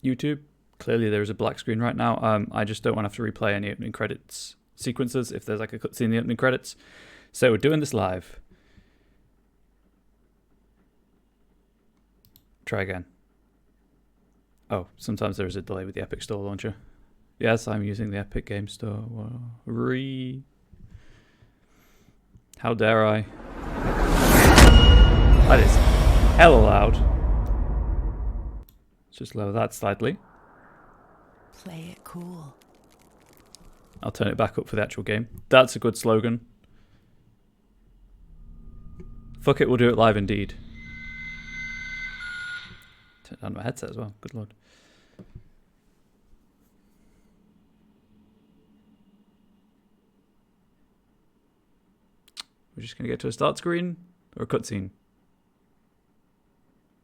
YouTube. Clearly there is a black screen right now. I just don't want to have to replay any opening credits sequences if there's like a cutscene in the opening credits. So we're doing this live. Try again. Oh, sometimes there is a delay with the Epic Store launcher. Yes, I'm using the Epic Game Store. How dare I? That is hella loud. Let's just lower that slightly. Play it cool. I'll turn it back up for the actual game. That's a good slogan. Fuck it, we'll do it live indeed. Turn down my headset as well. Good lord. We're just gonna get to a start screen or a cutscene.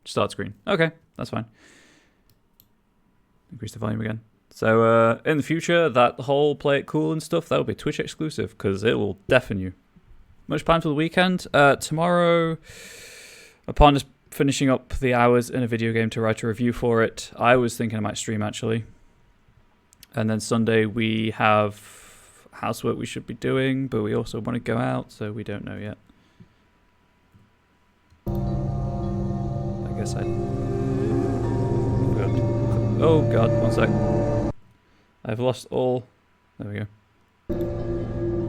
Start screen. Okay, that's fine. Increase the volume again. So in the future, that whole play it cool and stuff, that'll be Twitch exclusive because it will deafen you. Much time till the weekend. Tomorrow, upon just finishing up the hours in a video game to write a review for it, I was thinking I might stream actually. And then Sunday we have housework we should be doing, but we also want to go out, so we don't know yet. I guess oh god, one sec. I've lost all. There we go.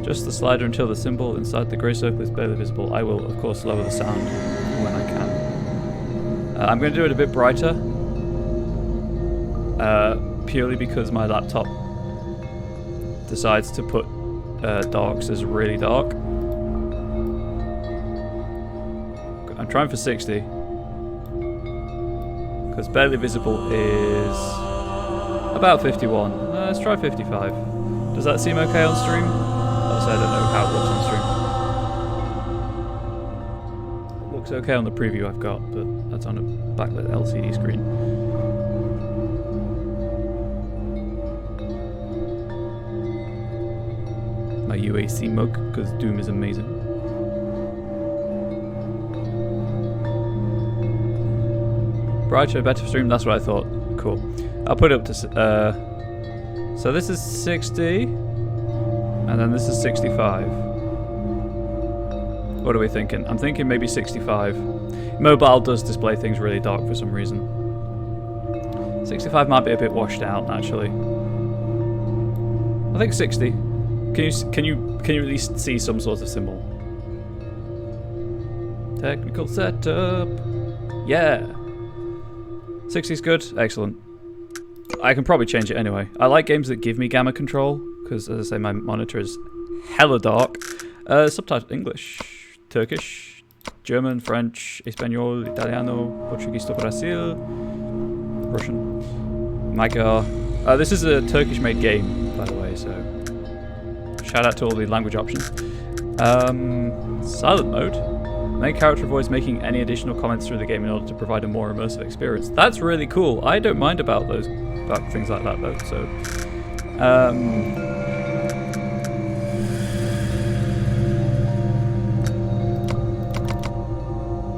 Just the slider until the symbol inside the grey circle is barely visible. I will, of course, lower the sound when I can. I'm going to do it a bit brighter. Purely because my laptop decides to put darks as really dark. I'm trying for 60. Because barely visible is about 51. Let's try 55. Does that seem okay on stream? Obviously, I don't know how it looks on stream. It looks okay on the preview I've got, but that's on a backlit LCD screen. My UAC mug, because Doom is amazing. Brighter, better stream, that's what I thought. Cool. I'll put it up to... so this is 60, and then this is 65. What are we thinking? I'm thinking maybe 65. Mobile does display things really dark for some reason. 65 might be a bit washed out, actually. I think 60. Can you at least see some sort of symbol? Technical setup. Yeah. 60 is good. Excellent. I can probably change it anyway. I like games that give me gamma control because, as I say, my monitor is hella dark. Subtitled English, Turkish, German, French, Espanol, Italiano, Portuguese do Brasil, Russian. My God. This is a Turkish-made game, by the way, so shout out to all the language options. Silent mode. Main character avoids making any additional comments through the game in order to provide a more immersive experience. That's really cool. I don't mind about things like that though. So,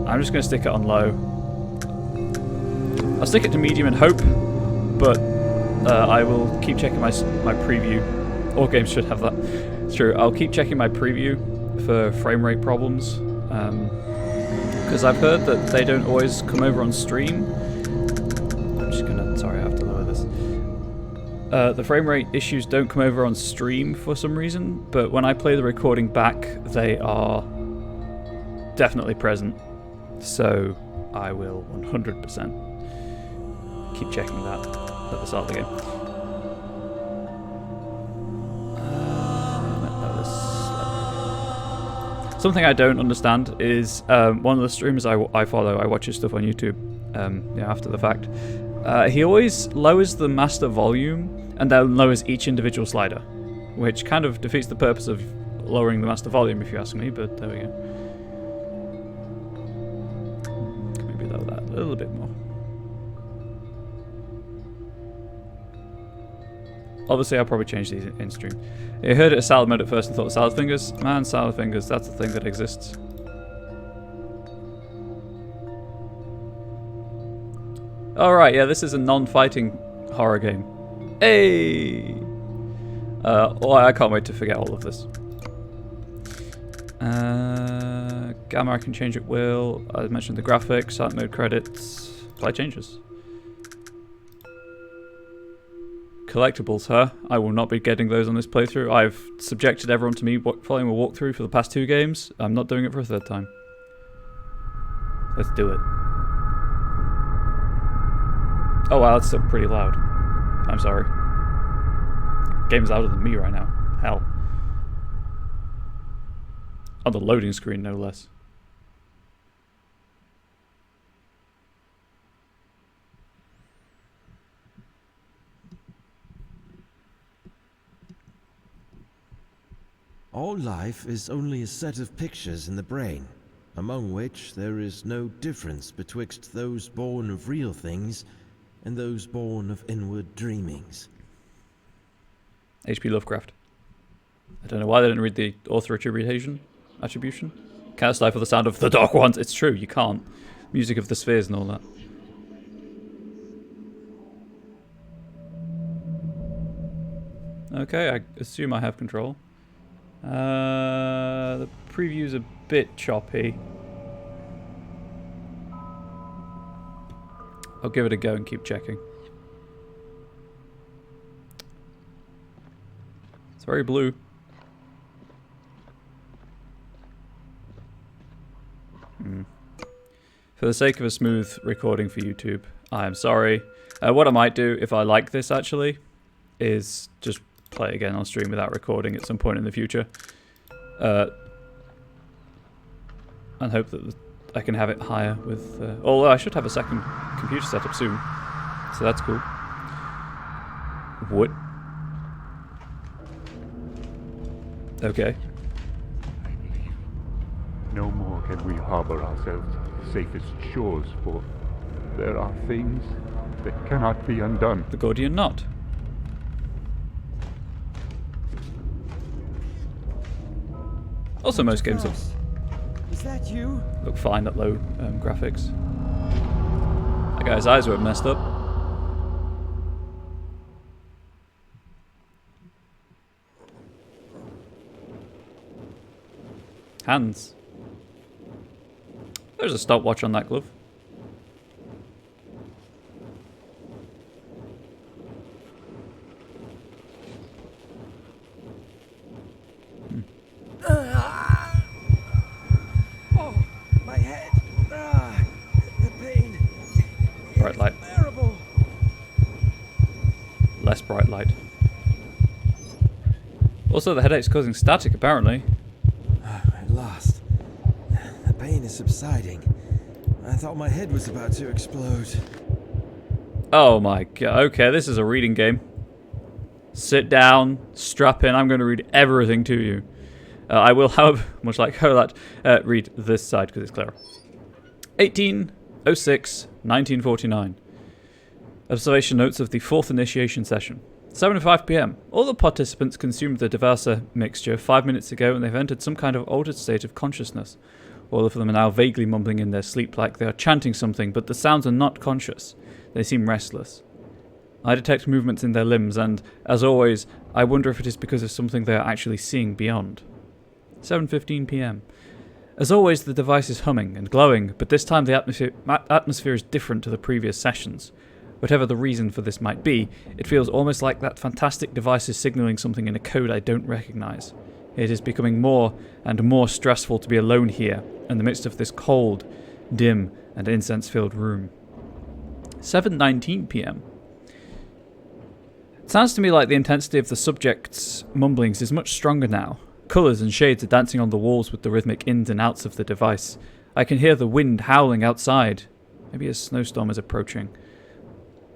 I'm just going to stick it on low. I'll stick it to medium and hope, but I will keep checking my preview. All games should have that. It's true. I'll keep checking my preview for frame rate problems. Because I've heard that they don't always come over on stream. I'm just gonna... Sorry, I have to lower this. The frame rate issues don't come over on stream for some reason, but when I play the recording back, they are definitely present. So I will 100% keep checking that at the start of the game. Something I don't understand is one of the streamers I follow, I watch his stuff on YouTube after the fact. He always lowers the master volume and then lowers each individual slider, which kind of defeats the purpose of lowering the master volume if you ask me, but there we go. Can maybe lower that a little bit more. Obviously, I'll probably change these in stream. I heard it as salad mode at first and thought salad fingers. Man, salad fingers, that's a thing that exists. Alright, yeah, this is a non-fighting horror game. Hey! Oh, I can't wait to forget all of this. Gamma, I can change at will. I mentioned the graphics, art mode credits. Apply changes. Collectibles, huh? I will not be getting those on this playthrough. I've subjected everyone to me following a walkthrough for the past 2 games. I'm not doing it for a 3rd time. Let's do it. Oh wow, that's still pretty loud. I'm sorry. Game's louder than me right now. Hell. On the loading screen, no less. All life is only a set of pictures in the brain, among which there is no difference betwixt those born of real things and those born of inward dreamings. H.P. Lovecraft. I don't know why they didn't read the author attribution. Can't stifle the sound of the dark ones. It's true, you can't. Music of the spheres and all that. Okay, I assume I have control. The preview's a bit choppy. I'll give it a go and keep checking. It's very blue. For the sake of a smooth recording for YouTube, I am sorry. What I might do, if I like this actually, is just play it again on stream without recording at some point in the future. And hope that I can have it higher with... although I should have a second computer set up soon. So that's cool. Wood. Okay. I believe no more can we harbor ourselves on the safest shores, for there are things that cannot be undone. The Gordian Knot. Also, most games Is that you? look fine at low graphics. That guy's eyes were messed up. Hands. There's a stopwatch on that glove. Oh, my head. The pain. Bright light. Terrible. Less bright light. Also, the headache's causing static, apparently. At last. The pain is subsiding. I thought my head was about to explode. Oh my god. Okay, this is a reading game. Sit down, strap in. I'm going to read everything to you. I will, however, much like that, read this side because it's clearer. 1806, 1949. Observation notes of the 4th initiation session. 7:05 p.m. All the participants consumed the Devasa mixture 5 minutes ago and they've entered some kind of altered state of consciousness. All of them are now vaguely mumbling in their sleep like they are chanting something, but the sounds are not conscious. They seem restless. I detect movements in their limbs and, as always, I wonder if it is because of something they are actually seeing beyond. 7:15 p.m. As always, the device is humming and glowing, but this time the atmosphere is different to the previous sessions. Whatever the reason for this might be, it feels almost like that fantastic device is signaling something in a code I don't recognize. It is becoming more and more stressful to be alone here, in the midst of this cold, dim, and incense-filled room. 7:19 p.m. It sounds to me like the intensity of the subject's mumblings is much stronger now. Colours and shades are dancing on the walls with the rhythmic ins and outs of the device. I can hear the wind howling outside. Maybe a snowstorm is approaching.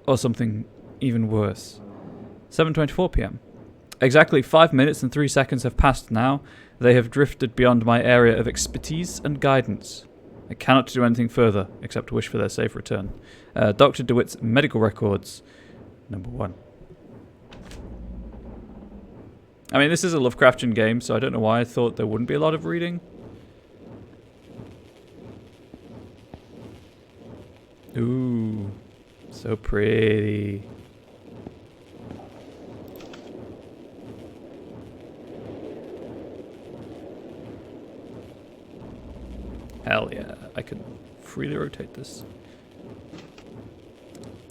Or something even worse. 7:24 p.m. Exactly 5 minutes and 3 seconds have passed now. They have drifted beyond my area of expertise and guidance. I cannot do anything further, except wish for their safe return. Dr. DeWitt's medical records. Number 1. I mean, this is a Lovecraftian game, so I don't know why I thought there wouldn't be a lot of reading. Ooh. So pretty. Hell yeah, I can freely rotate this.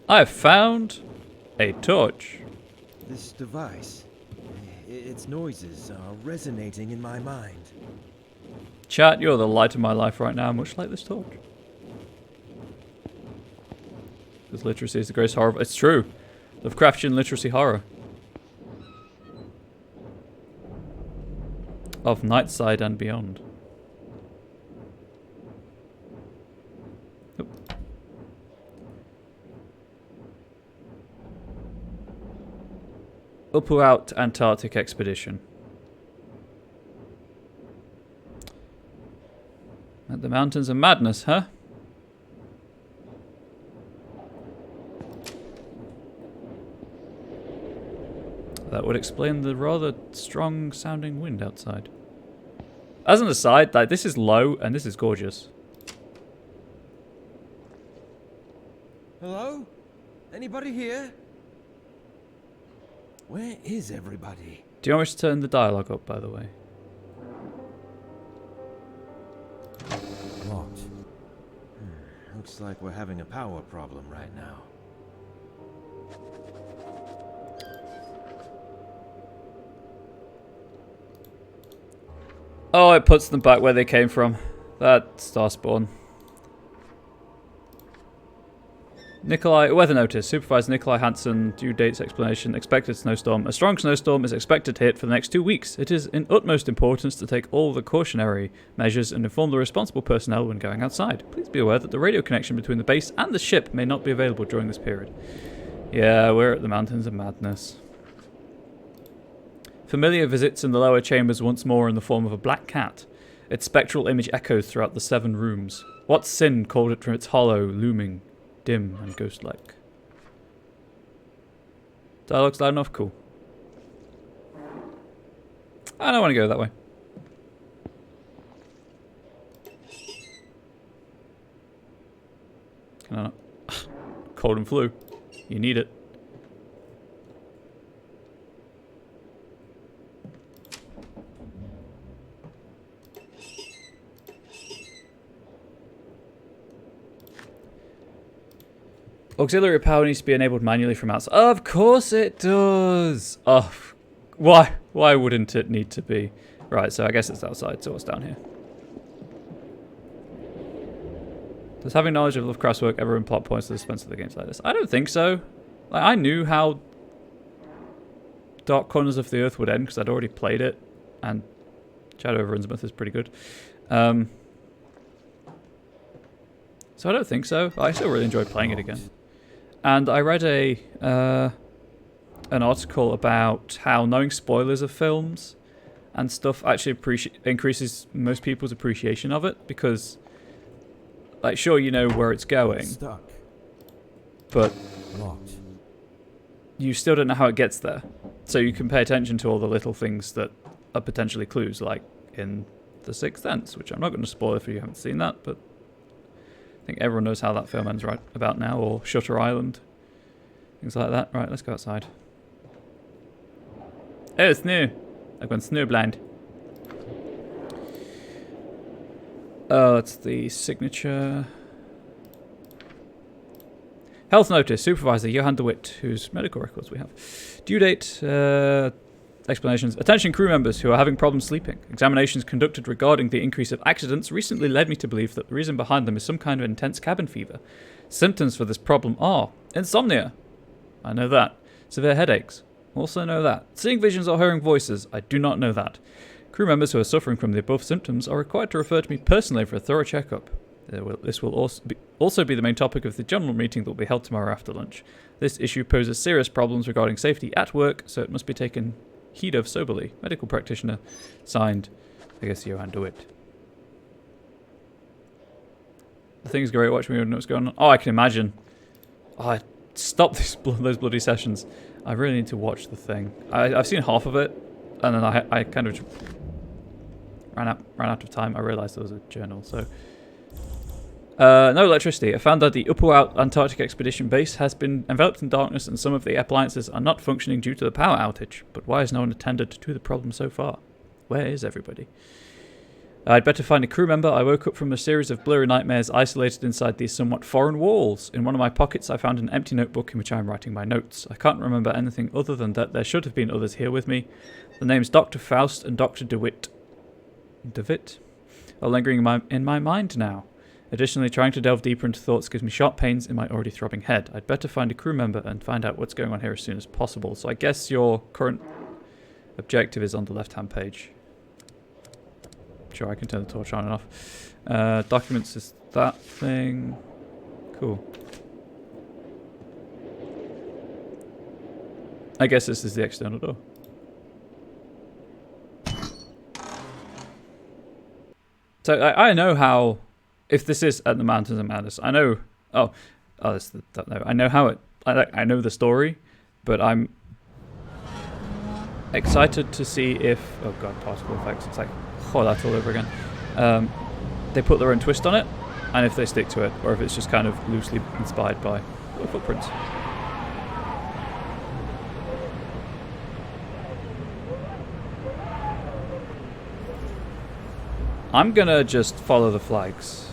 I have found a torch. This device, its noises are resonating in my mind. Chat, you're the light of my life right now, much like this torch. Because literacy is the greatest horror. It's true. Lovecraftian literacy horror. Of Nightside and beyond. Oop. Up or out Antarctic expedition. At the mountains of madness, huh? That would explain the rather strong sounding wind outside. As an aside, like, this is low and this is gorgeous. Hello? Anybody here? Where is everybody? Do you want me to turn the dialogue up, by the way? Locked. Looks like we're having a power problem right now. Oh, it puts them back where they came from. That star spawn. Nikolai, weather notice. Supervisor Nikolai Hansen, due dates explanation, expected snowstorm. A strong snowstorm is expected to hit for the next 2 weeks. It is in utmost importance to take all the cautionary measures and inform the responsible personnel when going outside. Please be aware that the radio connection between the base and the ship may not be available during this period. Yeah, we're at the Mountains of Madness. Familiar visits in the lower chambers once more in the form of a black cat. Its spectral image echoes throughout the 7 rooms. What sin called it from its hollow, looming, dim and ghost-like? Dialogue's loud enough? Cool. I don't want to go that way. Can I not? Cold and flu. You need it. Auxiliary power needs to be enabled manually from outside. Of course it does! Oh, why? Why wouldn't it need to be? Right, so I guess it's outside, so what's down here? Does having knowledge of Lovecraft's work ever in plot points to the suspense of the games like this? I don't think so. Like, I knew how Dark Corners of the Earth would end because I'd already played it, and Shadow over Innsmouth is pretty good. So I don't think so. I still really enjoyed playing it again. And I read an article about how knowing spoilers of films and stuff actually increases most people's appreciation of it, because, like, sure, you know where it's going, but you still don't know how it gets there. So you can pay attention to all the little things that are potentially clues, like in The Sixth Sense, which I'm not going to spoil if you haven't seen that, but I think everyone knows how that film ends right about now, or Shutter Island. Things like that. Right, let's go outside. Oh, snow. I've gone snowblind. Oh, that's the signature. Health notice. Supervisor Johan DeWitt, whose medical records we have. Due date. Explanations. Attention crew members who are having problems sleeping. Examinations conducted regarding the increase of accidents recently led me to believe that the reason behind them is some kind of intense cabin fever. Symptoms for this problem are insomnia. I know that. Severe headaches. Also know that. Seeing visions or hearing voices. I do not know that. Crew members who are suffering from the above symptoms are required to refer to me personally for a thorough checkup. This will also be the main topic of the general meeting that will be held tomorrow after lunch. This issue poses serious problems regarding safety at work, so it must be taken heed of soberly. Medical practitioner. Signed, I guess, Johan DeWitt. The thing's great watching me know what's going on. Oh, I can imagine. Oh, I stopped those bloody sessions. I really need to watch the thing. I've seen half of it, and then I kind of ran out of time. I realised there was a journal, so No electricity. I found that the Upper Antarctic Expedition base has been enveloped in darkness and some of the appliances are not functioning due to the power outage. But why has no one attended to the problem so far? Where is everybody? I'd better find a crew member. I woke up from a series of blurry nightmares isolated inside these somewhat foreign walls. In one of my pockets I found an empty notebook in which I am writing my notes. I can't remember anything other than that there should have been others here with me. The names Dr. Faust and Dr. DeWitt are lingering in my mind now. Additionally, trying to delve deeper into thoughts gives me sharp pains in my already throbbing head. I'd better find a crew member and find out what's going on here as soon as possible. So I guess your current objective is on the left-hand page. Sure, I can turn the torch on and off. Documents is that thing. Cool. I guess this is the external door. So I know how, if this is at the Mountains of Madness, I know. No, I know how it. I know the story, but I'm excited to see if. Oh god, particle effects. It's like, oh, that's all over again. They put their own twist on it, and if they stick to it, or if it's just kind of loosely inspired by the footprints. I'm gonna just follow the flags.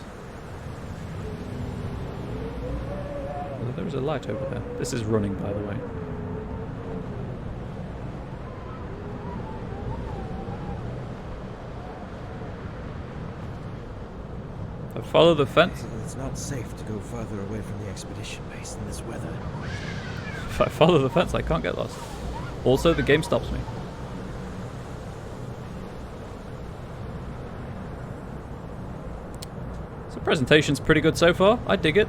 Oh, there's a light over there. This is running, by the way. I follow the fence. It's not safe to go further away from the expedition base in this weather. If I follow the fence, I can't get lost. Also, the game stops me. So, presentation's pretty good so far. I dig it.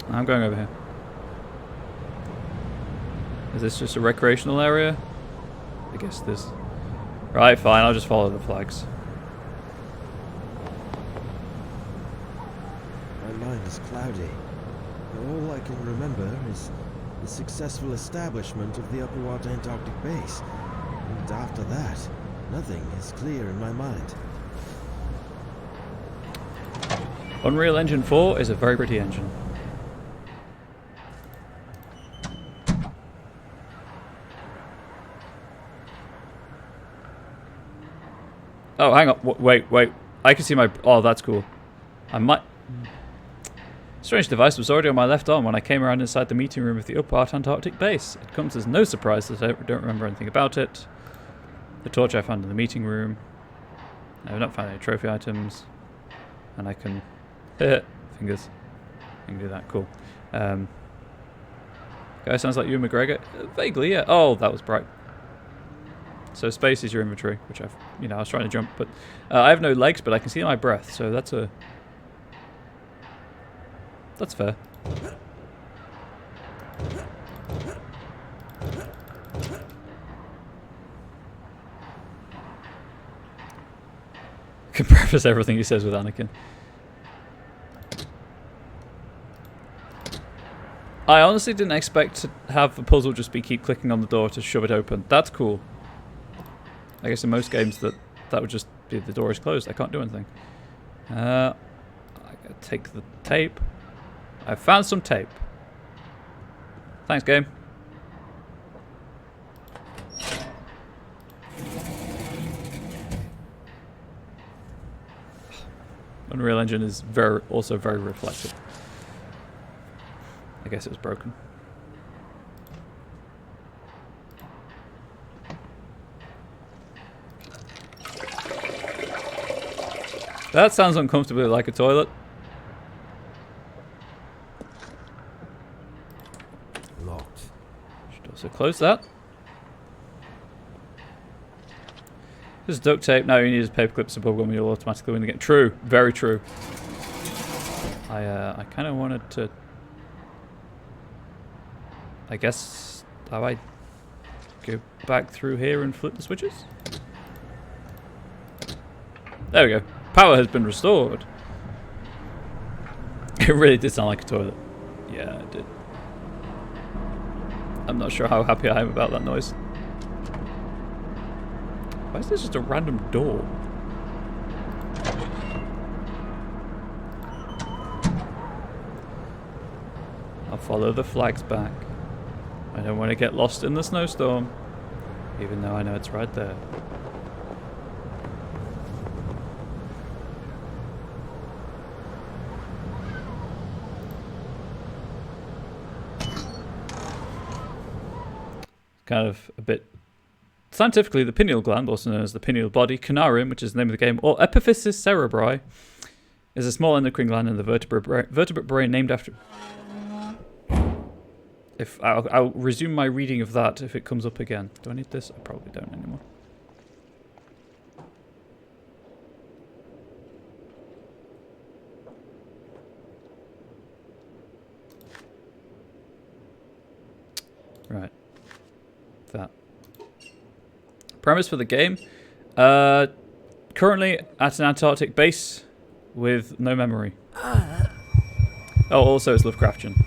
I'm going over here. Is this just a recreational area? I guess this. Right, fine. I'll just follow the flags. My mind is cloudy. All I can remember is the successful establishment of the Upper Antarctic base. And after that, nothing is clear in my mind. Unreal Engine 4 is a very pretty engine. Oh, hang on. Wait. I can see my... Oh, that's cool. I might... Strange device was already on my left arm when I came around inside the meeting room of the Upper Antarctic base. It comes as no surprise that I don't remember anything about it. The torch I found in the meeting room. I have not found any trophy items. And I can... Fingers. I can do that. Cool. Guy sounds like Ewan McGregor. Vaguely, yeah. Oh, that was bright. So space is your inventory, which I've, I was trying to jump, but I have no legs, but I can see my breath, so that's fair. Can preface everything he says with Anakin. I honestly didn't expect to have the puzzle just be keep clicking on the door to shove it open. That's cool. I guess in most games that would just be the door is closed. I can't do anything. I gotta take the tape. I found some tape. Thanks, game. Unreal Engine is also very reflective. I guess it was broken. That sounds uncomfortably like a toilet. Locked. Should also close that. This is duct tape. Now you need is paper clips and bubblegum. You'll automatically win the game. True. Very true. I kind of wanted to... I guess... How I go back through here and flip the switches? There we go. Power has been restored. It really did sound like a toilet. Yeah, it did. I'm not sure how happy I am about that noise. Why is this just a random door? I'll follow the flags back. I don't want to get lost in the snowstorm, even though I know it's right there. Kind of a bit... Scientifically, the pineal gland, also known as the pineal body, Conarium, which is the name of the game, or Epiphysis cerebri, is a small endocrine gland in the vertebrate brain named after... If I'll resume my reading of that if it comes up again. Do I need this? I probably don't anymore. Right. That. Premise for the game. Currently at an Antarctic base with no memory. Oh, also it's Lovecraftian.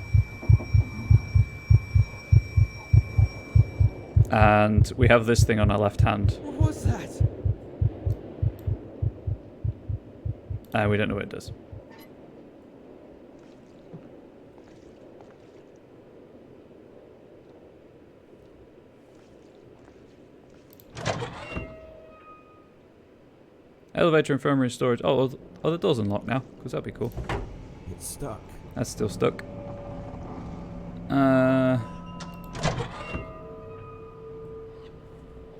And we have this thing on our left hand. What was that? And we don't know what it does. Elevator, infirmary, storage. Oh, the door's unlocked now, because that'd be cool. It's stuck. That's still stuck.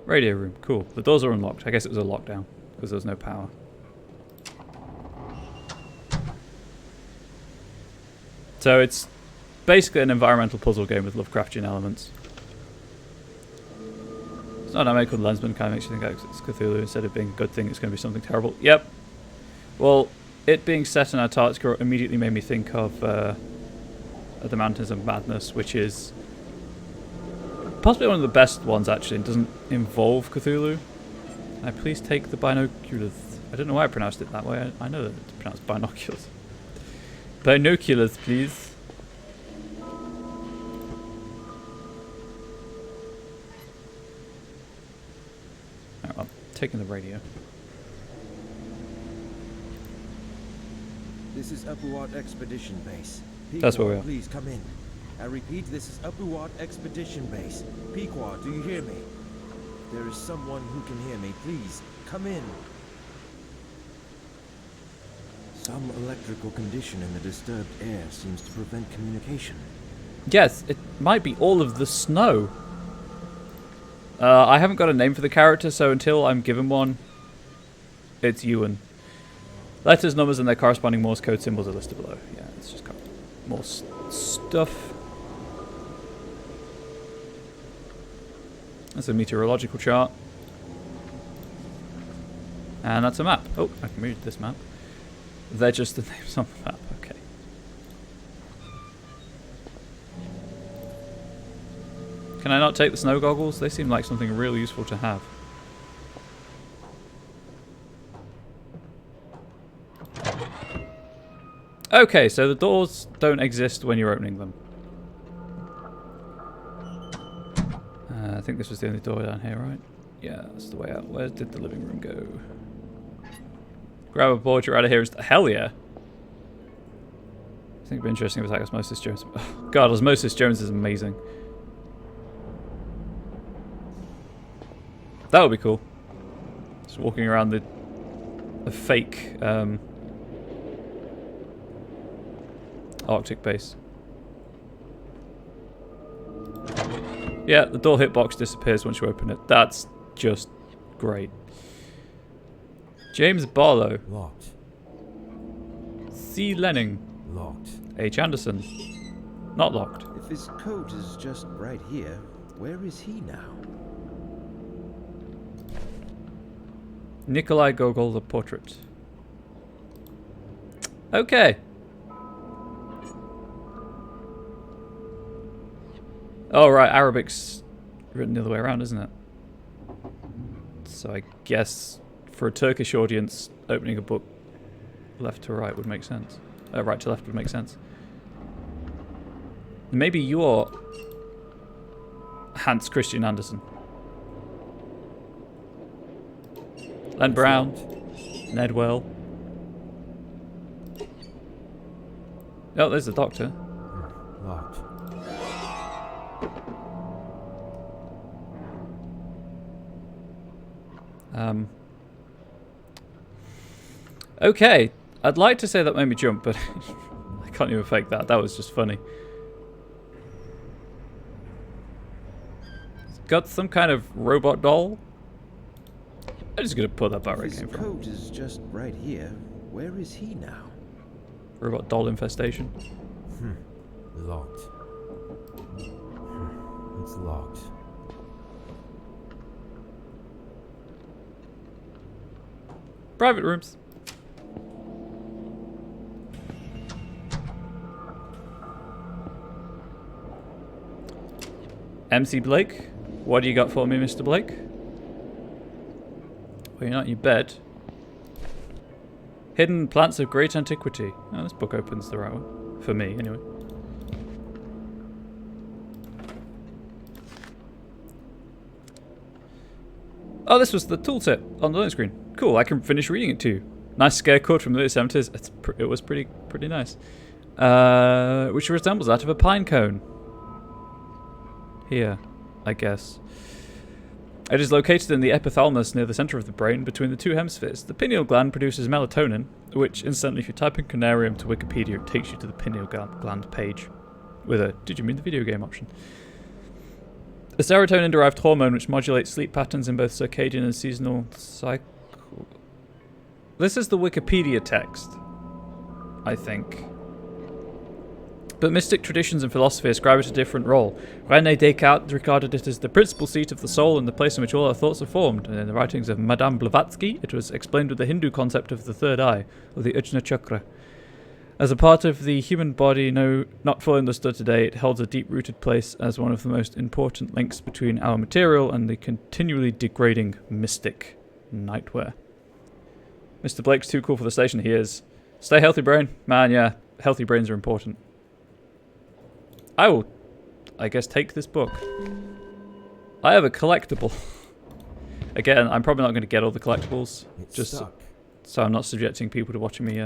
Radio room, cool. The doors are unlocked. I guess it was a lockdown, because there was no power. So it's basically an environmental puzzle game with Lovecraftian elements. It's not an American lensman, kind of makes you think it's Cthulhu. Instead of being a good thing, it's going to be something terrible. Yep. Well, it being set in Antarctica immediately made me think of the Mountains of Madness, which is possibly one of the best ones, actually. It doesn't involve Cthulhu. Can I please take the binoculars? I don't know why I pronounced it that way. I know that it's pronounced binoculars. Binoculars, please. Alright, well, taking the radio. This is Upuat Expedition Base. That's where we are. Please come in. I repeat, this is Upuat Expedition Base. Pequod, do you hear me? If there is someone who can hear me, please, come in. Some electrical condition in the disturbed air seems to prevent communication. Yes, it might be all of the snow. I haven't got a name for the character, so until I'm given one, it's Ewan. Letters, numbers, and their corresponding Morse code symbols are listed below. Yeah, it's just got more stuff. That's a meteorological chart. And that's a map. Oh, I can read this map. They're just the names on the map, okay. Can I not take the snow goggles? They seem like something really useful to have. Okay, so the doors don't exist when you're opening them. I think this was the only door down here, right? Yeah, that's the way out. Where did the living room go? Grab a board, you're out of here. Hell yeah. I think it'd be interesting if it's like Osmosis Jones. Oh, God, Osmosis Jones is amazing. That would be cool. Just walking around the fake Arctic base. Yeah, the door hitbox disappears once you open it. That's just great. James Barlow. Locked. C. Lenning. Locked. H. Anderson. Not locked. If his coat is just right here, where is he now? Nikolai Gogol, the portrait. Okay. Oh, right, Arabic's written the other way around, isn't it? So I guess for a Turkish audience, opening a book left to right would make sense. Right to left would make sense. Maybe you're Hans Christian Andersen. Len Brown. Ned Well. Oh, there's the doctor. Locked. Okay, I'd like to say that made me jump, but I can't even fake that. That was just funny. It's got some kind of robot doll. I'm just gonna put that back where it His came from. coat is just right here. Where is he now? Robot doll infestation. Locked. It's locked. Private rooms. MC Blake, what do you got for me, Mr. Blake? Well, you're not in your bed. Hidden plants of great antiquity. Oh, this book opens the right one. For me, anyway. Oh, this was the tooltip on the loading screen. Cool, I can finish reading it too. Nice scare quote from the late 70s. It was pretty nice. Which resembles that of a pine cone. Here, I guess. It is located in the epithalamus near the center of the brain between the two hemispheres. The pineal gland produces melatonin, which, incidentally, if you type in Conarium to Wikipedia, it takes you to the pineal gland page with a "Did you mean the video game?" option. A serotonin-derived hormone which modulates sleep patterns in both circadian and seasonal cycle. This is the Wikipedia text, I think. But mystic traditions and philosophy ascribe it a different role. René Descartes regarded it as the principal seat of the soul and the place in which all our thoughts are formed. And in the writings of Madame Blavatsky, it was explained with the Hindu concept of the third eye, or the Ajna Chakra. As a part of the human body not fully understood today, it holds a deep-rooted place as one of the most important links between our material and the continually degrading mystic nightwear. Mr. Blake's too cool for the station. He is. Stay healthy, brain. Man, yeah, healthy brains are important. I will, I guess, take this book. I have a collectible. Again, I'm probably not going to get all the collectibles. It's just stuck. so I'm not subjecting people to watching me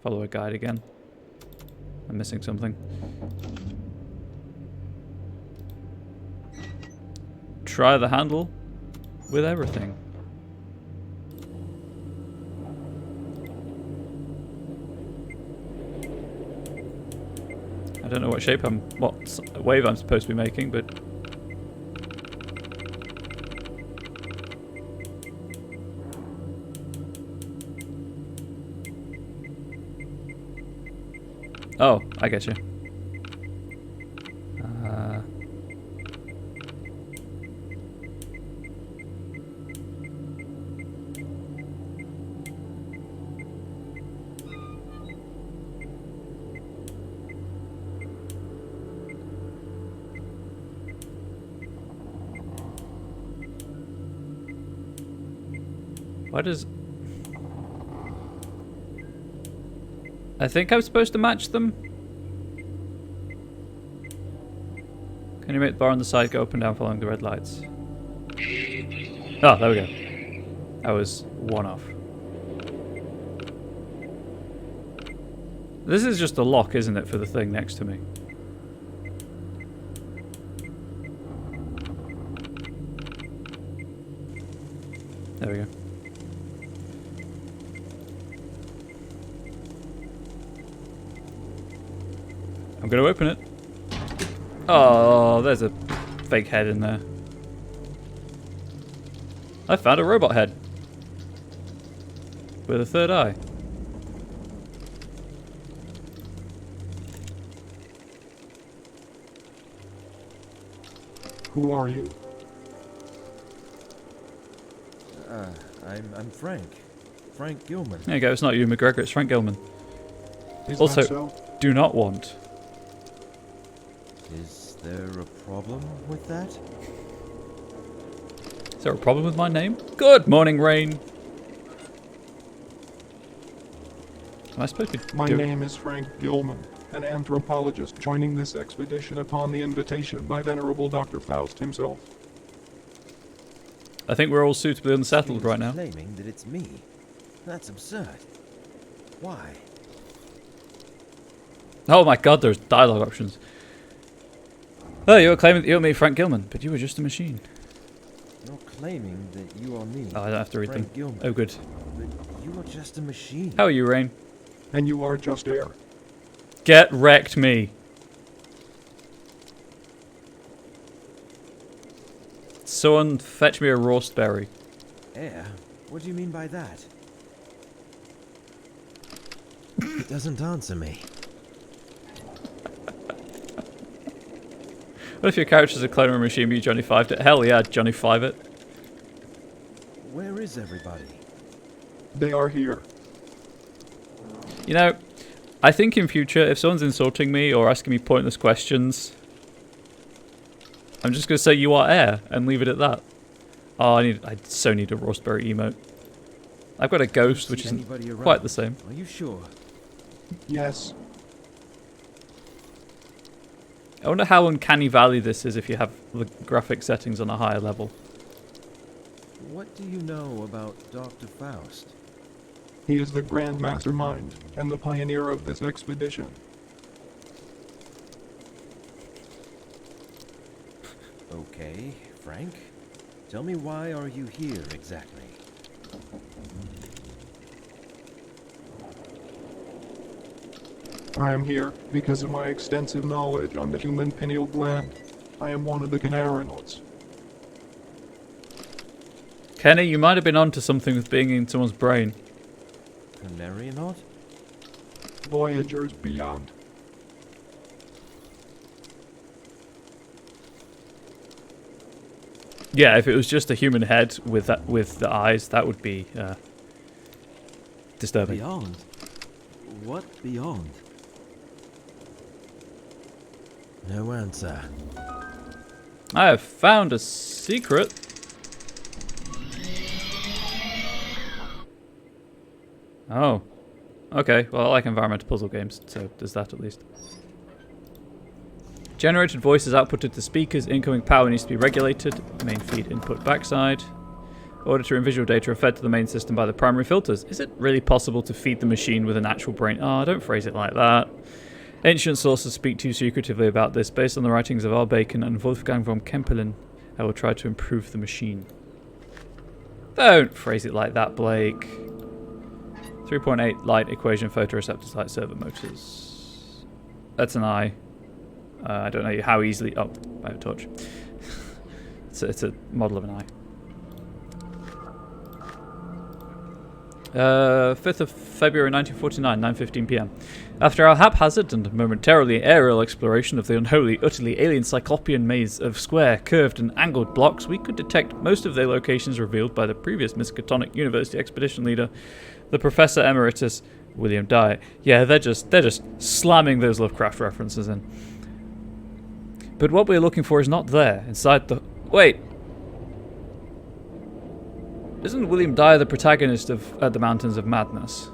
follow a guide again. I'm missing something. Try the handle with everything. I don't know what shape what wave I'm supposed to be making, but oh, I get you. What is... I think I'm supposed to match them. Can you make the bar on the side go up and down following the red lights? Oh, there we go. I was one off. This is just a lock, isn't it, for the thing next to me? There we go. I'm going to open it. Oh, there's a fake head in there. I found a robot head. With a third eye. Who are you? I'm Frank. Frank Gilman. There you go, it's not you, McGregor, it's Frank Gilman. Is Also, that so? do not want. Is there a problem with that? Is there a problem with my name? Good morning, Rain. Am I supposed to be My name is Frank Gilman, an anthropologist joining this expedition upon the invitation by Venerable Dr. Faust himself. I think we're all suitably unsettled right now. Claiming that it's me. That's absurd. Why? Oh my god, there's dialogue options. Oh, you're claiming that you're me, Frank Gilman, but you were just a machine. You're claiming that you are me. Oh, I don't have to read Frank them. Gilman, Oh, good. but you are just a machine. How are you, Rain? And you are just air. Get wrecked, me. Someone fetch me a roastberry. Air? What do you mean by that? It doesn't answer me. What if your character's a clone of a machine, but you Johnny 5'd it? Hell yeah, Johnny 5 it. Where is everybody? They are here. You know, I think in future, if someone's insulting me or asking me pointless questions, I'm just going to say you are air and leave it at that. Oh, I so need a raspberry emote. I've got a ghost, which isn't quite the same. Are you sure? Yes. I wonder how uncanny valley this is if you have the graphic settings on a higher level. What do you know about Dr. Faust? He is the grand mastermind and the pioneer of this expedition. Okay, Frank. Tell me, why are you here exactly? I am here because of my extensive knowledge on the human pineal gland. I am one of the Conarians. Kenny, you might have been onto something with being in someone's brain. Conarianaut? Voyagers beyond. Yeah, if it was just a human head with the eyes, that would be disturbing. Beyond? What beyond? No answer. I have found a secret. Oh. Okay, well I like environmental puzzle games, so there's that at least. Generated voice is outputted to speakers. Incoming power needs to be regulated. Main feed input backside. Auditory and visual data are fed to the main system by the primary filters. Is it really possible to feed the machine with an actual brain? Oh, don't phrase it like that. Ancient sources speak too secretively about this. Based on the writings of R. Bacon and Wolfgang von Kempelen, I will try to improve the machine. Don't phrase it like that, Blake. 3.8 light equation photoreceptors, light servo motors. That's an eye. I don't know how easily... Oh, I have a torch. It's a model of an eye. 5th of February 1949, 9:15 p.m. After our haphazard and momentarily aerial exploration of the unholy, utterly alien cyclopean maze of square, curved and angled blocks, we could detect most of their locations revealed by the previous Miskatonic University expedition leader, the Professor Emeritus William Dye. Yeah, they're just slamming those Lovecraft references in. But what we're looking for is not there, inside the... Wait! Isn't William Dye the protagonist of the Mountains of Madness?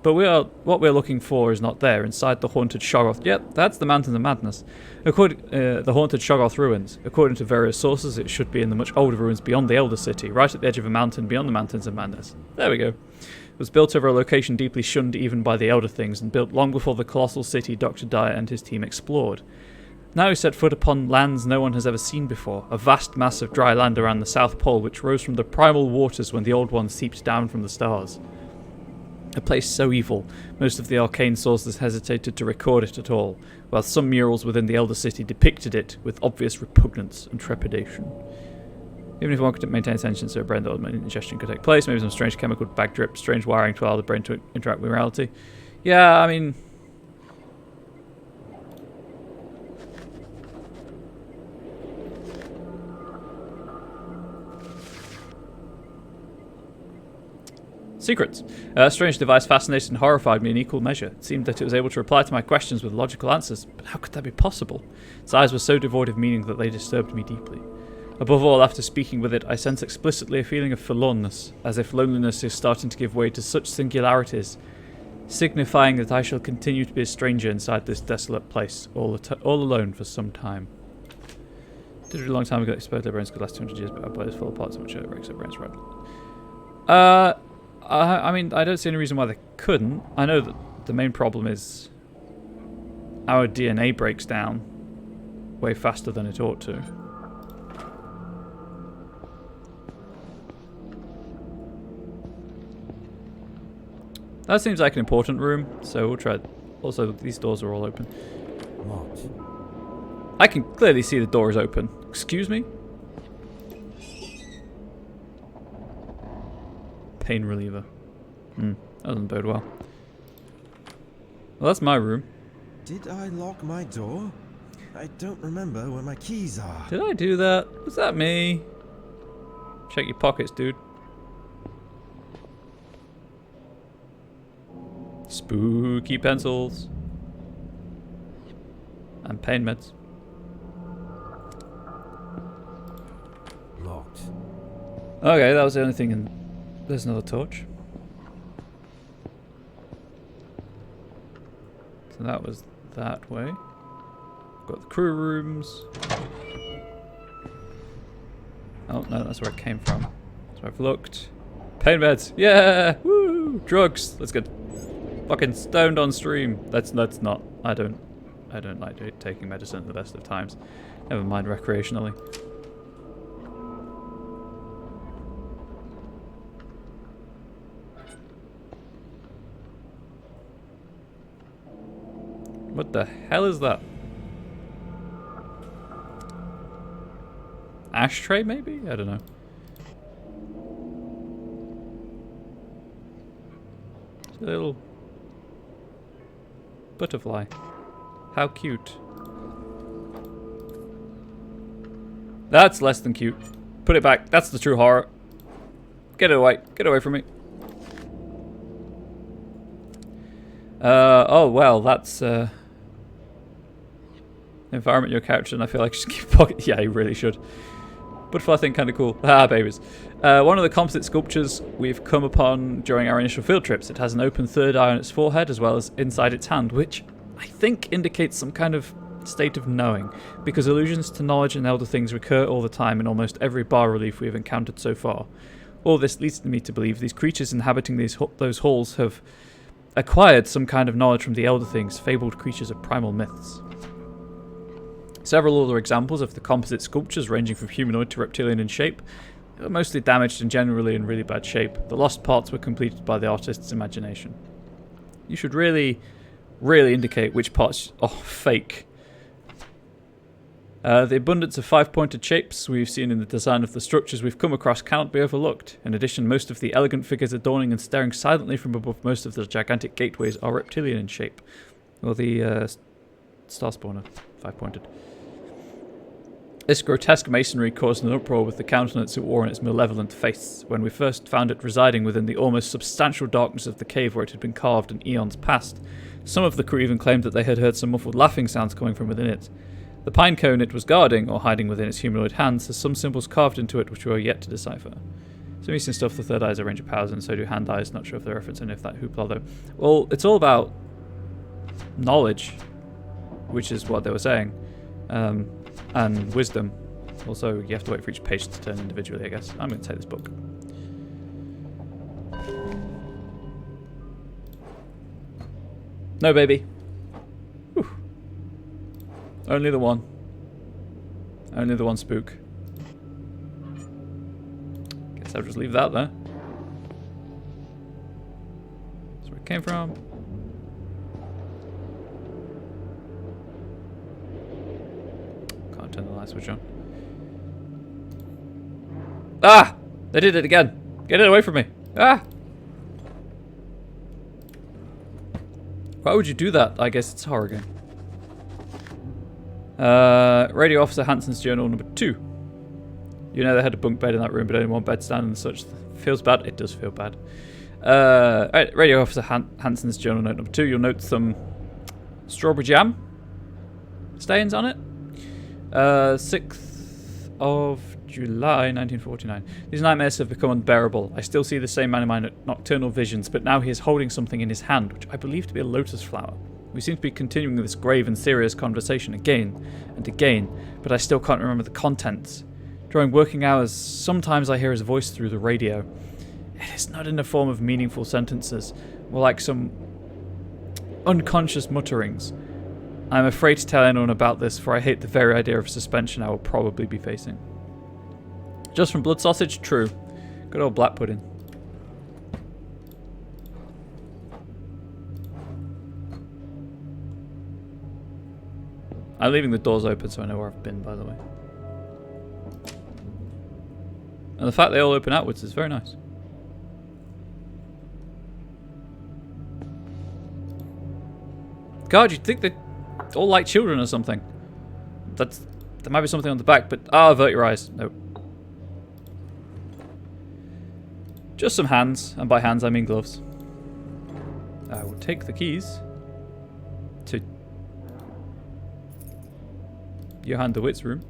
But what we're looking for is not there, inside the haunted Shoggoth. Yep, that's the Mountains of Madness. The haunted Shoggoth ruins. According to various sources, it should be in the much older ruins beyond the Elder City, right at the edge of a mountain beyond the Mountains of Madness. There we go. It was built over a location deeply shunned even by the Elder Things, and built long before the colossal city Dr. Dye and his team explored. Now we set foot upon lands no one has ever seen before, a vast mass of dry land around the South Pole which rose from the primal waters when the Old One seeped down from the stars. A place so evil, most of the arcane sources hesitated to record it at all, while some murals within the Elder City depicted it with obvious repugnance and trepidation. Even if one could maintain attention to a brain, that ingestion could take place, maybe some strange chemical bag drip, strange wiring to allow the brain to interact with reality. Yeah, I mean... Secrets. A strange device fascinated and horrified me in equal measure. It seemed that it was able to reply to my questions with logical answers, but how could that be possible? Its eyes were so devoid of meaning that they disturbed me deeply. Above all, after speaking with it, I sense explicitly a feeling of forlornness, as if loneliness is starting to give way to such singularities, signifying that I shall continue to be a stranger inside this desolate place, all alone for some time. Did it a long time ago, explode their brains could last 200 years, but our bodies fall apart so much it breaks their brains right. I mean, I don't see any reason why they couldn't. I know that the main problem is our DNA breaks down way faster than it ought to. That seems like an important room, so we'll try it. Also, these doors are all open. Locked. I can clearly see the door is open. Excuse me? Pain reliever. That doesn't bode well. Well, that's my room. Did I lock my door? I don't remember where my keys are. Did I do that? Was that me? Check your pockets, dude. Spooky pencils. And pain meds. Locked. Okay, that was the only thing in... There's another torch. So that was that way. Got the crew rooms. Oh, no, that's where it came from. So I've looked. Pain meds! Yeah! Woo! Drugs! Let's get fucking stoned on stream. That's not... I don't like taking medicine at the best of times. Never mind recreationally. What the hell is that? Ashtray, maybe? I don't know. It's a little butterfly. How cute. That's less than cute. Put it back. That's the true horror. Get it away. Get away from me. Oh, well, that's... environment your couch, and I feel like just keep pocket. Yeah, you really should. Butterfly thing kind of cool. Ah, babies. One of the composite sculptures we've come upon during our initial field trips. It has an open third eye on its forehead as well as inside its hand, which I think indicates some kind of state of knowing, because allusions to knowledge and elder things recur all the time in almost every bas relief we have encountered so far. All this leads me to believe these creatures inhabiting those halls have acquired some kind of knowledge from the elder things, fabled creatures of primal myths. Several other examples of the composite sculptures, ranging from humanoid to reptilian in shape, are mostly damaged and generally in really bad shape. The lost parts were completed by the artist's imagination. You should really indicate which parts are fake. The abundance of five-pointed shapes we've seen in the design of the structures we've come across cannot be overlooked. In addition, most of the elegant figures adorning and staring silently from above most of the gigantic gateways are reptilian in shape. Or the star spawner, five-pointed. This grotesque masonry caused an uproar with the countenance it wore in its malevolent face when we first found it residing within the almost substantial darkness of the cave where it had been carved in eons past. Some of the crew even claimed that they had heard some muffled laughing sounds coming from within it. The pine cone it was guarding, or hiding within its humanoid hands, has some symbols carved into it which we are yet to decipher. Some Eastern stuff, the third eye is a range of powers, and so do hand eyes. Not sure if they're referencing any of that hoopla though. Well, it's all about knowledge, which is what they were saying. And wisdom. Also, you have to wait for each page to turn individually, I guess. I'm going to take this book. No, baby. Whew. Only the one. Only the one spook. Guess I'll just leave that there. That's where it came from. Turn the light switch on. Ah! They did it again. Get it away from me. Ah! Why would you do that? I guess it's a horror game. Radio Officer Hansen's journal number 2. You know they had a bunk bed in that room, but only one bed stand and such. Feels bad? It does feel bad. Right, Radio Officer Hansen's journal note number 2. You'll note some strawberry jam stains on it. 6th of July 1949. These nightmares have become unbearable. I still see the same man in my nocturnal visions, but now he is holding something in his hand, which I believe to be a lotus flower. We seem to be continuing this grave and serious conversation again and again, but I still can't remember the contents. During working hours, sometimes I hear his voice through the radio. It is not in the form of meaningful sentences, more like some unconscious mutterings. I'm afraid to tell anyone about this, for I hate the very idea of suspension I will probably be facing. Just from blood sausage? True. Good old black pudding. I'm leaving the doors open so I know where I've been, by the way. And the fact they all open outwards is very nice. God, you'd think they're all like children or something. There might be something on the back, but avert your eyes. Nope. Just some hands, and by hands I mean gloves. I will take the keys to Johann de Witt's room.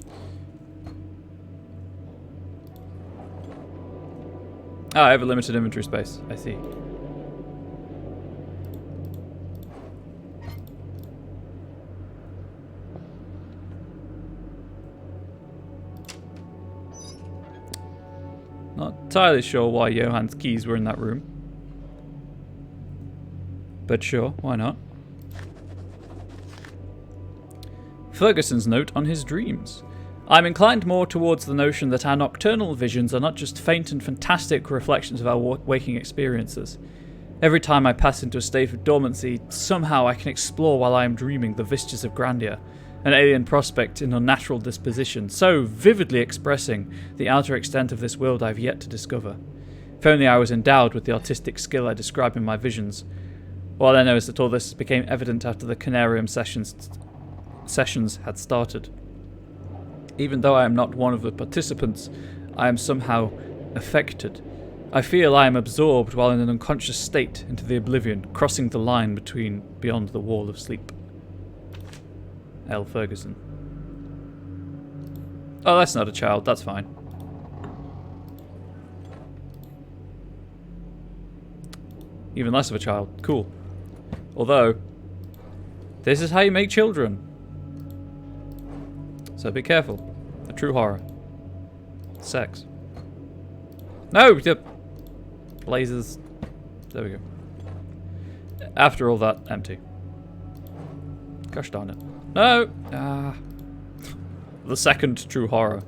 Ah, I have a limited inventory space. I see. Not entirely sure why Johann's keys were in that room. But sure, why not? Ferguson's note on his dreams. I'm inclined more towards the notion that our nocturnal visions are not just faint and fantastic reflections of our waking experiences. Every time I pass into a state of dormancy, somehow I can explore while I am dreaming the vistas of grandeur, an alien prospect in unnatural disposition, so vividly expressing the outer extent of this world I've yet to discover. If only I was endowed with the artistic skill I describe in my visions. All I know is that all this became evident after the Conarium sessions had started. Even though I am not one of the participants, I am somehow affected. I feel I am absorbed while in an unconscious state into the oblivion, crossing the line beyond the wall of sleep. L. Ferguson. Oh, that's not a child, that's fine. Even less of a child, cool. Although, this is how you make children. So be careful. A true horror. Sex. No! The blazes. There we go. After all that, empty. Gosh darn it. No! Ah. The second true horror.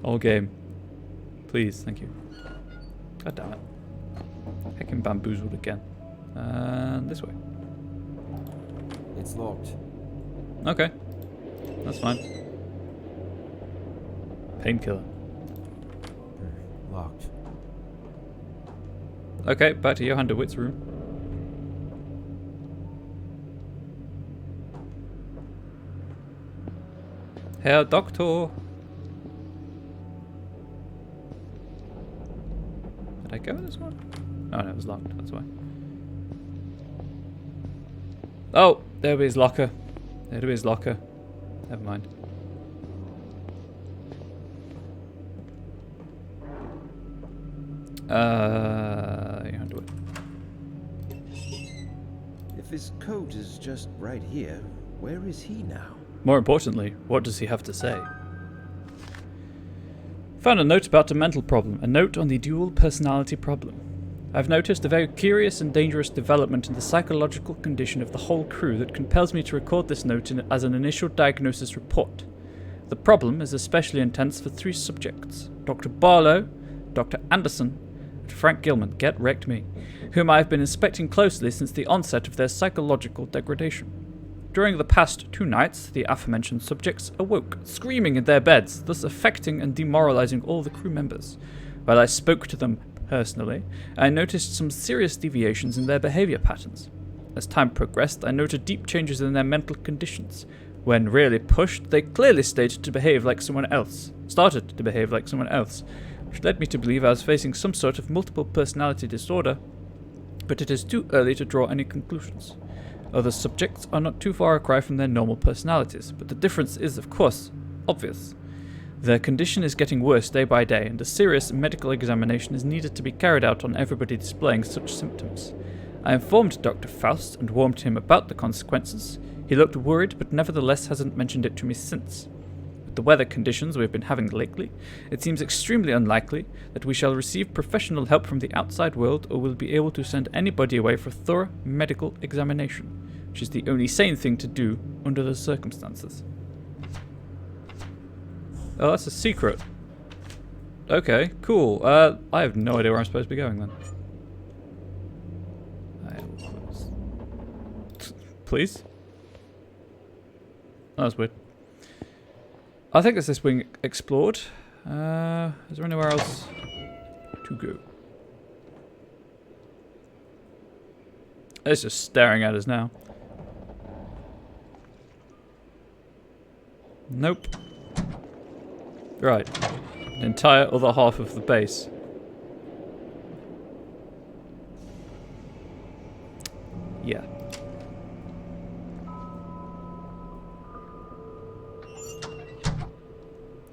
All game. Please, thank you. God damn it. Heckin' bamboozled again. And this way. It's locked. Okay. That's fine. Painkiller. Locked. Okay, back to Johann de Witt's room. Herr Doctor. Did I go in this one? Oh no, it was locked, that's why. Oh, there be his locker. There be his locker. Never mind. You can do it. If his coat is just right here, where is he now? More importantly, what does he have to say? Found a note about a mental problem, a note on the dual personality problem. I've noticed a very curious and dangerous development in the psychological condition of the whole crew that compels me to record this note as an initial diagnosis report. The problem is especially intense for 3 subjects: Dr. Barlow, Dr. Anderson, and Frank Gilman, get wrecked me, whom I have been inspecting closely since the onset of their psychological degradation. During the past 2 nights, the aforementioned subjects awoke, screaming in their beds, thus affecting and demoralizing all the crew members. While I spoke to them personally, I noticed some serious deviations in their behavior patterns. As time progressed, I noted deep changes in their mental conditions. When really pushed, they clearly started to behave like someone else, which led me to believe I was facing some sort of multiple personality disorder, but it is too early to draw any conclusions. Other subjects are not too far a cry from their normal personalities, but the difference is, of course, obvious. Their condition is getting worse day by day, and a serious medical examination is needed to be carried out on everybody displaying such symptoms. I informed Dr. Faust and warned him about the consequences. He looked worried, but nevertheless hasn't mentioned it to me since. With the weather conditions we've been having lately, it seems extremely unlikely that we shall receive professional help from the outside world or will be able to send anybody away for thorough medical examination. which is the only sane thing to do under the circumstances. Oh, that's a secret. Okay, cool. I have no idea where I'm supposed to be going then. Please? Oh, that's weird. I think it's this wing explored. Is there anywhere else to go? It's just staring at us now. Nope. Right. The entire other half of the base. Yeah.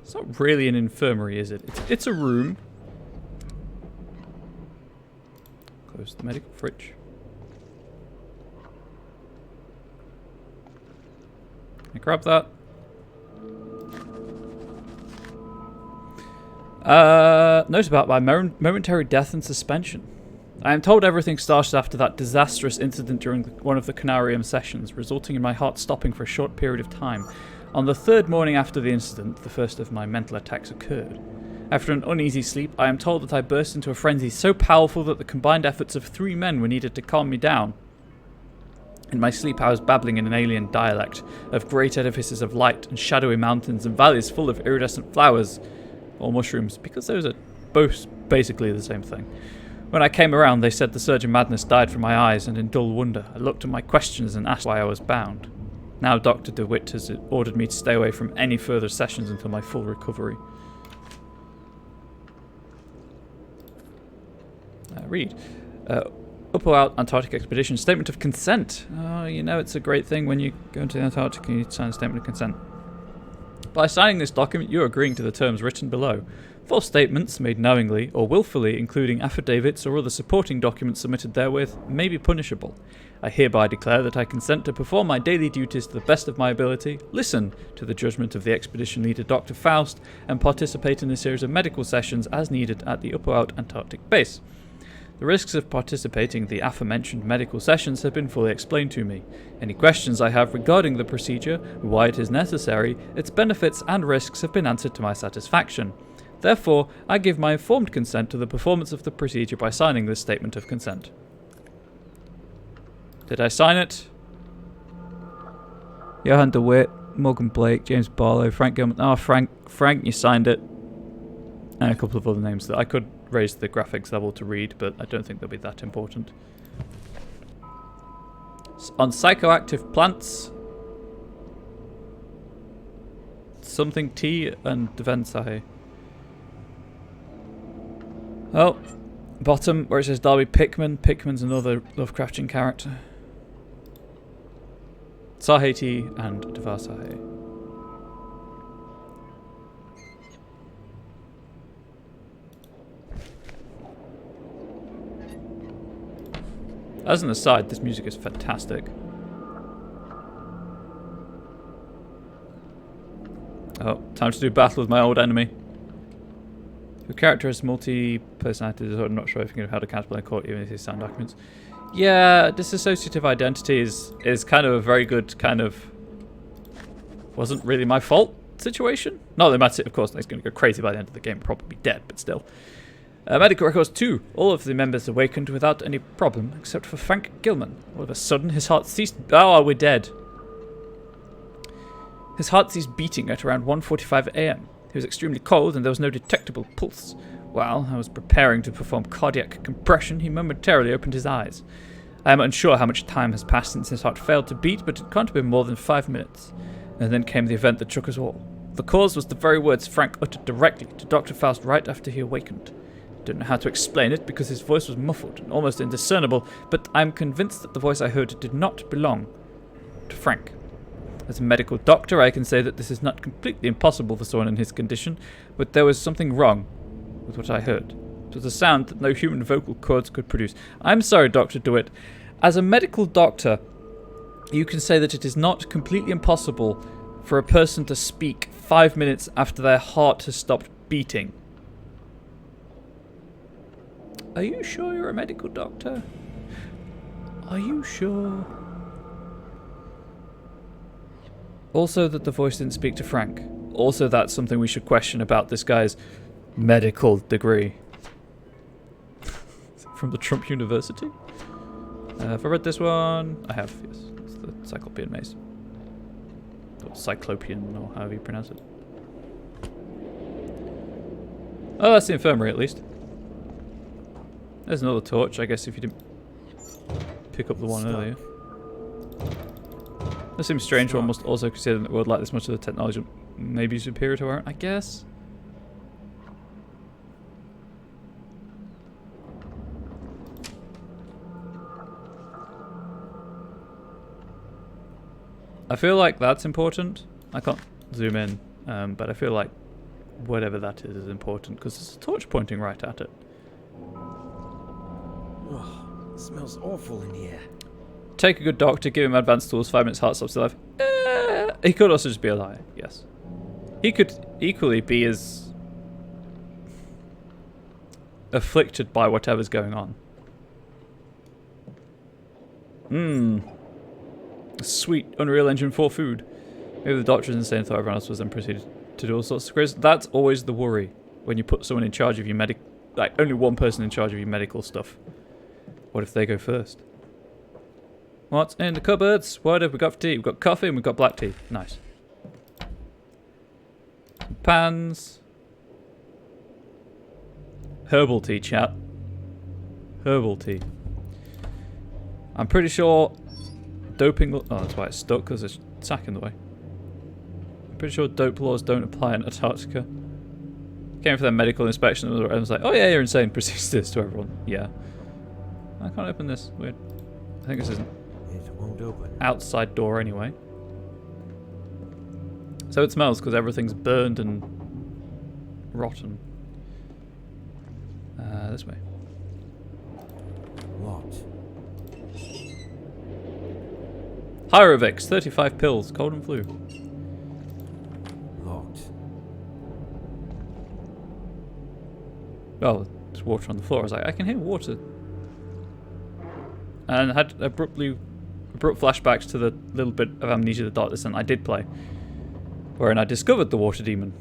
It's not really an infirmary, is it? It's a room. Close the medical fridge. Can I grab that? Note about my momentary death and suspension. I am told everything started after that disastrous incident during one of the Conarium sessions, resulting in my heart stopping for a short period of time. On the third morning after the incident, the first of my mental attacks occurred. After an uneasy sleep, I am told that I burst into a frenzy so powerful that the combined efforts of 3 men were needed to calm me down. In my sleep, I was babbling in an alien dialect of great edifices of light and shadowy mountains and valleys full of iridescent flowers, or mushrooms, because those are both basically the same thing. When I came around, they said the surge of madness died from my eyes, and in dull wonder, I looked at my questions and asked why I was bound. Now Dr. DeWitt has ordered me to stay away from any further sessions until my full recovery. Read. Up-Out Antarctic Expedition Statement of Consent. Oh, you know it's a great thing when you go into the Antarctic and you sign a Statement of Consent. By signing this document, you are agreeing to the terms written below. False statements made knowingly or willfully, including affidavits or other supporting documents submitted therewith, may be punishable. I hereby declare that I consent to perform my daily duties to the best of my ability, listen to the judgment of the expedition leader Dr. Faust, and participate in a series of medical sessions as needed at the Up-Out Antarctic base. The risks of participating in the aforementioned medical sessions have been fully explained to me. Any questions I have regarding the procedure, why it is necessary, its benefits and risks have been answered to my satisfaction. Therefore, I give my informed consent to the performance of the procedure by signing this statement of consent. Did I sign it? Johan DeWitt, Morgan Blake, James Barlow, Frank Gilman. Oh, Frank, you signed it. And a couple of other names that I could raise the graphics level to read, but I don't think they'll be that important. On psychoactive plants, something T and Devensai. Oh, bottom where it says Darby Pickman. Pickman's another Lovecraftian character. Saheti and Devasahe. As an aside, this music is fantastic. Oh, time to do battle with my old enemy. Your character has multi-personality disorder. I'm not sure if you can have held accountable in court even if these signed documents. Yeah, dissociative identity is kind of a very good kind of wasn't really my fault situation. Not that matters, of course, he's going to go crazy by the end of the game, probably dead, but still. Medical records 2. All of the members awakened without any problem, except for Frank Gilman. All of a sudden, his heart ceased... Oh, we're dead. His heart ceased beating at around 1:45 a.m. He was extremely cold, and there was no detectable pulse. While I was preparing to perform cardiac compression, he momentarily opened his eyes. I am unsure how much time has passed since his heart failed to beat, but it can't have been more than 5 minutes. And then came the event that shook us all. The cause was the very words Frank uttered directly to Dr. Faust right after he awakened. I don't know how to explain it because his voice was muffled and almost indiscernible, but I'm convinced that the voice I heard did not belong to Frank. As a medical doctor, I can say that this is not completely impossible for someone in his condition, but there was something wrong with what I heard. It was a sound that no human vocal cords could produce. I'm sorry, Dr. DeWitt. As a medical doctor, you can say that it is not completely impossible for a person to speak 5 minutes after their heart has stopped beating. Are you sure you're a medical doctor? Are you sure? Also that the voice didn't speak to Frank. Also that's something we should question about this guy's medical degree. From the Trump University? Have I read this one? I have, yes. It's the Cyclopean Maze. Or Cyclopean, or however you pronounce it. Oh, that's the infirmary at least. There's another torch, I guess, if you didn't pick up the one earlier. That seems strange, one must also consider that a world like this much of the technology may be superior to our own, I guess. I feel like that's important. I can't zoom in, but I feel like whatever that is important because there's a torch pointing right at it. Oh, it smells awful in here. Take a good doctor, give him advanced tools, 5 minutes heart stops alive. He could also just be a liar, yes. He could equally be as afflicted by whatever's going on. Sweet Unreal Engine 4 food. Maybe the doctor is insane, thought everyone else was, then proceeded to do all sorts of crazy. That's always the worry when you put someone in charge of your like only one person in charge of your medical stuff. What if they go first? What's in the cupboards? What have we got for tea? We've got coffee and we've got black tea. Nice. Pans. Herbal tea, chat. Herbal tea. I'm pretty sure doping... Oh, that's why it's stuck, because there's a sack in the way. I'm pretty sure dope laws don't apply in Antarctica. Came for their medical inspection and was like, oh yeah, you're insane. Proceeds this to everyone. Yeah. I can't open this. Weird. I think this isn't... It won't open. Outside door anyway. So it smells because everything's burned and rotten. This way. Locked. Hyrovix, 35 pills, cold and flu. Locked. Oh, there's water on the floor. I was like, I can hear water. And had abrupt flashbacks to the little bit of Amnesia the Dark Descent I did play, wherein I discovered the water demon.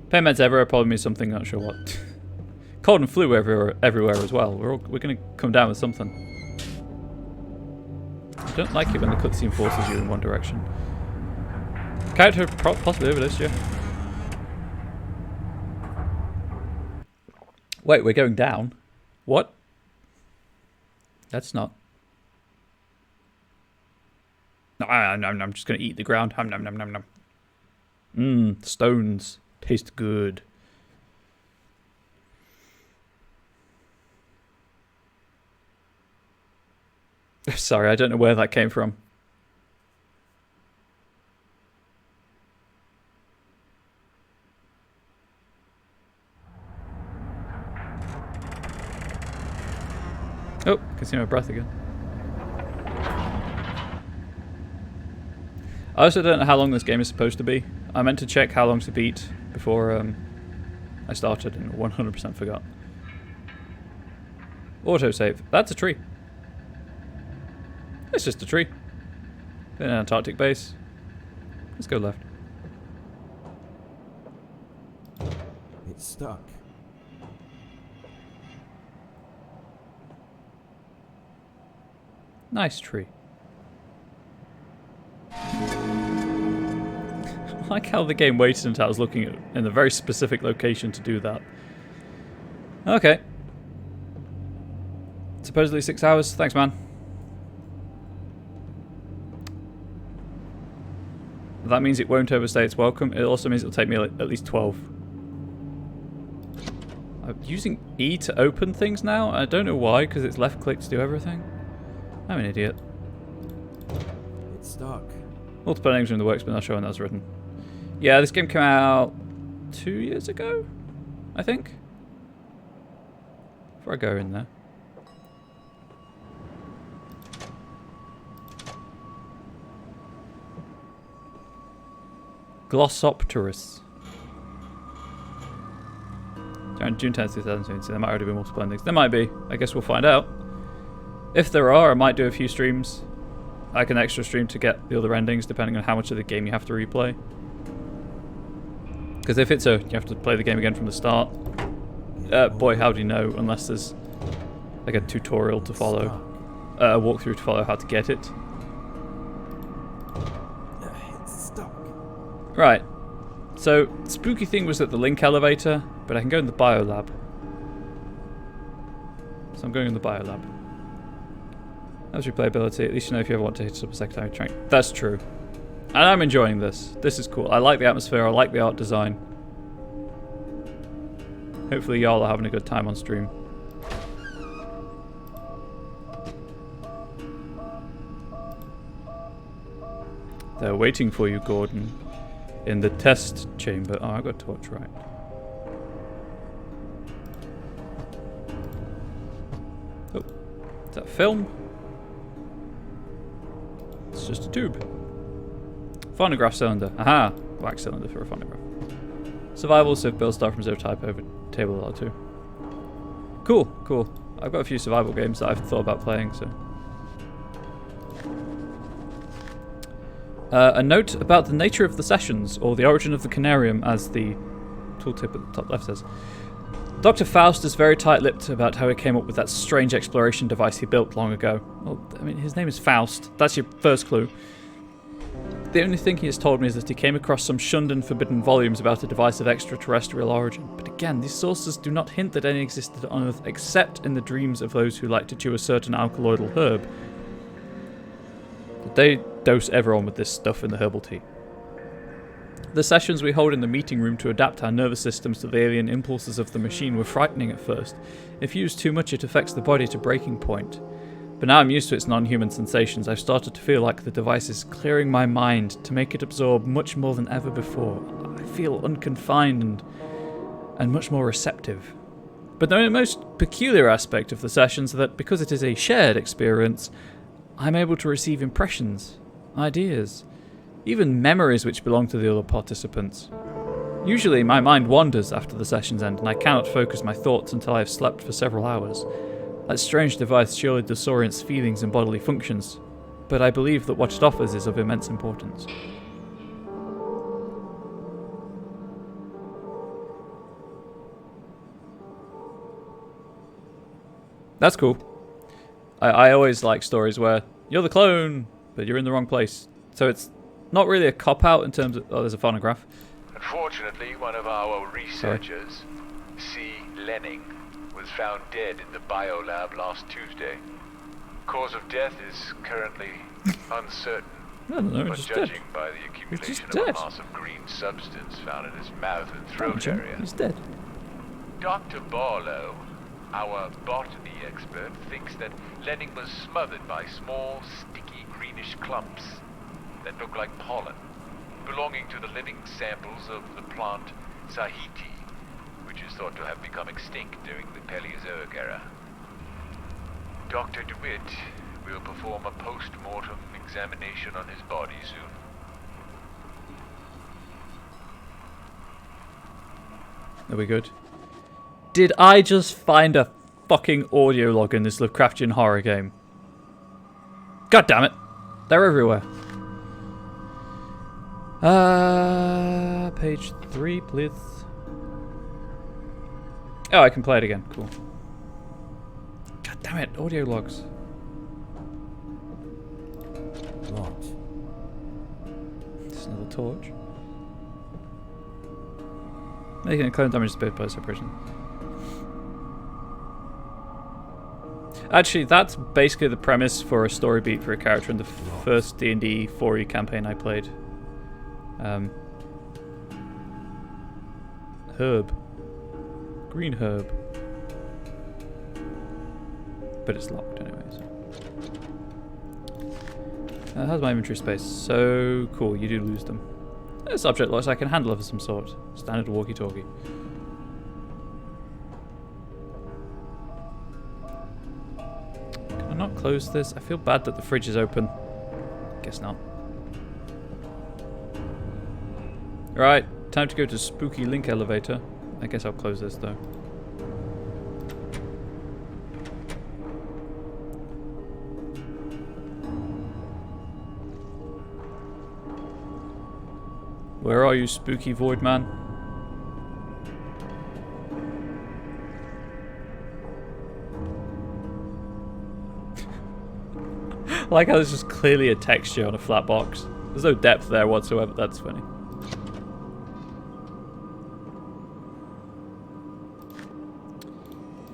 Pain meds everywhere probably means something, not sure what. Cold and flu everywhere as well. We're gonna come down with something. I don't like it when the cutscene forces you in one direction. Character possibly over this, yeah. Wait, we're going down? What? That's not. No, I'm just gonna eat the ground. Stones taste good. Sorry, I don't know where that came from. Oh, can see my breath again. I also don't know how long this game is supposed to be. I meant to check how long to beat before I started and 100% forgot. Autosave. That's a tree. It's just a tree. In an Antarctic base. Let's go left. It's stuck. Nice tree. I like how the game waited until I was looking at in a very specific location to do that. Okay. Supposedly 6 hours. Thanks, man. That means it won't overstay its welcome. It also means it'll take me at least 12. I'm using E to open things now. I don't know why, because it's left click to do everything. I'm an idiot. It's stuck. Multiple names are in the works, but not sure when that was written. Yeah, this game came out 2 years ago, I think. Before I go in there. Glossopterus. June 10th, 2017, so there might already be multiple endings. There might be. I guess we'll find out. If there are, I might do a few streams. like an extra stream to get the other endings, depending on how much of the game you have to replay. Because if it's you have to play the game again from the start. Boy, howdy no, unless there's like a tutorial to follow, a walkthrough to follow how to get it. It's stuck. Right. So, the spooky thing was at the link elevator, but I can go in the biolab. So I'm going in the biolab. How's replayability? At least you know if you ever want to hit up a secondary train. That's true. And I'm enjoying this. This is cool. I like the atmosphere. I like the art design. Hopefully y'all are having a good time on stream. They're waiting for you, Gordon. In the test chamber. Oh, I got a torch, right. Oh. Is that film? It's just a tube. Phonograph cylinder. Aha! Wax cylinder for a phonograph. Survival, Civ build start from Zoetrope over table L2. Cool, cool. I've got a few survival games that I've thought about playing, so. A note about the nature of the sessions, or the origin of the Conarium, as the tooltip at the top left says. Dr. Faust is very tight-lipped about how he came up with that strange exploration device he built long ago. Well, I mean, his name is Faust. That's your first clue. The only thing he has told me is that he came across some shunned and forbidden volumes about a device of extraterrestrial origin. But again, these sources do not hint that any existed on Earth except in the dreams of those who like to chew a certain alkaloidal herb. They dose everyone with this stuff in the herbal tea. The sessions we hold in the meeting room to adapt our nervous systems to the alien impulses of the machine were frightening at first. If used too much, it affects the body to breaking point. But now I'm used to its non-human sensations, I've started to feel like the device is clearing my mind to make it absorb much more than ever before. I feel unconfined and much more receptive. But the most peculiar aspect of the sessions is that because it is a shared experience, I'm able to receive impressions, ideas, even memories which belong to the other participants. Usually my mind wanders after the sessions end and I cannot focus my thoughts until I have slept for several hours. That strange device surely disorients feelings and bodily functions, but I believe that what it offers is of immense importance. That's cool. I always like stories where you're the clone, but you're in the wrong place. So it's not really a cop-out in terms of... Oh, there's a phonograph. Unfortunately, one of our researchers, C. Lenning, was found dead in the biolab last Tuesday. Cause of death is currently uncertain, I don't know, but just judging dead. by the accumulation of dead. a mass of green substance found in his mouth and throat Jim, area. he's dead. Dr. Barlow, our botany expert, thinks that Lenning was smothered by small, sticky, greenish clumps that look like pollen, belonging to the living samples of the plant Sahiti, which is thought to have become extinct during the Paleozoic era. Dr. DeWitt will perform a post-mortem examination on his body soon. Are we good? Did I just find a fucking audio log in this Lovecraftian horror game? God damn it. They're everywhere. Page 3, please. Oh, I can play it again. Cool. God damn it, audio logs. Locked. Just another torch. Making a clone damage spared by separation. Actually, that's basically the premise for a story beat for a character in the first D&D 4e campaign I played. Herb. Green herb. But it's locked anyway, so. How's my inventory space? So cool, you do lose them. Subject looks like a handle of some sort. Standard walkie-talkie. Can I not close this? I feel bad that the fridge is open. Guess not. Right, time to go to spooky link elevator. I guess I'll close this though. Where are you, spooky void man? I like how there's just clearly a texture on a flat box. There's no depth there whatsoever. That's funny.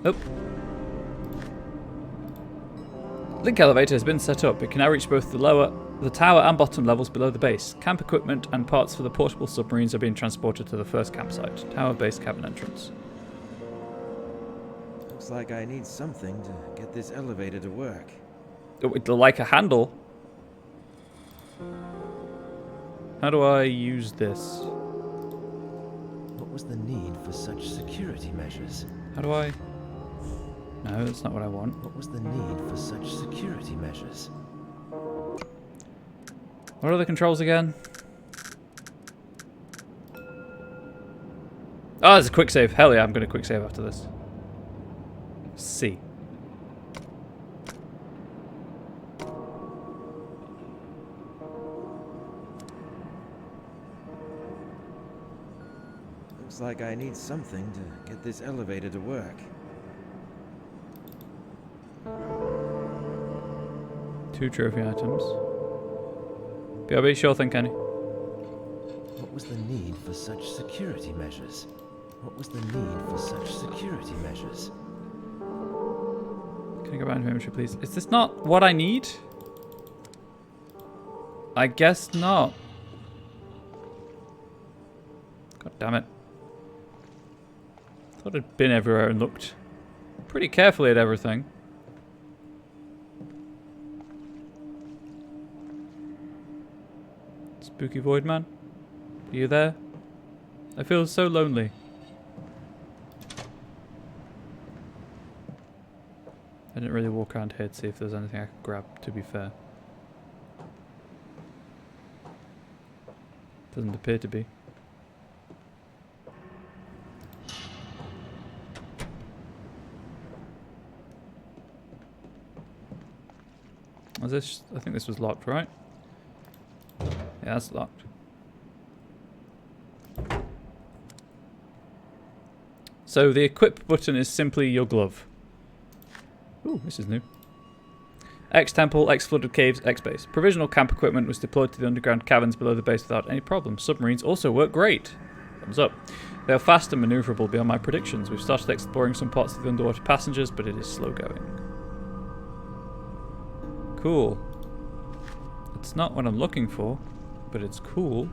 Oh. Link elevator has been set up. It can now reach both the tower and bottom levels below the base. Camp equipment and parts for the portable submarines are being transported to the first campsite. Tower base cabin entrance. Looks like I need something to get this elevator to work. Oh, like a handle. How do I use this? What was the need for such security measures? How do I... No, that's not what I want. What was the need for such security measures? What are the controls again? Oh, there's a quick save. Hell yeah, I'm going to quick save after this. C. Looks like I need something to get this elevator to work. 2 trophy items. BRB, sure thing, Kenny. What was the need for such security measures? What was the need for such security measures? Can I go back into inventory, please? Is this not what I need? I guess not. God damn it. Thought I'd been everywhere and looked pretty carefully at everything. Spooky Void Man? Are you there? I feel so lonely. I didn't really walk around here to see if there's anything I could grab, to be fair. Doesn't appear to be. Was this? I think this was locked, right? Yeah, that's locked. So the equip button is simply your glove. Ooh, this is new. X temple, X flooded caves, X base. Provisional camp equipment was deployed to the underground caverns below the base without any problem. Submarines also work great. Thumbs up. They are fast and maneuverable beyond my predictions. We've started exploring some parts of the underwater passengers, but it is slow going. Cool. It's not what I'm looking for, but it's cool.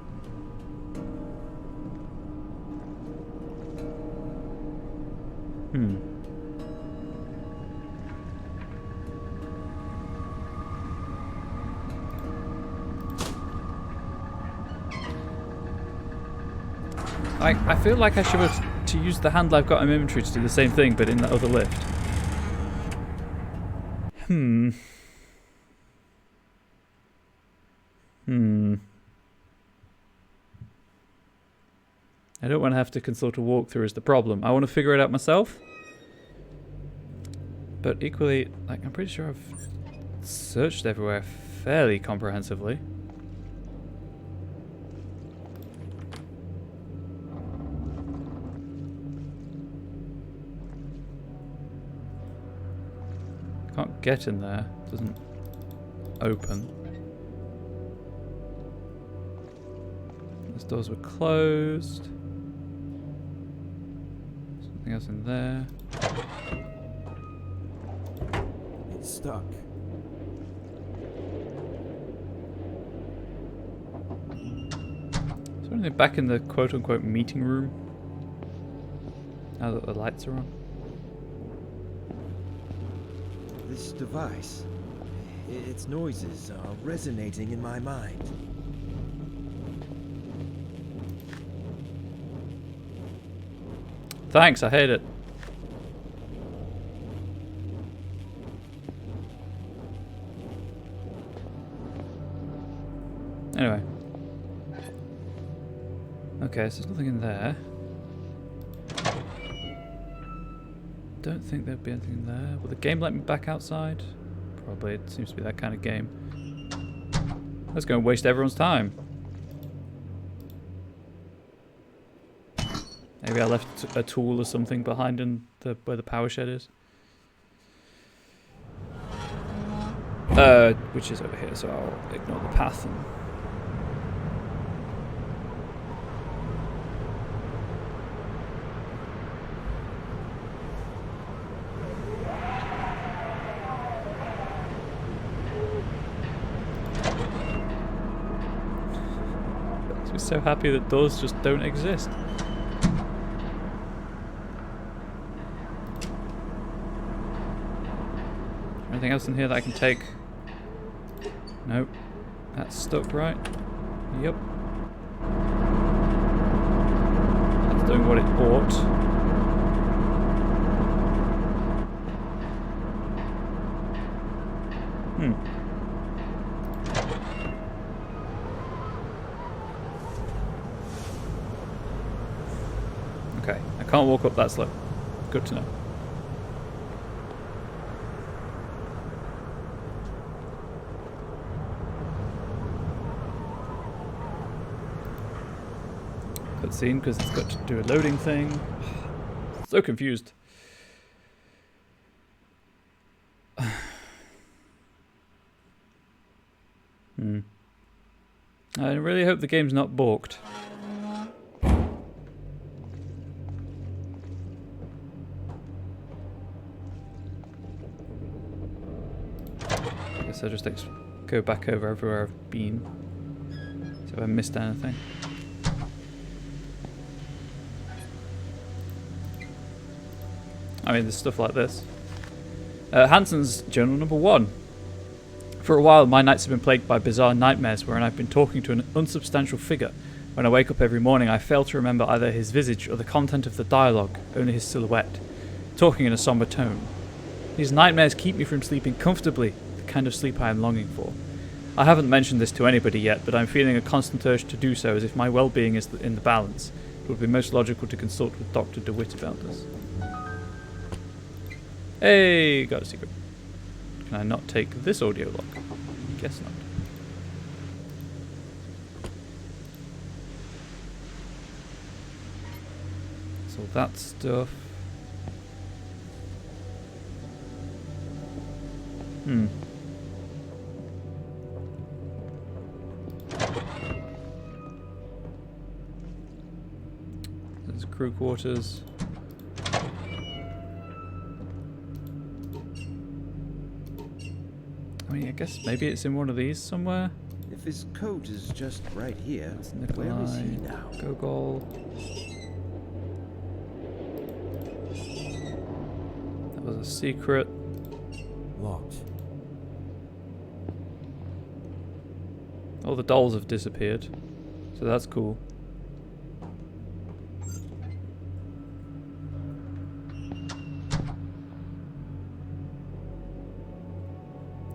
I feel like I should have to use the handle I've got in my inventory to do the same thing, but in the other lift. I don't want to have to consult a walkthrough is the problem. I want to figure it out myself. But equally, like, I'm pretty sure I've searched everywhere fairly comprehensively. Can't get in there. It doesn't open. Those doors were closed. Something else in there. It's stuck. Is there anything back in the quote-unquote meeting room? Now that the lights are on. This device, its noises are resonating in my mind. Thanks, I hate it. Anyway. Okay, so there's nothing in there. Don't think there'd be anything in there. Will the game let me back outside? Probably. It seems to be that kind of game. That's going to waste everyone's time. Maybe I left a tool or something behind in where the power shed is. Which is over here, so I'll ignore the path and... I'm so happy that doors just don't exist. Anything else in here that I can take? Nope. That's stuck, right? Yep. That's doing what it ought. Okay, I can't walk up that slope. Good to know. Cutscene because it's got to do a loading thing. So confused. I really hope the game's not balked. I guess I'll just go back over everywhere I've been. See if I missed anything. I mean, there's stuff like this. Hansen's journal number 1. For a while, my nights have been plagued by bizarre nightmares wherein I've been talking to an unsubstantial figure. When I wake up every morning, I fail to remember either his visage or the content of the dialogue, only his silhouette, talking in a somber tone. These nightmares keep me from sleeping comfortably, the kind of sleep I am longing for. I haven't mentioned this to anybody yet, but I'm feeling a constant urge to do so as if my well-being is in the balance. It would be most logical to consult with Dr. DeWitt about this. Hey, got a secret. Can I not take this audio log? Guess not. So that stuff. There's crew quarters. I mean, I guess maybe it's in one of these somewhere. If his coat is just right here, That's where is he Nikolai. now? Gogol. That was a secret. Locked. All the dolls have disappeared, so that's cool.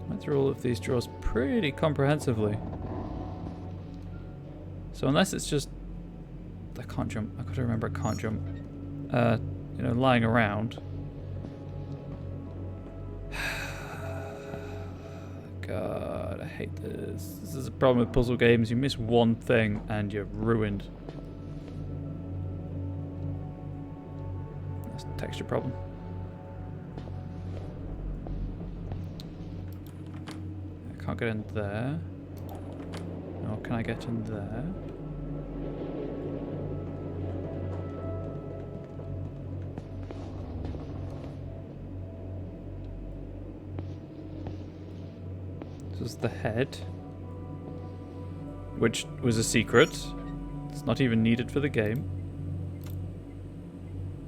Went through all of these drawers pretty comprehensively. So unless it's just... I can't jump. I gotta remember I can't jump. You know, lying around. God, I hate this. This is a problem with puzzle games. You miss one thing and you're ruined. That's a texture problem. I can't get in there. Nor can I get in there. This is the head, which was a secret. It's not even needed for the game.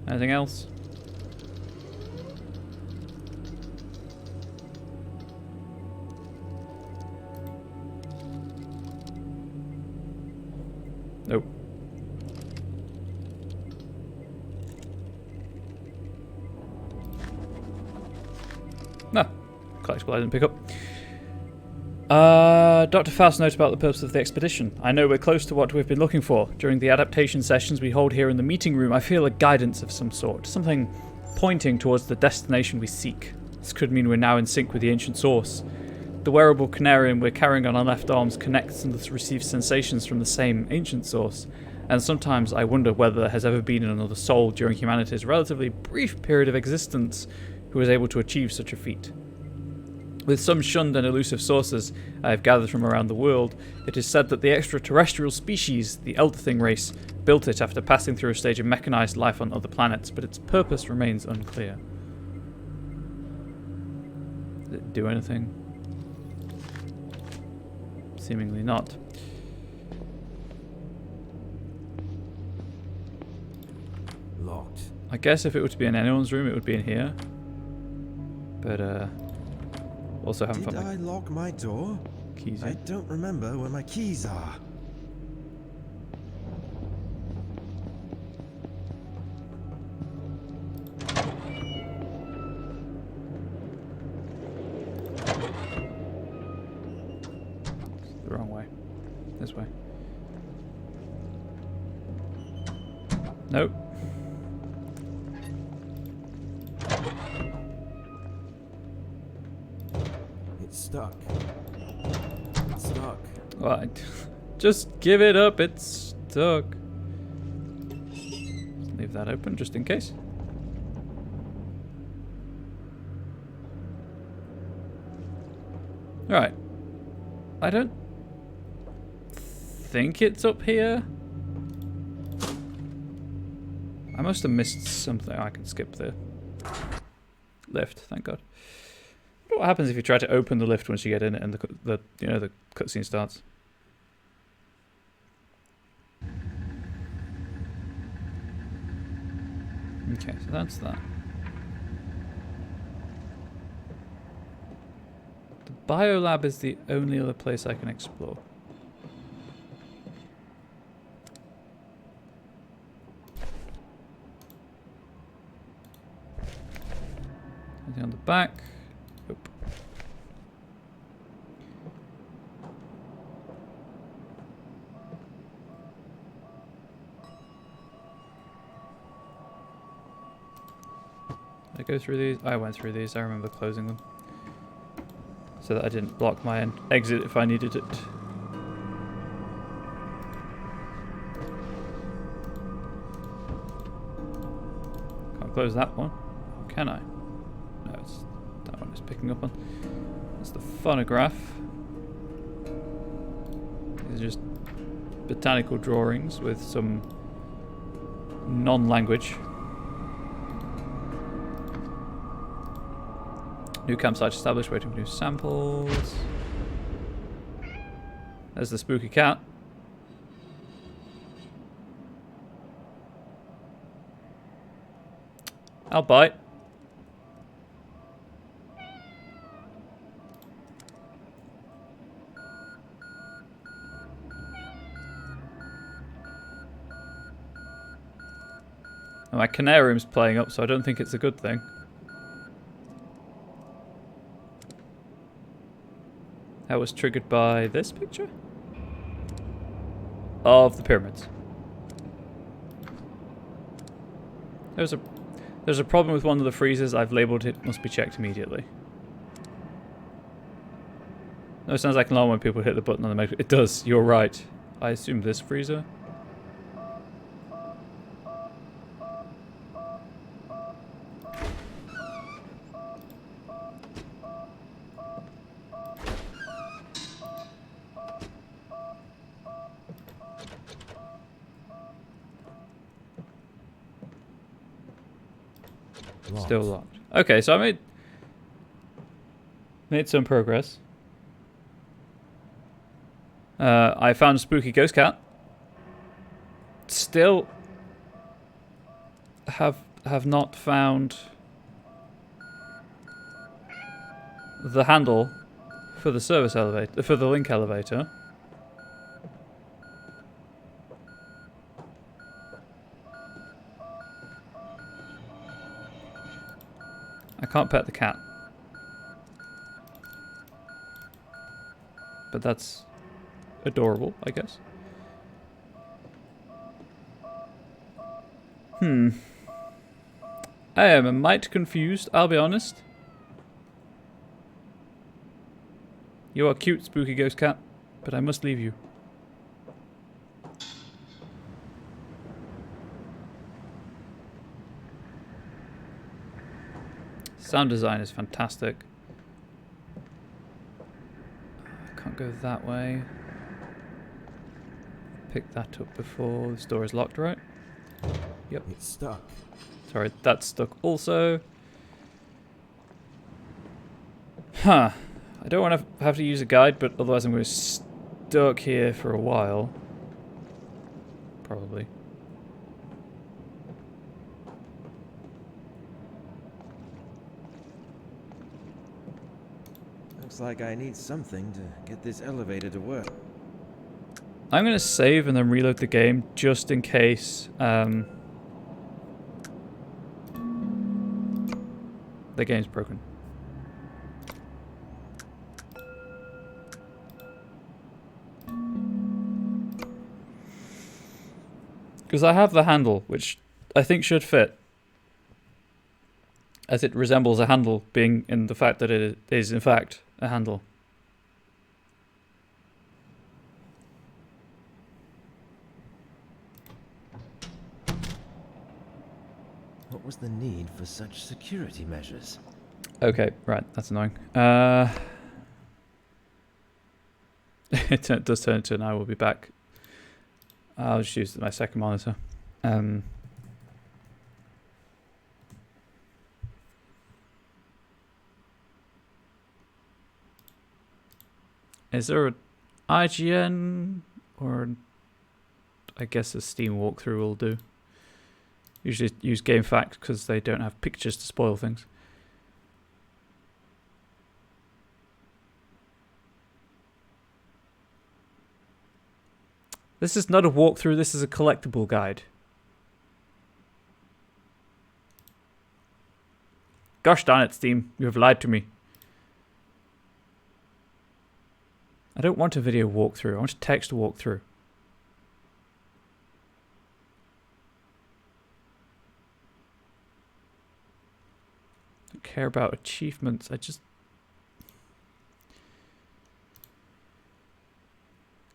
Anything else? Nope. No. Collectible I didn't pick up. Dr. Faust note about the purpose of the expedition. I know we're close to what we've been looking for. During the adaptation sessions we hold here in the meeting room, I feel a guidance of some sort. Something pointing towards the destination we seek. This could mean we're now in sync with the ancient source. The wearable Conarium we're carrying on our left arms connects and receives sensations from the same ancient source. and sometimes I wonder whether there has ever been another soul during humanity's relatively brief period of existence who was able to achieve such a feat. With some shunned and elusive sources I have gathered from around the world, it is said that the extraterrestrial species, the Elder Thing race, built it after passing through a stage of mechanized life on other planets, but its purpose remains unclear. Did it do anything? Seemingly not. Locked. I guess if it were to be in anyone's room, it would be in here. But, also haven't Did found I my lock my door? keys I yet. don't remember where my keys are. The wrong way. This way. Nope. It's stuck. It's stuck. Well, just give it up. It's stuck. Leave that open just in case. Right. I don't think it's up here. I must have missed something. I can skip the lift. Thank God. I wonder what happens if you try to open the lift once you get in it and the cutscene starts. Okay, so that's that. The biolab is the only other place I can explore. Anything on the back? Nope. Did I go through these? I went through these. I remember closing them. So that I didn't block my exit if I needed it. Can't close that one. Can I? No, it's that one is picking up on. That's the phonograph. These are just botanical drawings with some non-language. New campsite established, waiting for new samples. There's the spooky cat. I'll bite. And my Conarium's playing up, so I don't think it's a good thing. That was triggered by this picture? Of the pyramids. There's a problem with one of the freezers. I've labelled it, must be checked immediately. No, it sounds like an alarm when people hit the button on the motor. It does, you're right. I assume this freezer. Still locked. Okay, so I made some progress. I found a spooky ghost cat. Still have not found the handle for the service elevator, for the link elevator. I can't pet the cat. But that's adorable, I guess. I am a mite confused, I'll be honest. You are cute, spooky ghost cat, but I must leave you. Sound design is fantastic. Can't go that way. Picked that up before. This door is locked, right? Yep. It's stuck. Sorry, that's stuck also. Huh. I don't want to have to use a guide, but otherwise I'm going to be stuck here for a while. Probably. Looks like I need something to get this elevator to work. I'm going to save and then reload the game just in case the game's broken. Because I have the handle, which I think should fit. As it resembles a handle, being in the fact that it is in fact a handle. What was the need for such security measures? Okay, right, that's annoying. It does turn into an I will be back. I'll just use my second monitor. Is there an IGN or I guess a Steam walkthrough will do? Usually use GameFAQs because they don't have pictures to spoil things. This is not a walkthrough, this is a collectible guide. Gosh darn it, Steam, you have lied to me. I don't want a video walkthrough, I want a text walkthrough. Don't care about achievements, I just...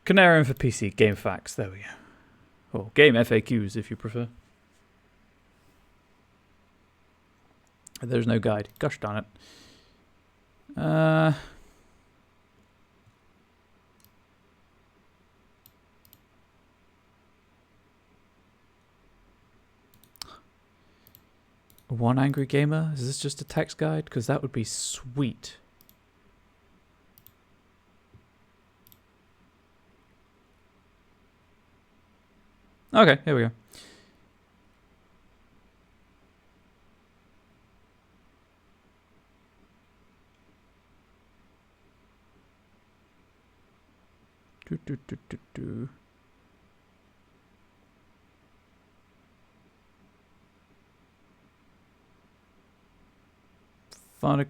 Conarium for PC, GameFAQs, there we go. Or Game FAQs if you prefer. There's no guide. Gosh darn it. One Angry Gamer? Is this just a text guide? Because that would be sweet. Okay, here we go. Found a...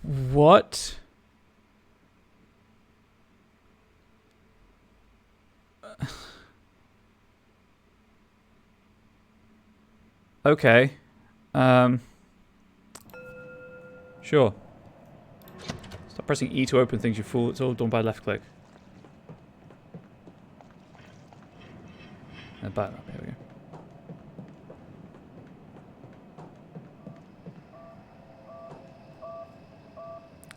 What? Okay. Sure. Stop pressing E to open things, you fool. It's all done by left click. And back up. Here we go.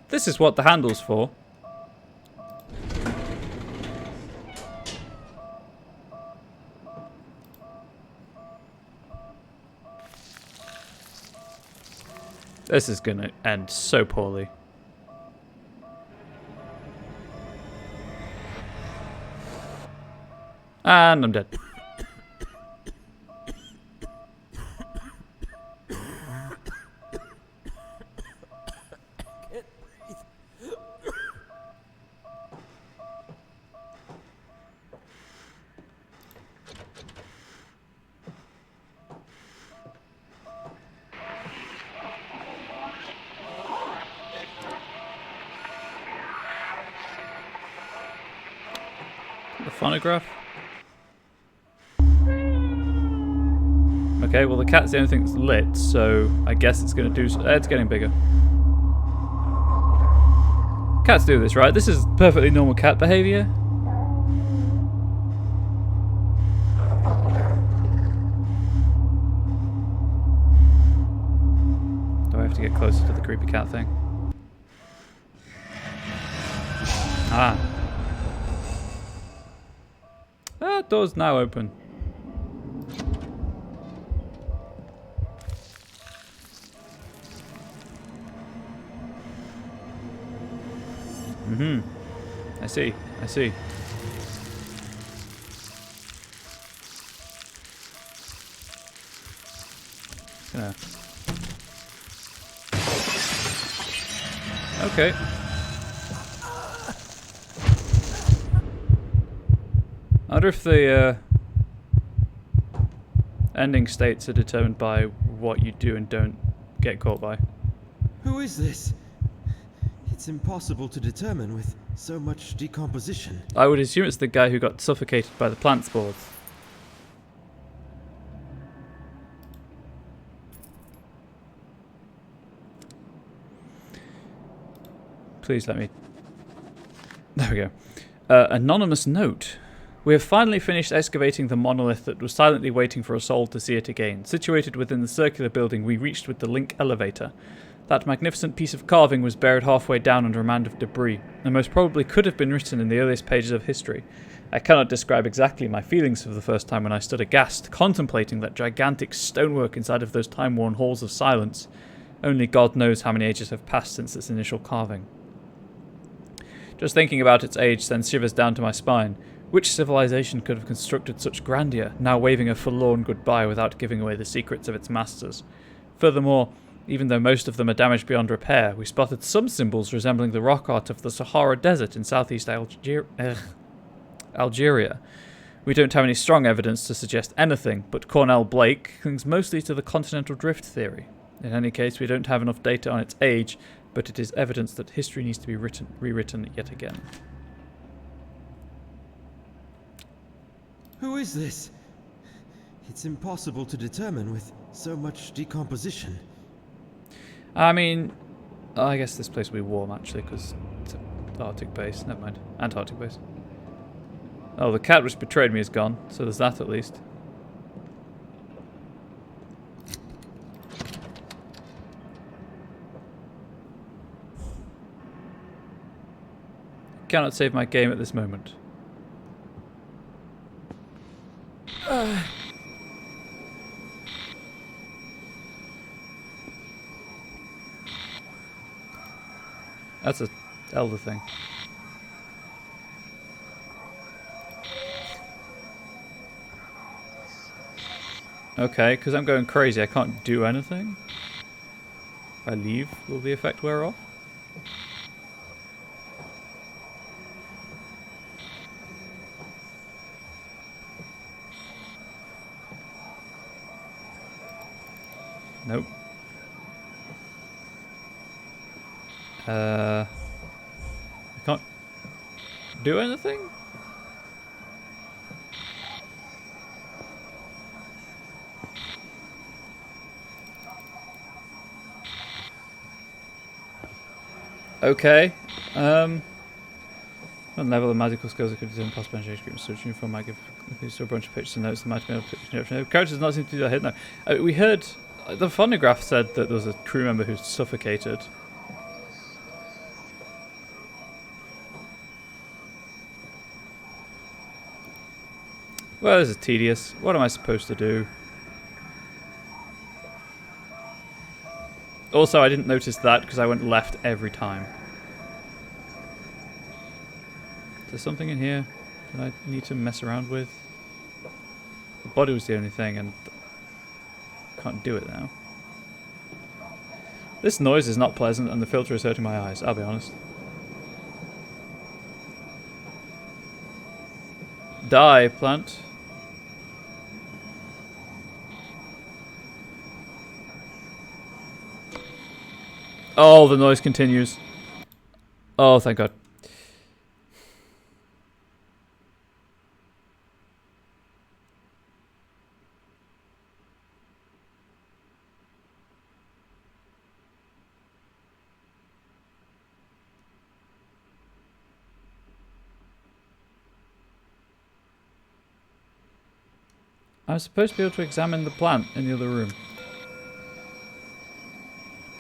This is what the handle's for. This is gonna end so poorly. And I'm dead. The phonograph. Okay, well the cat's the only thing that's lit, so I guess it's going to do... it's getting bigger. Cats do this, right? This is perfectly normal cat behavior. to get closer to the creepy cat thing. Ah. Ah, door's now open. I see. I see. Yeah. Okay. I wonder if the ending states are determined by what you do and don't get caught by. Who is this? It's impossible to determine with so much decomposition. I would assume it's the guy who got suffocated by the plant spores. Please let me... There we go. Anonymous note. We have finally finished excavating the monolith that was silently waiting for a soul to see it again. Situated within the circular building we reached with the link elevator. That magnificent piece of carving was buried halfway down under a mound of debris, and most probably could have been written in the earliest pages of history. I cannot describe exactly my feelings for the first time when I stood aghast, contemplating that gigantic stonework inside of those time-worn halls of silence. Only God knows how many ages have passed since its initial carving. Just thinking about its age sends shivers down to my spine. Which civilization could have constructed such grandeur, now waving a forlorn goodbye without giving away the secrets of its masters? Furthermore, even though most of them are damaged beyond repair, we spotted some symbols resembling the rock art of the Sahara Desert in southeast Algeria. We don't have any strong evidence to suggest anything, but Cornell Blake clings mostly to the continental drift theory. In any case, we don't have enough data on its age, but it is evidence that history needs to be rewritten yet again. Who is this? It's impossible to determine with so much decomposition. I mean, I guess this place will be warm actually, because it's an Arctic base. Never mind. Antarctic base. Oh, the cat which betrayed me is gone, so there's that at least. Cannot save my game at this moment. That's a elder thing. Okay, because I'm going crazy, I can't do anything. If I leave, will the effect wear off? Nope. I can't do anything? Okay. On level of magical skills, I could determine possible engagement groups. Searching for might give a bunch of pictures and notes that might be able to picture. Characters not seem to do that hit now. We heard the phonograph said that there was a crew member who suffocated. Well, this is tedious. What am I supposed to do? Also, I didn't notice that because I went left every time. Is there something in here that I need to mess around with? The body was the only thing, and I can't do it now. This noise is not pleasant, and the filter is hurting my eyes, I'll be honest. Die, plant. Oh, the noise continues. Oh, thank God. I'm supposed to be able to examine the plant in the other room.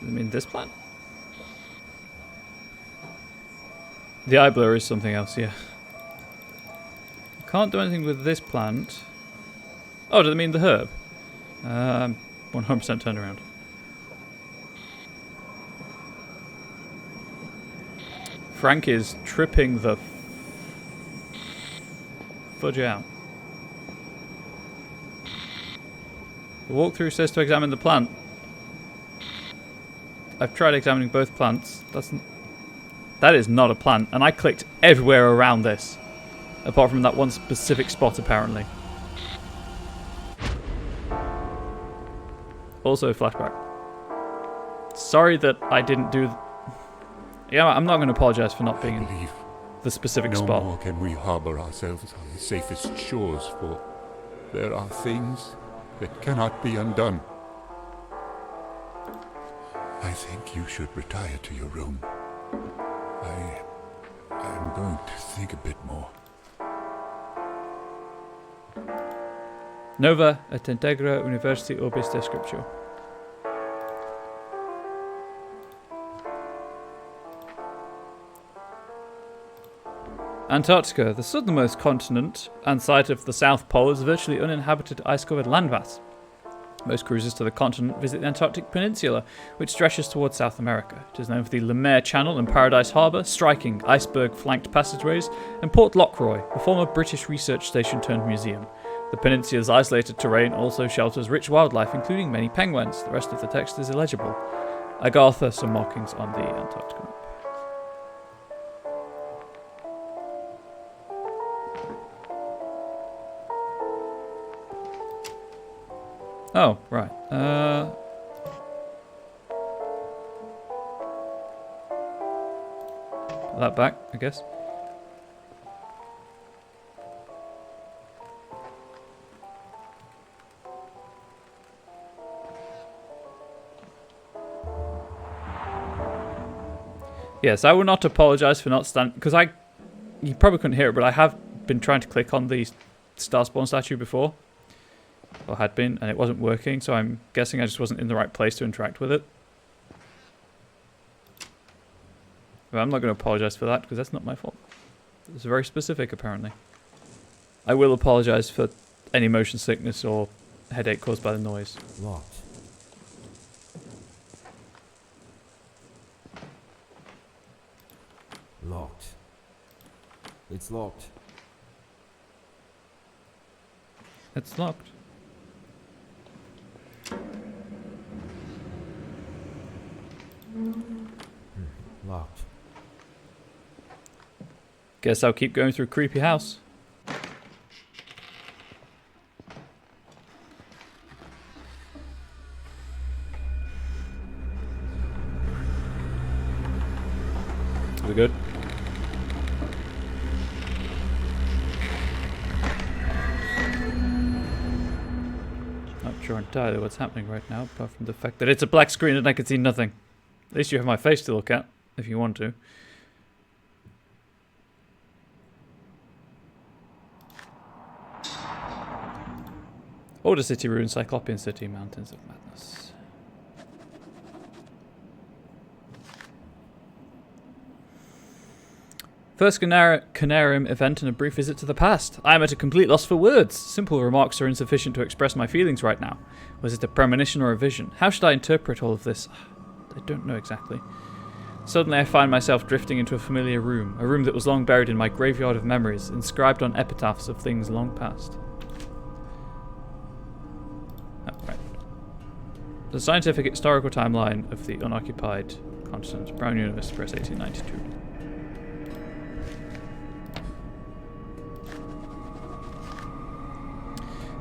I mean, this plant? The eye blur is something else, yeah. Can't do anything with this plant. Oh, do they mean the herb? 100% turned around. Frank is tripping the fudge out. The walkthrough says to examine the plant. I've tried examining both plants. That is not a plant, and I clicked everywhere around this, apart from that one specific spot, apparently. Also, flashback. Sorry that I didn't do. Yeah, I'm not going to apologize for not being in the specific spot. No more can we harbor ourselves on the safest shores, for there are things that cannot be undone. I think you should retire to your room. I'm going to think a bit more. Nova et integra university orbis descriptio. Antarctica, the southernmost continent and site of the South Pole, is a virtually uninhabited ice-covered landmass. Most cruisers to the continent visit the Antarctic Peninsula, which stretches towards South America. It is known for the Lemaire Channel and Paradise Harbour, striking iceberg-flanked passageways, and Port Lockroy, a former British research station turned museum. The peninsula's isolated terrain also shelters rich wildlife, including many penguins. The rest of the text is illegible. Agartha, some markings on the Antarctica map. Oh, right. Put that back, I guess. Yes, I will not apologize for not standing, because you probably couldn't hear it, but I have been trying to click on the Starspawn statue before. Or had been, and it wasn't working, so I'm guessing I just wasn't in the right place to interact with it. But I'm not going to apologize for that, because that's not my fault. It's very specific, apparently. I will apologize for any motion sickness or headache caused by the noise. Locked. Locked. It's locked. It's locked. Locked. Guess I'll keep going through creepy house. We good? Not sure entirely what's happening right now, apart from the fact that it's a black screen and I can see nothing. At least you have my face to look at, if you want to. Order City Ruins, Cyclopean City, Mountains of Madness. First Conarium event and a brief visit to the past. I am at a complete loss for words. Simple remarks are insufficient to express my feelings right now. Was it a premonition or a vision? How should I interpret all of this? I don't know exactly. Suddenly I find myself drifting into a familiar room, a room that was long buried in my graveyard of memories, inscribed on epitaphs of things long past. Oh, right. The scientific historical timeline of the unoccupied continent, Brown University Press, 1892.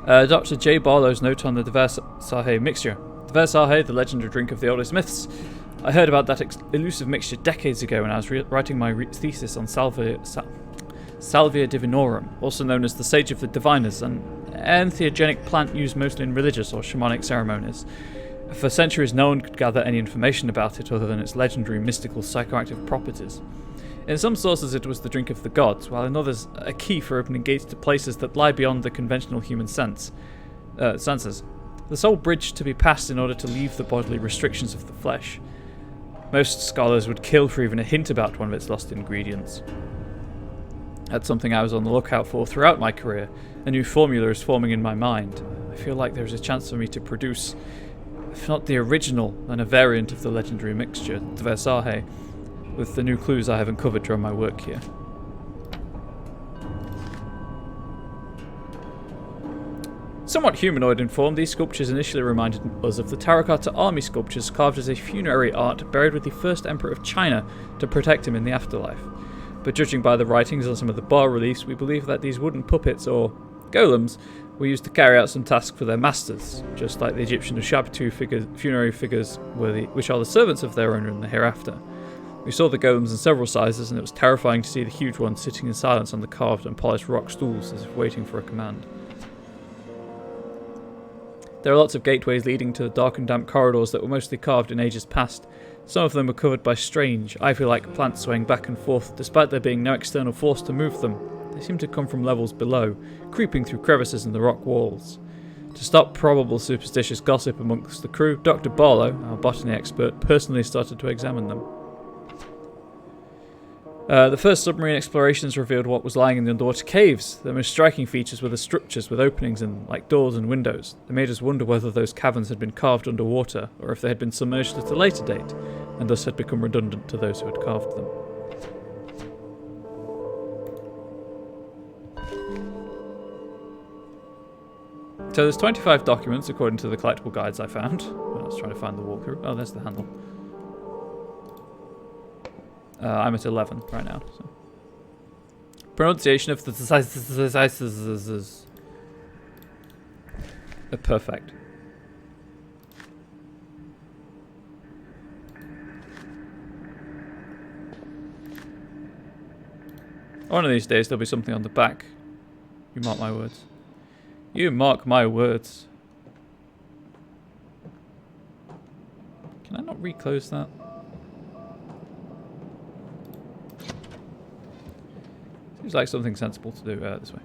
Dr. J. Barlow's note on the Dever-Sahe mixture. Dever-Sahe, the legendary drink of the oldest myths. I heard about that elusive mixture decades ago when I was writing my thesis on Salvia Divinorum, also known as the Sage of the Diviners, an entheogenic plant used mostly in religious or shamanic ceremonies. For centuries no one could gather any information about it other than its legendary mystical psychoactive properties. In some sources it was the drink of the gods, while in others a key for opening gates to places that lie beyond the conventional human senses. The sole bridge to be passed in order to leave the bodily restrictions of the flesh. Most scholars would kill for even a hint about one of its lost ingredients. That's something I was on the lookout for throughout my career. A new formula is forming in my mind. I feel like there's a chance for me to produce, if not the original, then a variant of the legendary mixture, Dversahe, with the new clues I have uncovered during my work here. Somewhat humanoid in form, these sculptures initially reminded us of the terracotta army sculptures carved as a funerary art buried with the first emperor of China to protect him in the afterlife. But judging by the writings on some of the bar reliefs, we believe that these wooden puppets, or golems, were used to carry out some task for their masters, just like the Egyptian Ushabtu funerary figures which are the servants of their owner in the hereafter. We saw the golems in several sizes, and it was terrifying to see the huge ones sitting in silence on the carved and polished rock stools as if waiting for a command. There are lots of gateways leading to the dark and damp corridors that were mostly carved in ages past. Some of them were covered by strange, ivy-like plants swaying back and forth, despite there being no external force to move them. They seem to come from levels below, creeping through crevices in the rock walls. To stop probable superstitious gossip amongst the crew, Dr. Barlow, our botany expert, personally started to examine them. The first submarine explorations revealed what was lying in the underwater caves. The most striking features were the structures with openings in, like doors and windows. They made us wonder whether those caverns had been carved underwater, or if they had been submerged at a later date, and thus had become redundant to those who had carved them. So there's 25 documents according to the collectible guides I found when I was trying to find the walkthrough. Oh, there's the handle. I'm at 11 right now. So. Pronunciation of the perfect. One of these days there'll be something on the back. You mark my words. You mark my words. Can I not reclose that? Seems like something sensible to do this way.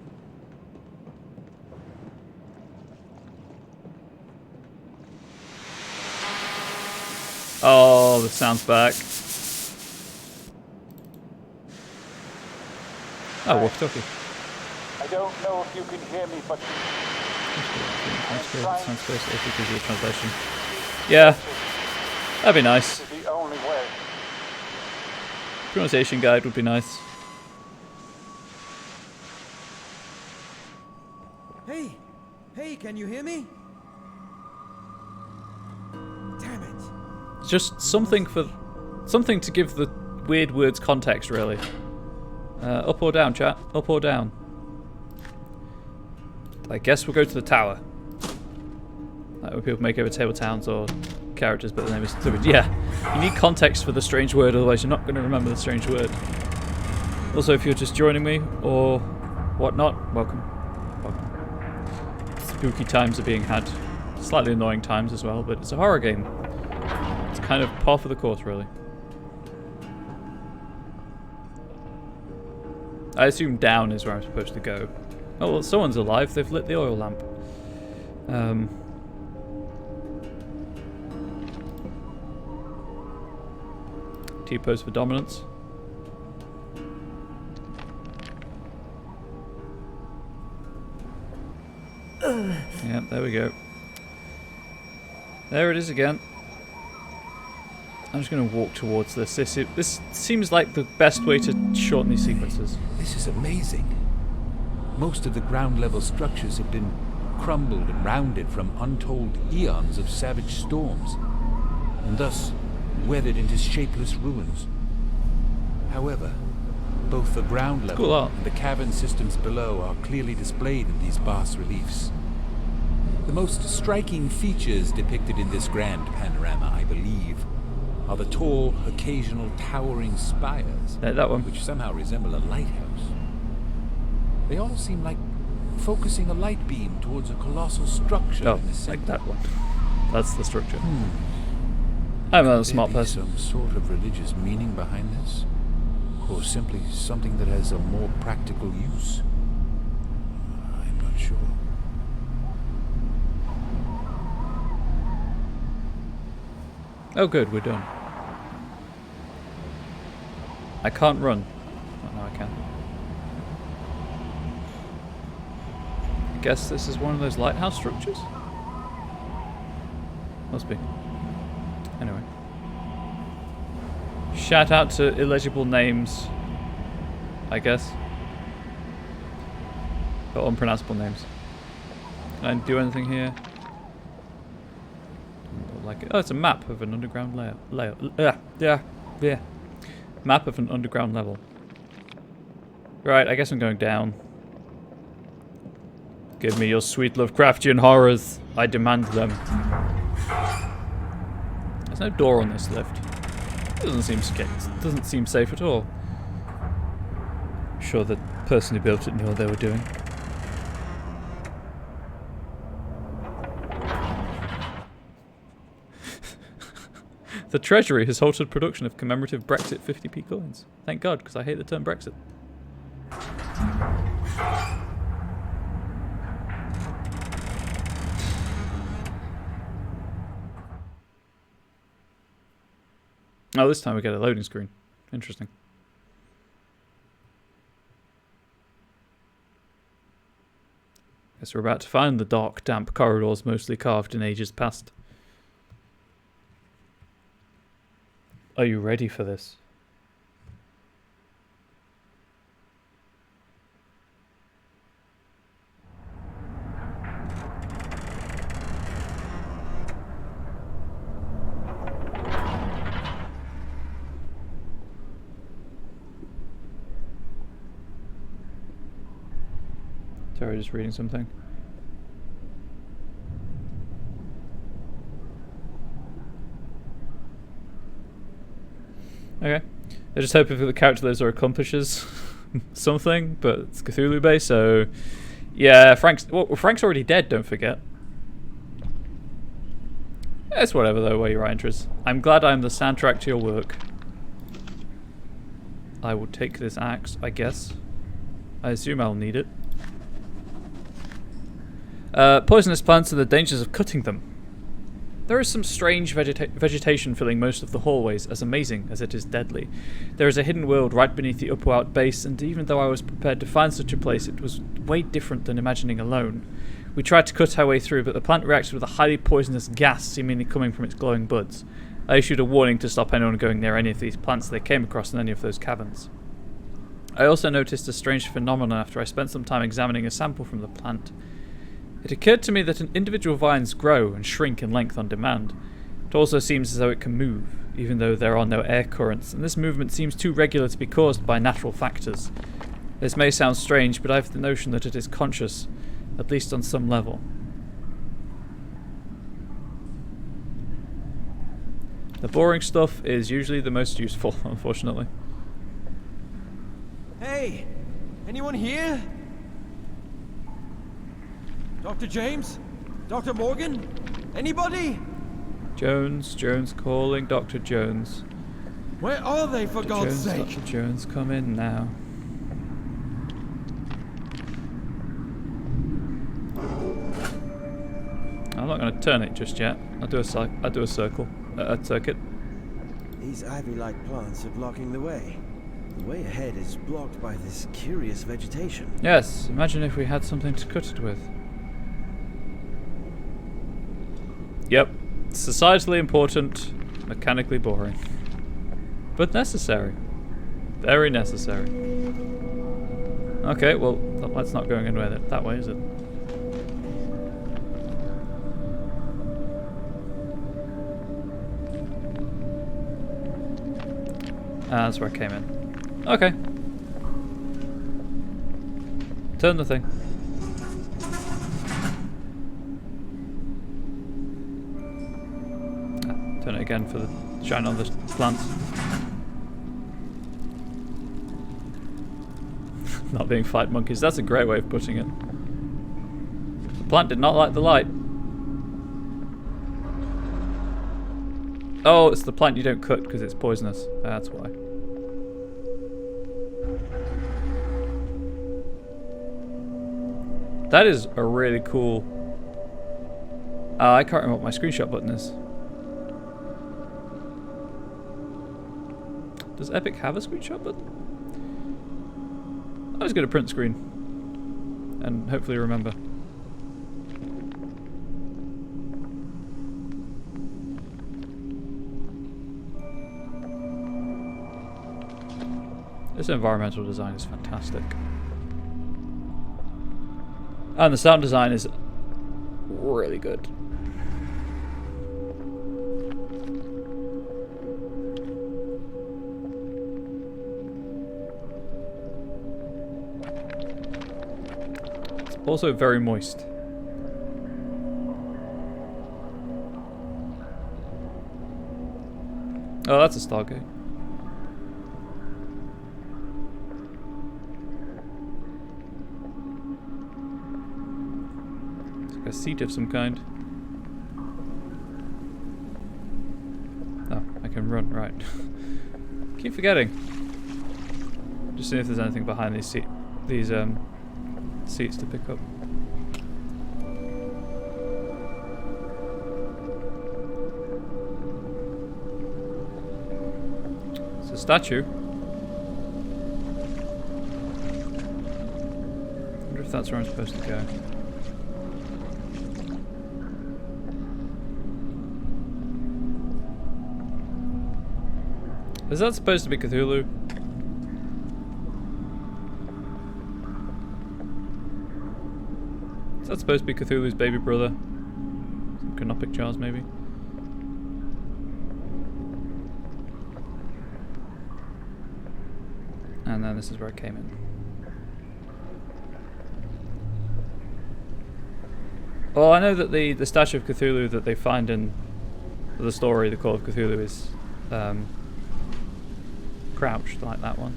Oh, the sound's back. Oh, walkie-talkie. I don't know if you can hear me, but translation. Yeah, that'd be nice. this is the only way. Pronunciation guide would be nice. Hey, can you hear me? Damn it. Just something to give the weird words context, really. Up or down, chat? Up or down? I guess we'll go to the tower. Like when people make over table towns or characters, but the name is stupid. Yeah, you need context for the strange word, otherwise you're not going to remember the strange word. Also, if you're just joining me or whatnot, welcome. Spooky times are being had. Slightly annoying times as well, but it's a horror game. It's kind of par for the course, really. I assume down is where I'm supposed to go. Oh, well, someone's alive. They've lit the oil lamp. T-pose for dominance. Yep, there we go. There it is again. I'm just going to walk towards this. This seems like the best way to shorten these sequences. This is amazing. Most of the ground level structures have been crumbled and rounded from untold eons of savage storms, and thus weathered into shapeless ruins. However, both the ground level and the cavern systems below are clearly displayed in these bas reliefs. The most striking features depicted in this grand panorama, I believe, are the tall, occasional towering spires, that one, which somehow resemble a lighthouse. They all seem like focusing a light beam towards a colossal structure. Oh, like that one. That's the structure. I'm not a smart person. Some sort of religious meaning behind this? Or simply something that has a more practical use? I'm not sure. Oh good, we're done. I can't run. Oh, no, I can. I guess this is one of those lighthouse structures? Must be. Anyway. Shout out to illegible names, I guess. Or unpronounceable names. Can I do anything here? Like it. Oh, it's a map of an underground yeah. Map of an underground level. Right, I guess I'm going down. Give me your sweet Lovecraftian horrors. I demand them. There's no door on this lift. Doesn't seem safe at all. I'm sure the person who built it knew what they were doing. The Treasury has halted production of commemorative Brexit 50p coins. Thank God, because I hate the term Brexit. Oh, this time we get a loading screen. Interesting. Guess we're about to find the dark, damp corridors mostly carved in ages past. Are you ready for this? Sorry, just reading something. Okay. I just hope if the character lives or accomplishes something, but it's Cthulhu based, so yeah, Frank's already dead, don't forget. It's whatever though, where your interest. I'm glad I'm the soundtrack to your work. I will take this axe, I guess. I assume I'll need it. Poisonous plants and the dangers of cutting them. There is some strange vegetation filling most of the hallways, as amazing as it is deadly. There is a hidden world right beneath the upper-out base, and even though I was prepared to find such a place, it was way different than imagining alone. We tried to cut our way through, but the plant reacted with a highly poisonous gas seemingly coming from its glowing buds. I issued a warning to stop anyone going near any of these plants they came across in any of those caverns. I also noticed a strange phenomenon after I spent some time examining a sample from the plant. It occurred to me that individual vines grow and shrink in length on demand. It also seems as though it can move, even though there are no air currents, and this movement seems too regular to be caused by natural factors. This may sound strange, but I have the notion that it is conscious, at least on some level. The boring stuff is usually the most useful, unfortunately. Hey! Anyone here? Dr. James? Dr. Morgan? Anybody? Jones calling Dr. Jones. Where are they, for God's sake? Dr. Jones, come in now. I'm not going to turn it just yet. I'll do a circle. A circuit. These ivy-like plants are blocking the way. The way ahead is blocked by this curious vegetation. Yes, imagine if we had something to cut it with. Yep, societally important, mechanically boring. But necessary. Very necessary. Okay, well, that's not going anywhere that way, is it? That's where I came in. Okay. Turn the thing. Turn it again for the shine on the plants. Not being fight monkeys, that's a great way of putting it. The plant did not like the light. Oh, it's the plant you don't cut because it's poisonous. That's why. That is a really cool... I can't remember what my screenshot button is. Does Epic have a screenshot button? I was going to print screen. And hopefully remember. This environmental design is fantastic. And the sound design is really good. It's also very moist. Oh, that's a Stargate. A seat of some kind. Oh, I can run, right. Keep forgetting. Just seeing if there's anything behind these seats to pick up. It's a statue. I wonder if that's where I'm supposed to go. Is that supposed to be Cthulhu? Is that supposed to be Cthulhu's baby brother? Some canopic jars, maybe? And then this is where I came in. Well, I know that the statue of Cthulhu that they find in the story, the Call of Cthulhu, is crouched like that one.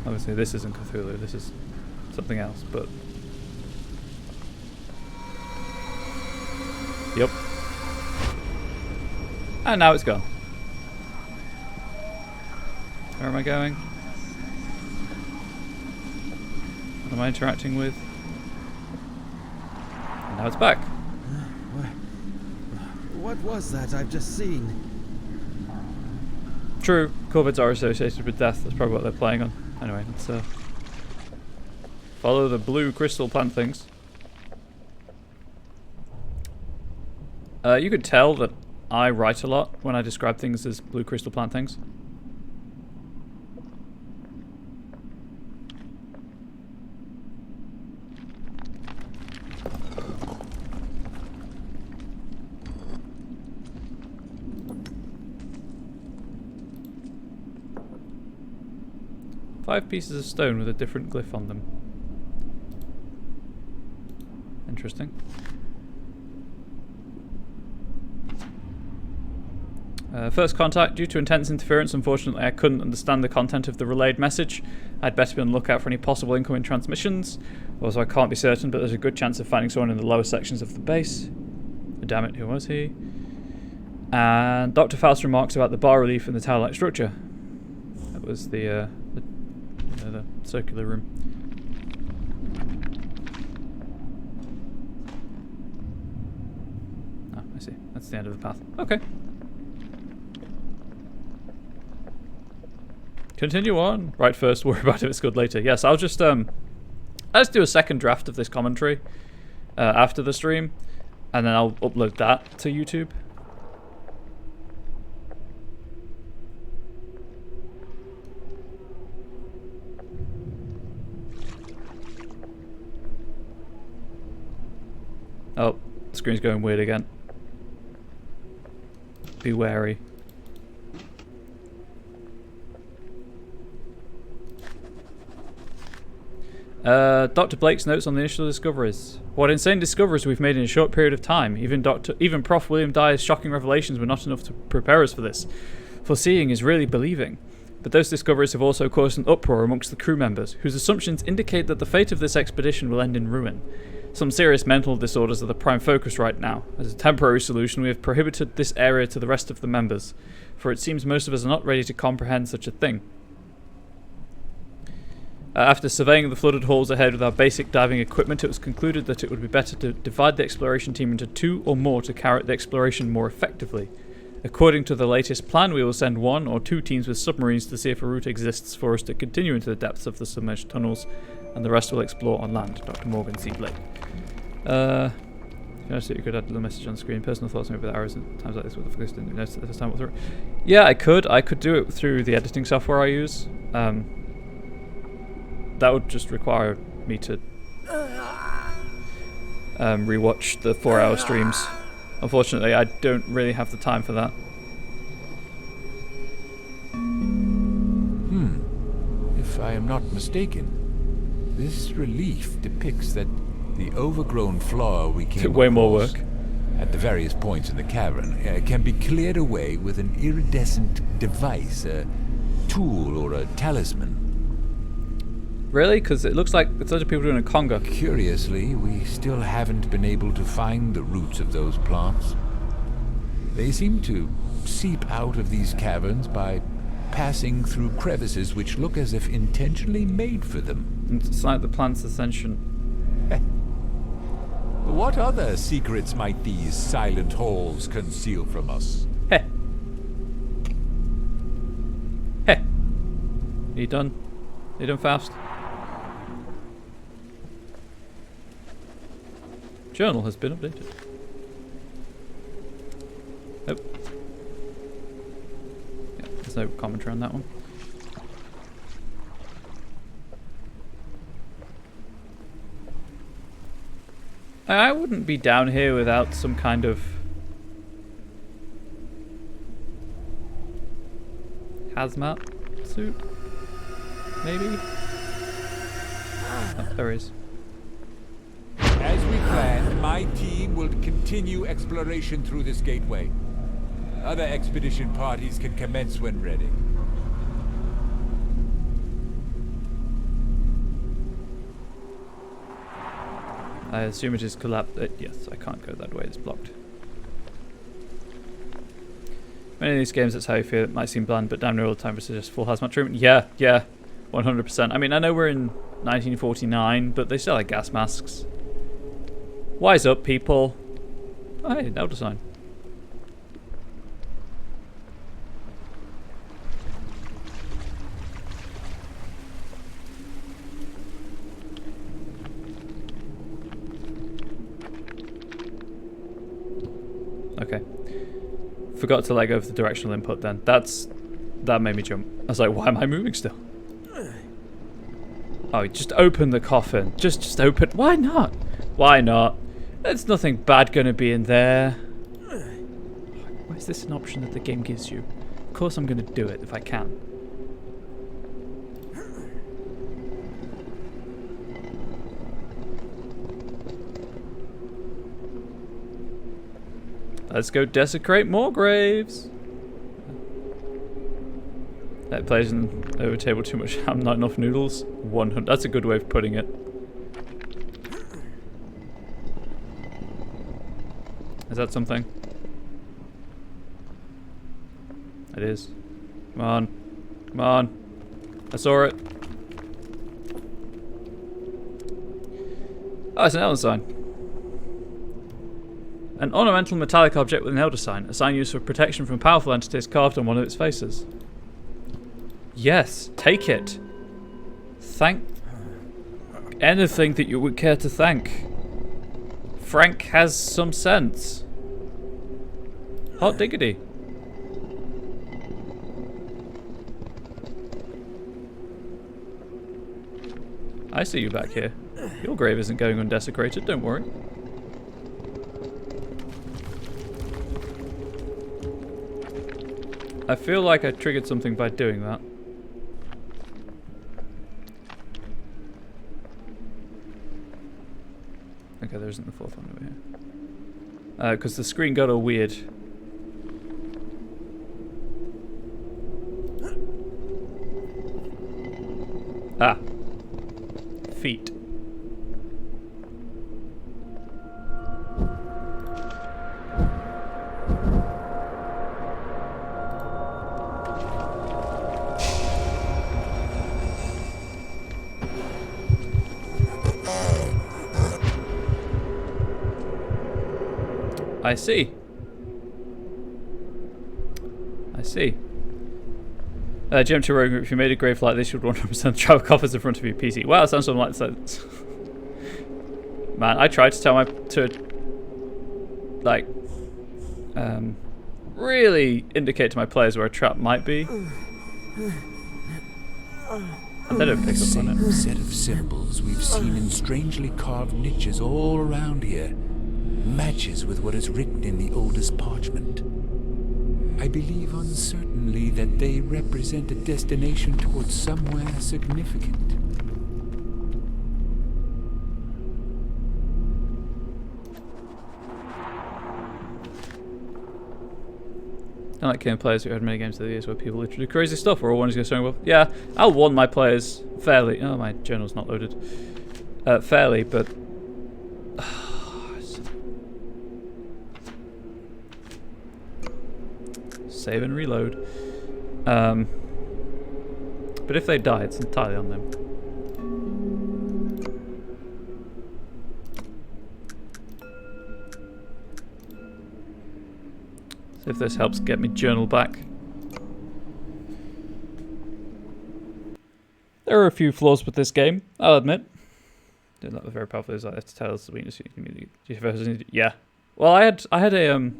Obviously this isn't Cthulhu, this is something else, but... Yep. And now it's gone. Where am I going? What am I interacting with? And now it's back. What was that I've just seen? True, Corvids are associated with death. That's probably what they're playing on. Anyway, let's follow the blue crystal plant things. You could tell that I write a lot when I describe things as blue crystal plant things. Five pieces of stone with a different glyph on them. Interesting. First contact. Due to intense interference, unfortunately I couldn't understand the content of the relayed message. I'd better be on the lookout for any possible incoming transmissions. Also, I can't be certain, but there's a good chance of finding someone in the lower sections of the base. Damn it, who was he? And Dr. Faust remarks about the bar relief in the tower-like structure. That was the circular room. Oh, I see. That's the end of the path. Okay. Continue on. Right first, worry about if it's good later. Yes, I'll just do a second draft of this commentary after the stream, and then I'll upload that to YouTube. Oh, the screen's going weird again. Be wary. Dr. Blake's notes on the initial discoveries. What insane discoveries we've made in a short period of time. Even Prof. William Dyer's shocking revelations were not enough to prepare us for this. Foreseeing is really believing. But those discoveries have also caused an uproar amongst the crew members, whose assumptions indicate that the fate of this expedition will end in ruin. Some serious mental disorders are the prime focus right now. As a temporary solution, we have prohibited this area to the rest of the members, for it seems most of us are not ready to comprehend such a thing. After surveying the flooded halls ahead with our basic diving equipment, it was concluded that it would be better to divide the exploration team into two or more to carry out the exploration more effectively. According to the latest plan, we will send 1 or 2 teams with submarines to see if a route exists for us to continue into the depths of the submerged tunnels, and the rest will explore on land. Dr. Morgan C. Blake. If you notice it, you could add a little message on screen. Personal thoughts maybe with arrows and times like this. What the fuck is didn't notice at this time? Through? Yeah, I could. I could do it through the editing software I use. That would just require me to rewatch the 4-hour streams. Unfortunately, I don't really have the time for that. If I am not mistaken, this relief depicts that the overgrown floor we came way more across work at the various points in the cavern can be cleared away with an iridescent device, a tool or a talisman. Really? Because it looks like it's loads of people doing a conga. Curiously, we still haven't been able to find the roots of those plants. They seem to seep out of these caverns by passing through crevices which look as if intentionally made for them. It's like the plant's ascension. What other secrets might these silent halls conceal from us? Heh. Heh. Are you done? Are you done, Faust? Journal has been updated. Nope. Yeah, there's no commentary on that one. I wouldn't be down here without some kind of hazmat suit, maybe? Oh, there is. As we planned, my team will continue exploration through this gateway. Other expedition parties can commence when ready. I assume it is collapsed. Yes, I can't go that way, it's blocked. Many of these games, that's how you feel. It might seem bland, but damn near all the time it suggests full hazmat treatment. Yeah, 100%. I mean, I know we're in 1949, but they still have gas masks. Wise up, people. Oh, hey, Elder sign. Okay. Forgot to let go of the directional input then. That made me jump. I was like, why am I moving still? Oh, just open the coffin. Just open. Why not? Why not? There's nothing bad going to be in there. Why is this an option that the game gives you? Of course I'm going to do it if I can. Let's go desecrate more graves. That plays in over table too much ham, not enough noodles. 100. That's a good way of putting it. Is that something? It is. Come on. Come on. I saw it. Oh, it's an elder sign. An ornamental metallic object with an elder sign. A sign used for protection from powerful entities carved on one of its faces. Yes, take it. Thank anything that you would care to thank. Frank has some sense. Hot diggity. I see you back here. Your grave isn't going undesecrated, don't worry. I feel like I triggered something by doing that. Okay, there isn't the fourth one over here. Because the screen got all weird. Ah. Feet. I see. see. Jim to Rogue, if you made a grave like this, you'd 100% travel coffers in front of your PC. Wow, sounds something like that. Man, I tried to tell really indicate to my players where a trap might be. And they don't pick up on it. The same set of symbols we've seen in strangely carved niches all around here matches with what is written in the oldest parchment. I believe uncertainly that they represent a destination towards somewhere significant. I like killing players who had many games of the years where people literally do crazy stuff or all one is going to well. Yeah, I'll warn my players fairly. Oh, my journal's not loaded. Fairly, but. Save and reload. But if they die, it's entirely on them. See if this helps get me journal back. There are a few flaws with this game, I'll admit. They're not very powerful. Is like to tell us the weakness you can yeah. Well, I had a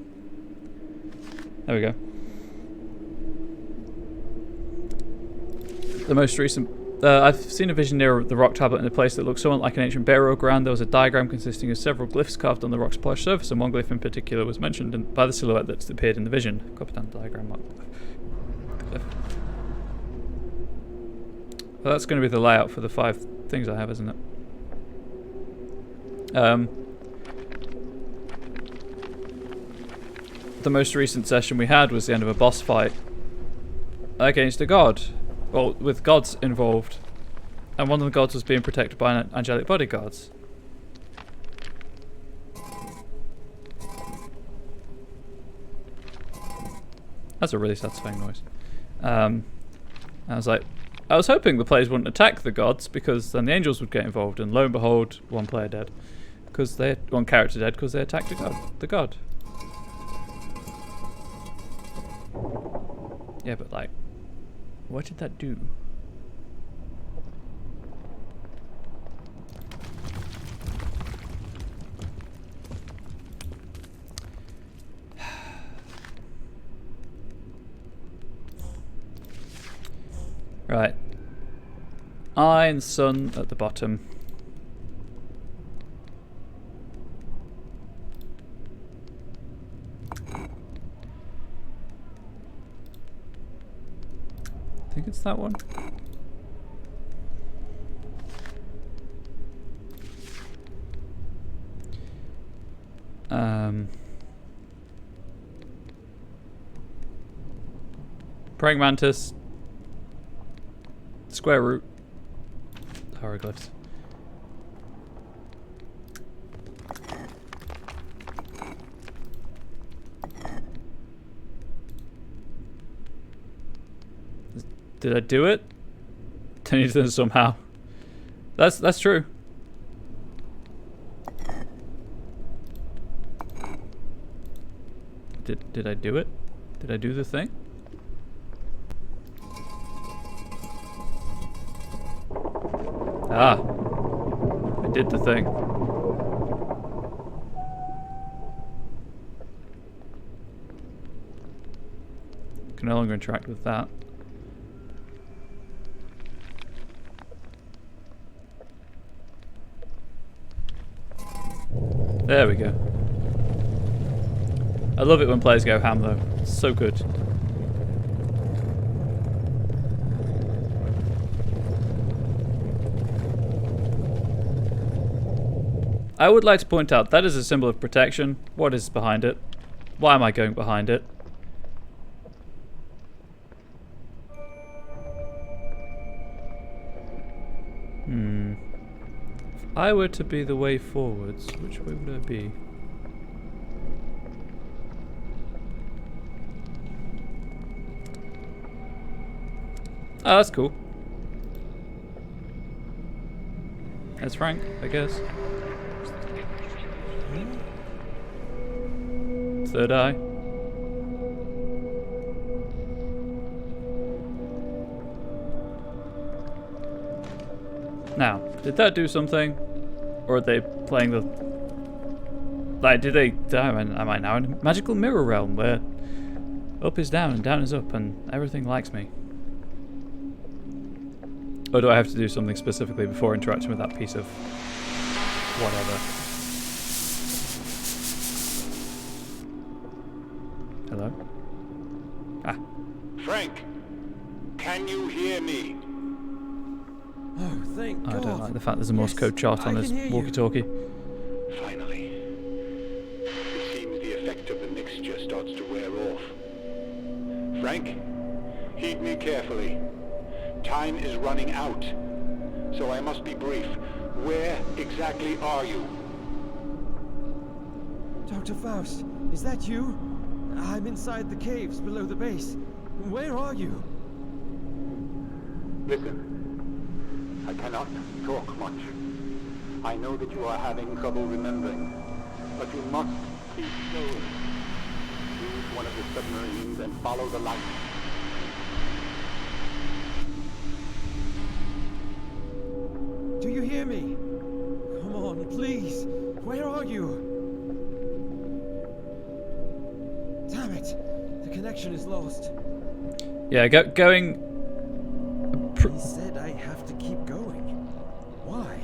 there we go. The most recent. I've seen a vision near the rock tablet in a place that looks somewhat like an ancient burial ground. There was a diagram consisting of several glyphs carved on the rock's polished surface, and one glyph in particular was mentioned by the silhouette that appeared in the vision. Copy down the diagram. Well, that's going to be the layout for the 5 things I have, isn't it? The most recent session we had was the end of a boss fight against a god. Well, with gods involved. And one of the gods was being protected by an angelic bodyguards. That's a really satisfying noise. I was hoping the players wouldn't attack the gods because then the angels would get involved, and lo and behold, one player dead. One character dead because they attacked the god. Yeah, but like, what did that do? Right. Iron sun at the bottom. I think it's that one. Praying mantis. Square root. Hieroglyphs. Did I do it? I need to somehow. That's true. Did I do it? Did I do the thing? Ah, I did the thing. Can no longer interact with that. There we go. I love it when players go ham though. It's so good. I would like to point out that is a symbol of protection. What is behind it? Why am I going behind it? If I were to be the way forwards, which way would I be? Oh, that's cool. That's Frank, I guess. Third eye. Now, did that do something? Or are they playing the... Like, did they... Am I now in a magical mirror realm where up is down and down is up and everything likes me? Or do I have to do something specifically before interacting with that piece of whatever? Hello? Ah. Frank, can you hear me? Oh, thank God. I don't like the fact there's a Morse code chart on I this can hear you. walkie-talkie. Finally. It seems the effect of the mixture starts to wear off. Frank, heed me carefully. Time is running out, so I must be brief. Where exactly are you? Dr. Faust, is that you? I'm inside the caves below the base. Where are you? Listen, I cannot talk much. I know that you are having trouble remembering, but you must keep going. Use one of the submarines and follow the light. Do you hear me? Come on, please. Where are you? Damn it. The connection is lost. Yeah, going... He said I have to keep going. Why?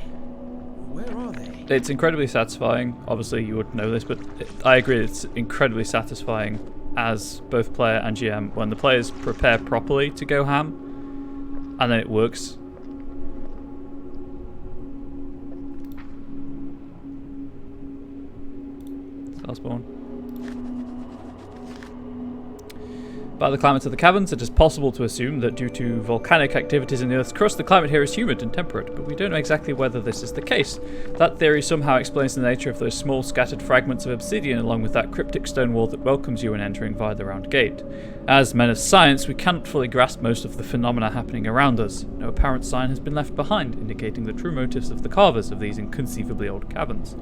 Where are they? It's incredibly satisfying. Obviously, you would know this, but I agree it's incredibly satisfying as both player and GM when the players prepare properly to go ham, and then it works. Osborne. By the climate of the caverns, it is possible to assume that due to volcanic activities in the Earth's crust, the climate here is humid and temperate, but we don't know exactly whether this is the case. That theory somehow explains the nature of those small scattered fragments of obsidian along with that cryptic stone wall that welcomes you when entering via the round gate. As men of science, we cannot fully grasp most of the phenomena happening around us. No apparent sign has been left behind, indicating the true motives of the carvers of these inconceivably old caverns.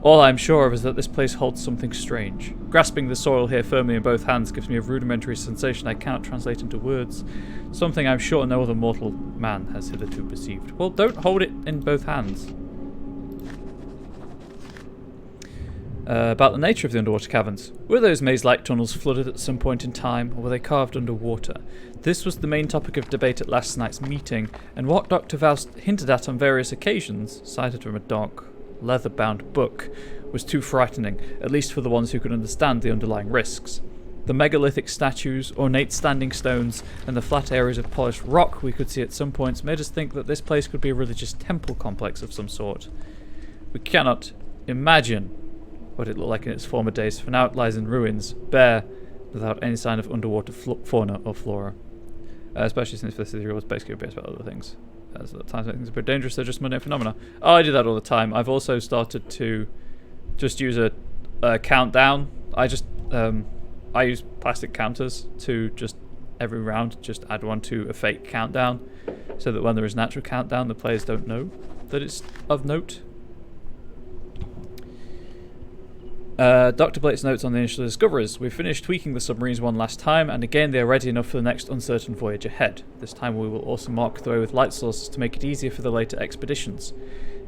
All I am sure of is that this place holds something strange. Grasping the soil here firmly in both hands gives me a rudimentary sensation I cannot translate into words. Something I'm sure no other mortal man has hitherto perceived. Well, don't hold it in both hands. About the nature of the underwater caverns. Were those maze-like tunnels flooded at some point in time, or were they carved underwater? This was the main topic of debate at last night's meeting, and what Dr. Faust hinted at on various occasions, cited from a dark, leather-bound book, was too frightening, at least for the ones who could understand the underlying risks. The megalithic statues, ornate standing stones, and the flat areas of polished rock we could see at some points made us think that this place could be a religious temple complex of some sort. We cannot imagine what it looked like in its former days, for now it lies in ruins, bare, without any sign of underwater fauna or flora. Especially since this theory was basically based about other things. As at times things are a bit dangerous, they're just mundane phenomena. Oh, I do that all the time. I've also started to just use a countdown. I use plastic counters to just every round just add one to a fake countdown, so that when there is an actual countdown, the players don't know that it's of note. Dr. Blake's notes on the initial discoveries. We've finished tweaking the submarines one last time, and again they are ready enough for the next uncertain voyage ahead. This time we will also mark the way with light sources to make it easier for the later expeditions.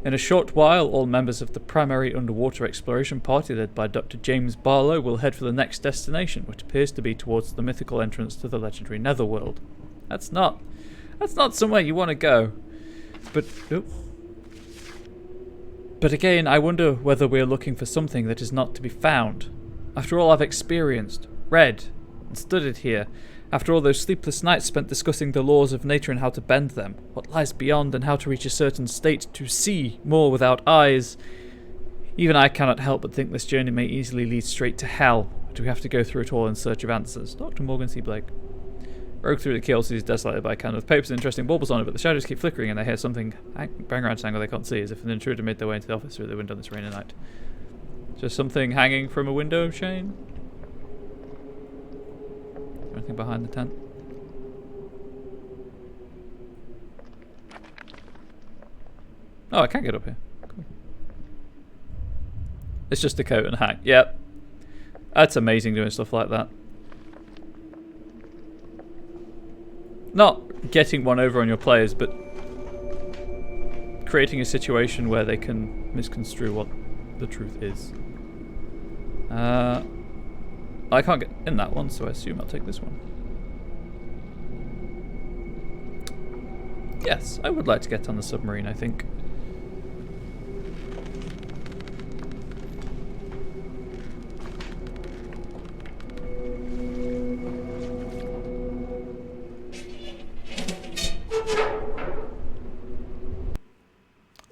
In a short while, all members of the primary underwater exploration party led by Dr. James Barlow will head for the next destination, which appears to be towards the mythical entrance to the legendary Netherworld. That's not somewhere you want to go. But again, I wonder whether we're looking for something that is not to be found. After all I've experienced, read, and studied here, after all those sleepless nights spent discussing the laws of nature and how to bend them, what lies beyond and how to reach a certain state to see more without eyes, even I cannot help but think this journey may easily lead straight to hell. Do we have to go through it all in search of answers? Dr. Morgan C. Blake. Rogue through the keel sees desolated by a can of papers and interesting baubles on it, but the shadows keep flickering and they hear something bang around an angle they can't see, as if an intruder made their way into the office through the window this rainy night. Just something hanging from a window, Shane? Anything behind the tent? Oh, I can't get up here. Cool. It's just a coat and a hat. Yep. That's amazing doing stuff like that. Not getting one over on your players, but creating a situation where they can misconstrue what the truth is. I can't get in that one, so I assume I'll take this one. Yes, I would like to get on the submarine, I think.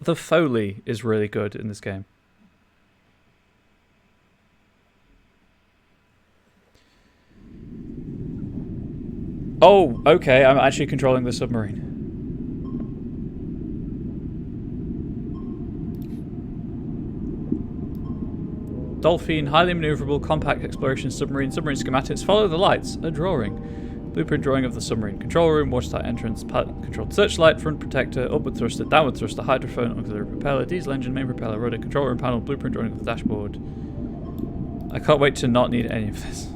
The Foley is really good in this game. Oh, okay, I'm actually controlling the submarine. Dolphin, highly maneuverable, compact exploration submarine. Submarine schematics. Follow the lights. A drawing. Blueprint drawing of the submarine. Control room, watertight entrance, controlled searchlight, front protector, upward thruster, downward thruster, hydrophone, auxiliary propeller, diesel engine, main propeller, rudder, control room panel, blueprint drawing of the dashboard. I can't wait to not need any of this.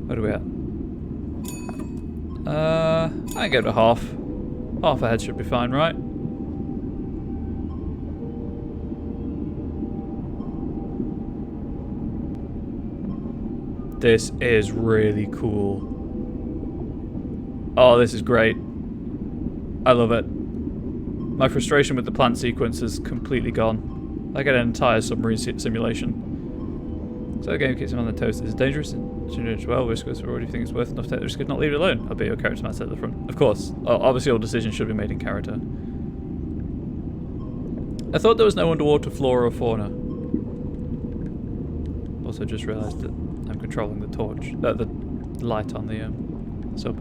Where are we at? I go to half. Half ahead should be fine, right? This is really cool. Oh, this is great. I love it. My frustration with the plant sequence is completely gone. I get an entire submarine simulation. So the game keeps him on the toast. It's dangerous. Well, risk is what do you think it's worth enough to take the risk of not leave it alone? I'll be your character master at the front. Of course. Obviously all decisions should be made in character. I thought there was no underwater flora or fauna. Also just realised that I'm controlling the torch, the light on the sub.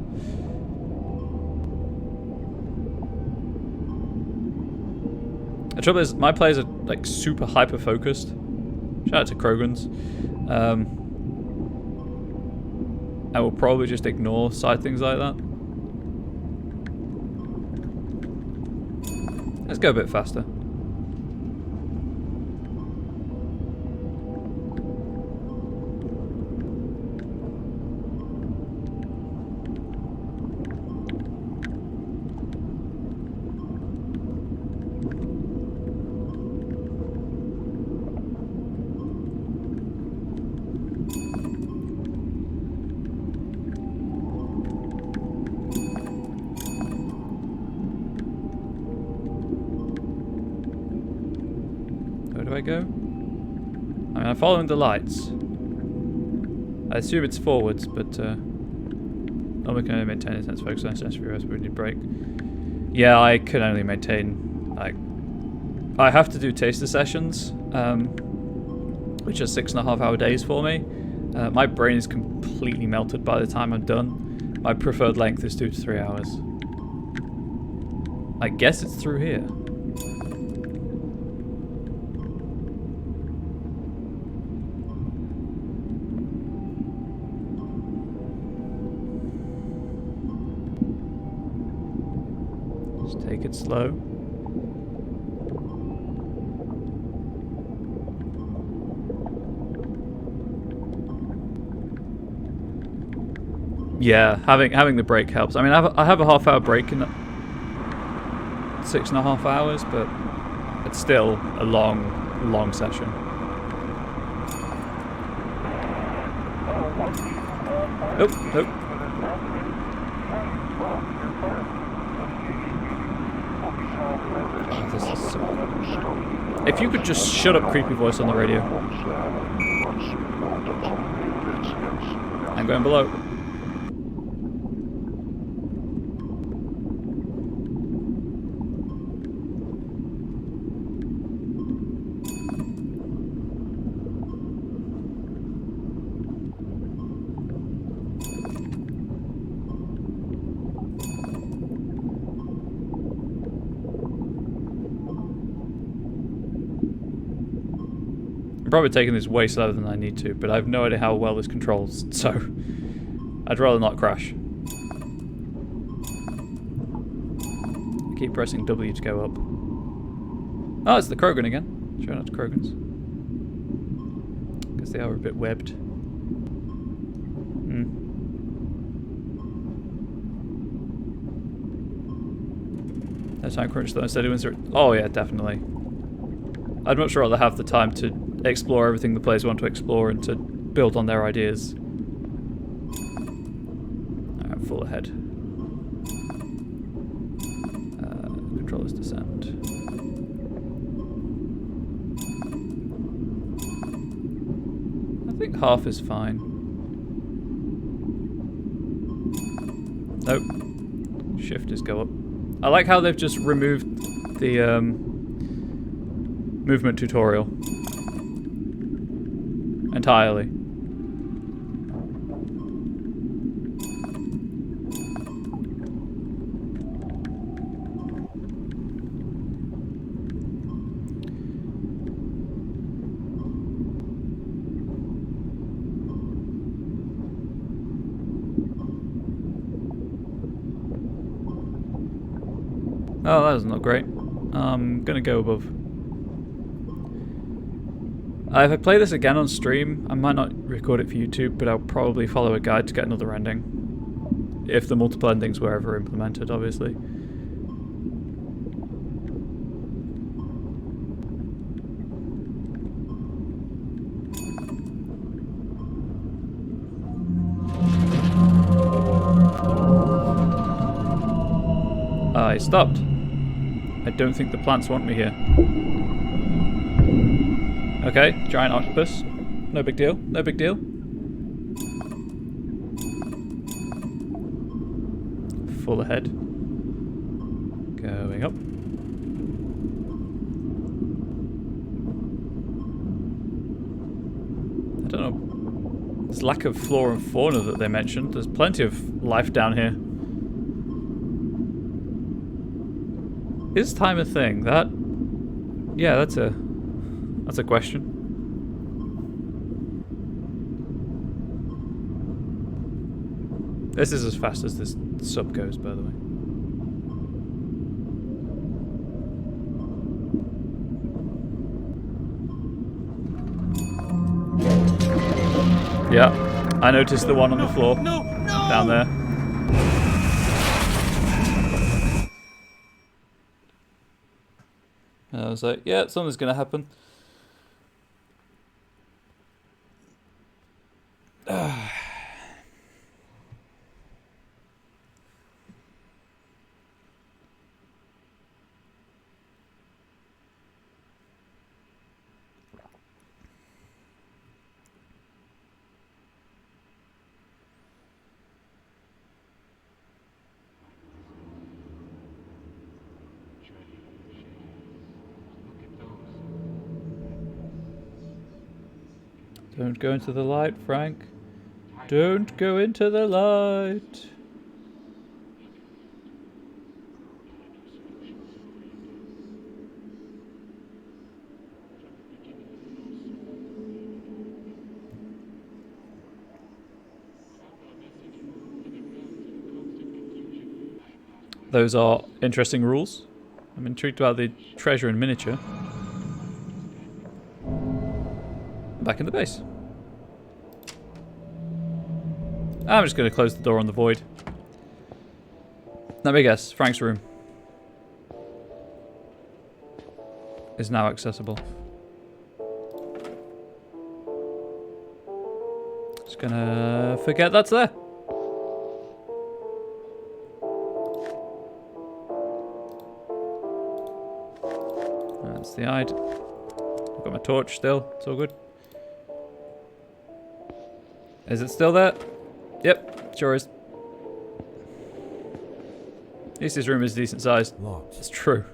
The trouble is, my players are like super hyper focused. Shout out to Krogans. I will probably just ignore side things like that. Let's go a bit faster. Where do I go? I mean, I'm following the lights. I assume it's forwards, but normally can only maintain a sense of focus on sensory rest when you break. Yeah, I can only maintain, like, I have to do taster sessions, which are 6.5 hour days for me. My brain is completely melted by the time I'm done. My preferred length is 2 to 3 hours. I guess it's through here. Take it slow. Yeah, having the break helps. I mean, I have a half-hour break in that 6.5 hours, but it's still a long session. Oh. This is so... If you could just shut up, creepy voice on the radio. I'm going below. I'm probably taking this way slower than I need to, but I have no idea how well this controls, so... I'd rather not crash. Keep pressing W to go up. Oh, it's the Krogan again. Sure, not Krogans. Because they are a bit webbed. No time crunch though, instead of oh yeah, definitely. I'd much rather have the time to explore everything the players want to explore and to build on their ideas. Alright, full ahead. Controllers descend. I think half is fine. Nope. Shift is go up. I like how they've just removed the movement tutorial entirely. Oh, that was not great. I'm gonna go above. If I play this again on stream, I might not record it for YouTube, but I'll probably follow a guide to get another ending. If the multiple endings were ever implemented, obviously. I stopped. I don't think the plants want me here. Okay, giant octopus. No big deal, no big deal. Full ahead. Going up. I don't know. There's lack of flora and fauna that they mentioned. There's plenty of life down here. Is time a thing? That... yeah, that's a question. This is as fast as this sub goes, by the way. Yeah, I noticed the one on the floor down there. And I was like, yeah, something's gonna happen. Don't go into the light, Frank. Don't go into the light. Those are interesting rules. I'm intrigued about the treasure in miniature. Back in the base. I'm just going to close the door on the void. Let me guess. Frank's room is now accessible. Just gonna forget that's there. That's the hide. I've got my torch still. It's all good. Is it still there? Yep, sure is. At least his room is decent sized. Locked. It's true.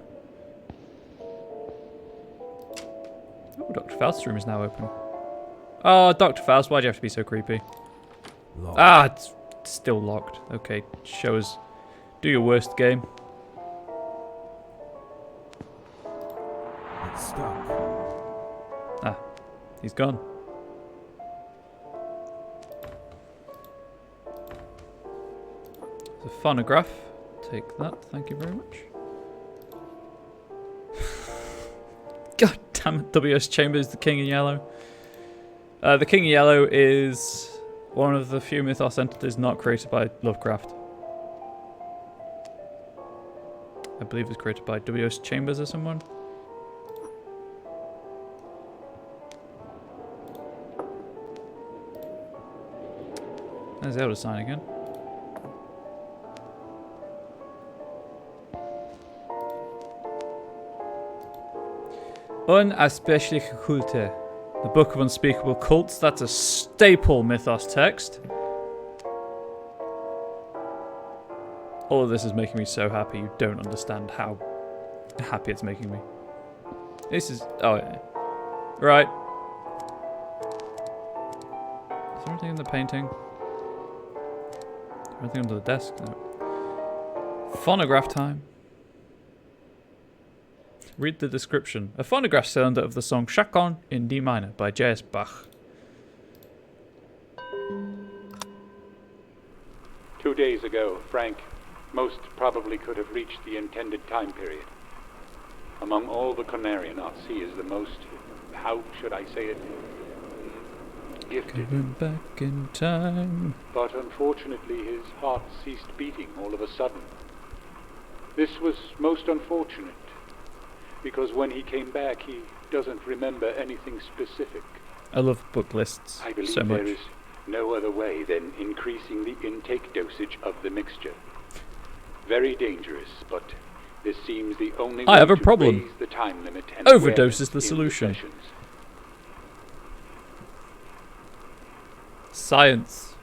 Oh, Dr. Faust's room is now open. Oh, Dr. Faust, why'd you have to be so creepy? Locked. Ah, it's still locked. Okay, show us. Do your worst, game. It's stuck. Ah, he's gone. The phonograph. Take that, thank you very much. God damn it, W.S. Chambers, the King in Yellow. The King in Yellow is one of the few mythos entities not created by Lovecraft. I believe it's created by W.S. Chambers or someone. There's the other sign again. Unaspeciliche Kulte. The Book of Unspeakable Cults. That's a staple mythos text. All of this is making me so happy. You don't understand how happy it's making me. This is... Oh, yeah. Right. Is there anything in the painting? Is there anything under the desk? No. Phonograph time. Read the description. A phonograph cylinder of the song Chaconne in D minor by J.S. Bach. 2 days ago, Frank most probably could have reached the intended time period. Among all the Conarionauts, he is the most, how should I say it, gifted. Going back in time. But unfortunately, his heart ceased beating all of a sudden. This was most unfortunate, because when he came back, he doesn't remember anything specific. I love book lists I believe so much. there is no other way than increasing the intake dosage of the mixture. Very dangerous, but this seems the only way I have a to problem. raise the time limit and Overdose is the awareness in solution. sessions. Science.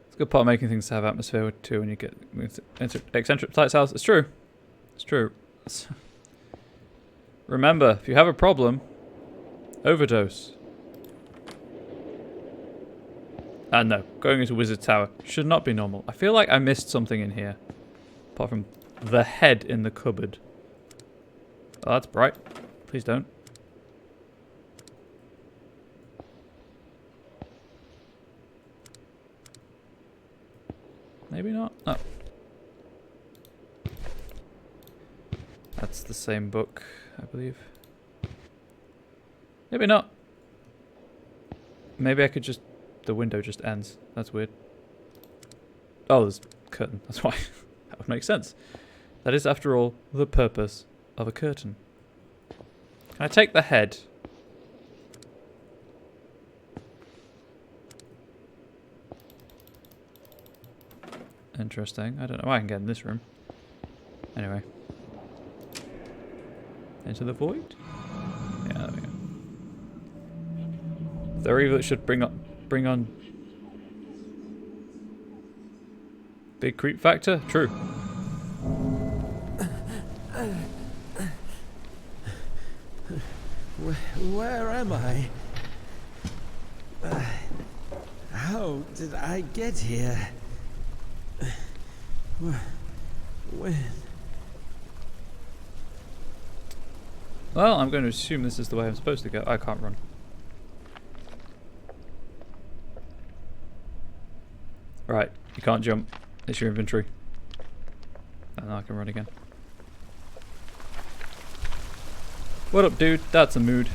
It's a good part of making things have atmosphere too when you get eccentric flight styles. It's true. It's true. Remember, if you have a problem, overdose. No, going into Wizard Tower should not be normal. I feel like I missed something in here. Apart from the head in the cupboard. Oh, that's bright. Please don't. Maybe not. Oh. That's the same book, I believe. Maybe not. Maybe I could just... The window just ends. That's weird. Oh, there's a curtain. That's why. That would make sense. That is, after all, the purpose of a curtain. Can I take the head? Interesting. I don't know why I can get in this room. Anyway. Into the void? Yeah, there we go. They're evil, it should bring on big creep factor? True. Where am I? How did I get here? When? Well, I'm going to assume this is the way I'm supposed to go. I can't run. Right, you can't jump. It's your inventory. And I can run again. What up, dude? That's a mood.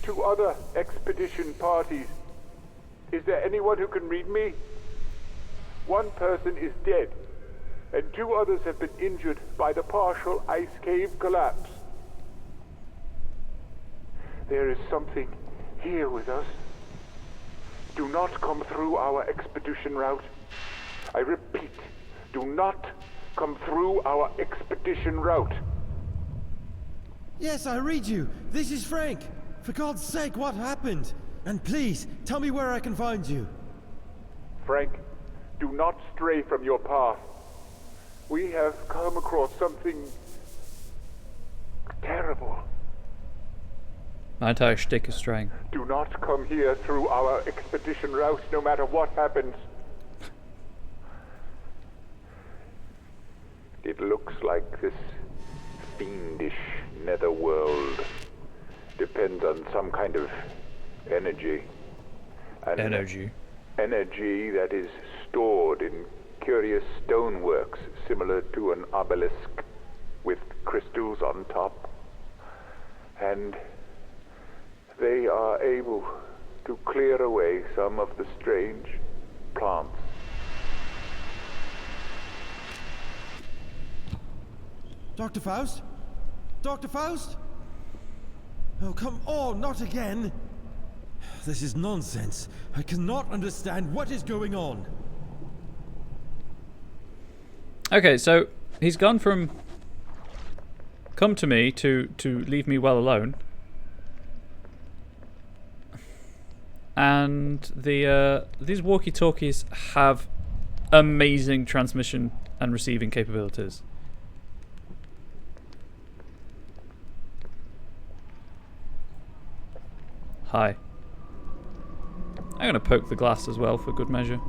To other expedition parties, is there anyone who can read me? One person is dead, and 2 others have been injured by the partial ice cave collapse. There is something here with us. Do not come through our expedition route. I repeat, do not come through our expedition route. Yes, I read you. This is Frank. For God's sake, what happened? And please, tell me where I can find you. Frank, do not stray from your path. We have come across something terrible. My entire shtick is straying. Do not come here through our expedition route, no matter what happens. It looks like this fiendish netherworld depends on some kind of energy. Energy. Energy that is stored in curious stoneworks similar to an obelisk with crystals on top. And they are able to clear away some of the strange plants. Dr. Faust? Dr. Faust? Oh, come on, not again! This is nonsense. I cannot understand what is going on. Okay, so he's gone from come to me to leave me well alone. And these walkie-talkies have amazing transmission and receiving capabilities. Hi. I'm going to poke the glass as well for good measure.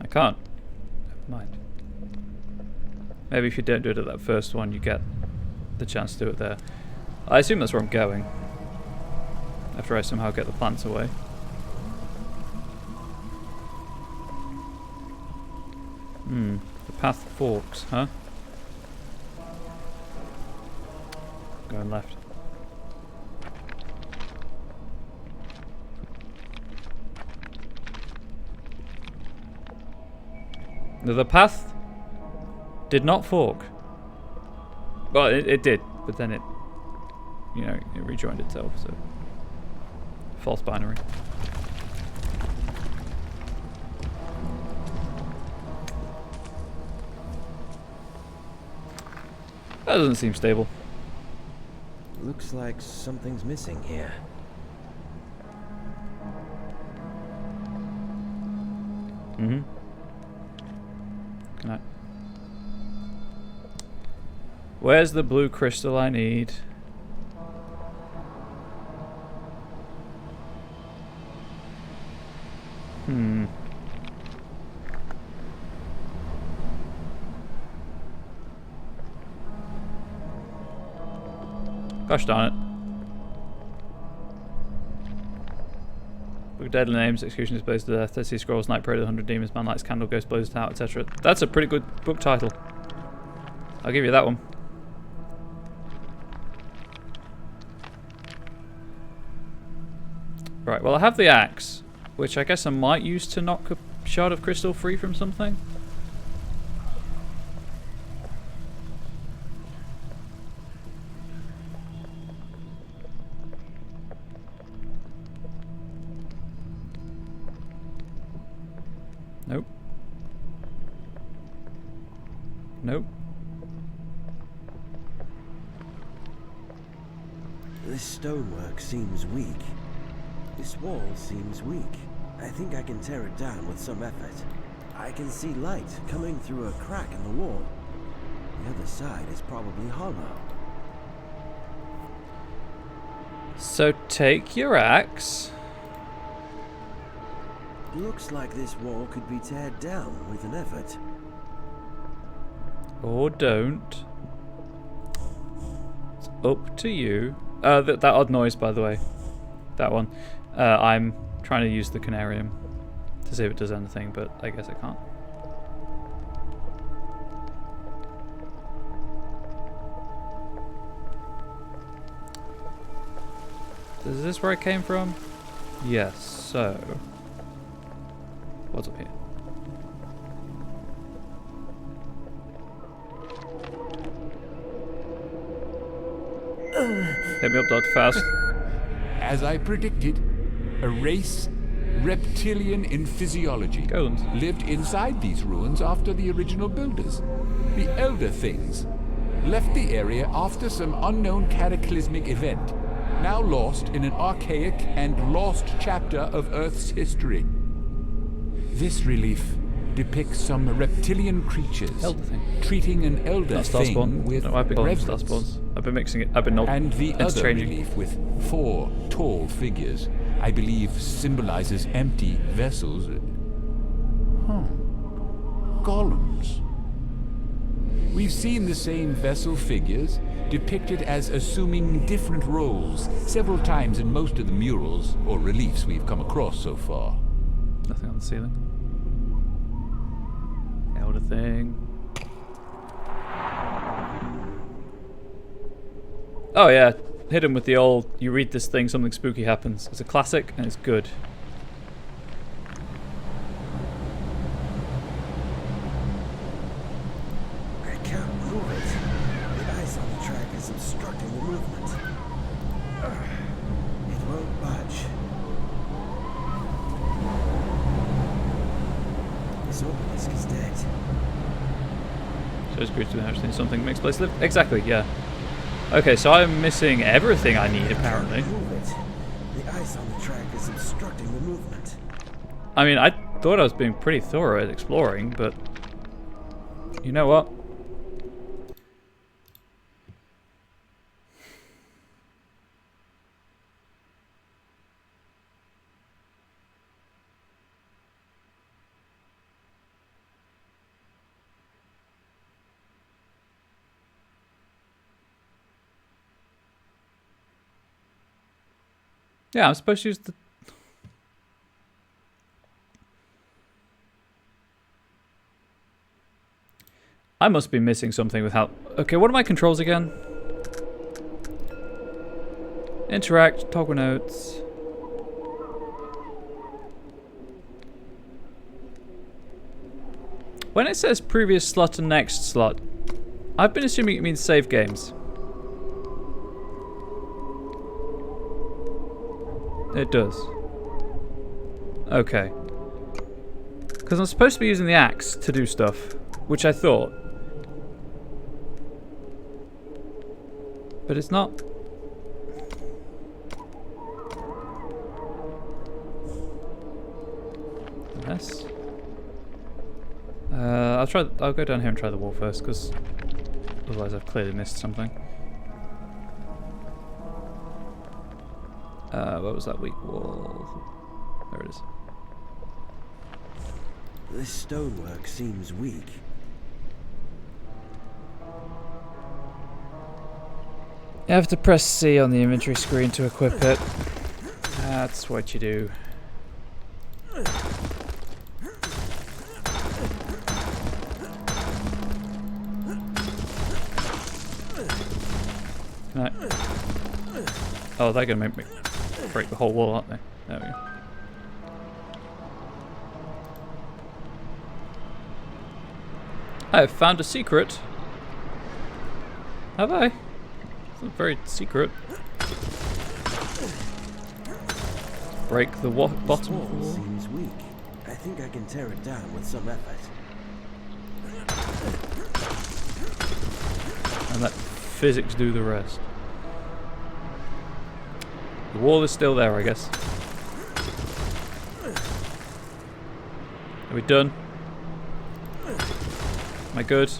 I can't. Never mind. Maybe if you don't do it at that first one, you get the chance to do it there. I assume that's where I'm going. After I somehow get the plants away. The path forks, huh? Going left. The path did not fork. Well, it did, but then it rejoined itself, so false binary. That doesn't seem stable. Looks like something's missing here. Can I? Where's the blue crystal I need? Gosh darn it. Book of Deadly Names, Execution is Blazed to Death, Dead Sea Scrolls, Night Parade of the 100 Demons, Man Lights Candle, Ghost Blows Out, etc. That's a pretty good book title. I'll give you that one. Right, well I have the axe, which I guess I might use to knock a shard of crystal free from something. Nope. Nope. This stonework seems weak. This wall seems weak. I think I can tear it down with some effort. I can see light coming through a crack in the wall. The other side is probably hollow. So take your axe. Looks like this wall could be teared down with an effort. Or don't. It's up to you. That odd noise, by the way. That one. I'm trying to use the Conarium to see if it does anything, but I guess I can't. Is this where I came from? Yes, so... what's up here? Hit me up, Dr. Faust. As I predicted, a race, reptilian in physiology, Golems. lived inside these ruins after the original builders. The Elder Things left the area after some unknown cataclysmic event, now lost in an archaic and lost chapter of Earth's history. This relief depicts some reptilian creatures Elder thing. treating an elder Not star thing spawn. with No, I've been calling them star reverence. spawns. I've been mixing it. I've been not And the other interchanging. relief with 4 tall figures, I believe symbolizes empty vessels. Golems. We've seen the same vessel figures depicted as assuming different roles several times in most of the murals or reliefs we've come across so far. Nothing on the ceiling. Elder thing. Oh yeah, hit him with the old, you read this thing, something spooky happens. It's a classic and it's good. I can't move it. The ice on the track is obstructing the movement. It won't budge. This obelisk is dead. So it's good to actually something makes place live. Exactly, yeah. Okay, so I'm missing everything I need apparently. Move it. The ice on the track is obstructing the movement. I mean, I thought I was being pretty thorough at exploring, but you know what? Yeah, I'm supposed to use the... I must be missing something with how... Okay, what are my controls again? Interact, toggle notes. When it says previous slot and next slot, I've been assuming it means save games. It does. Okay. Because I'm supposed to be using the axe to do stuff, which I thought. But it's not. Yes. I'll go down here and try the wall first, because otherwise I've clearly missed something. What was that weak wall? There it is. This stonework seems weak. You have to press C on the inventory screen to equip it. That's what you do. Can I... Oh, they're gonna make me break the whole wall, aren't they? There we go. I have found a secret. Have I? It's not very secret. Break the bottom Wall wall. seems weak. I think I can tear it down with some effort. And let physics do the rest. The wall is still there, I guess. Are we done? Am I good?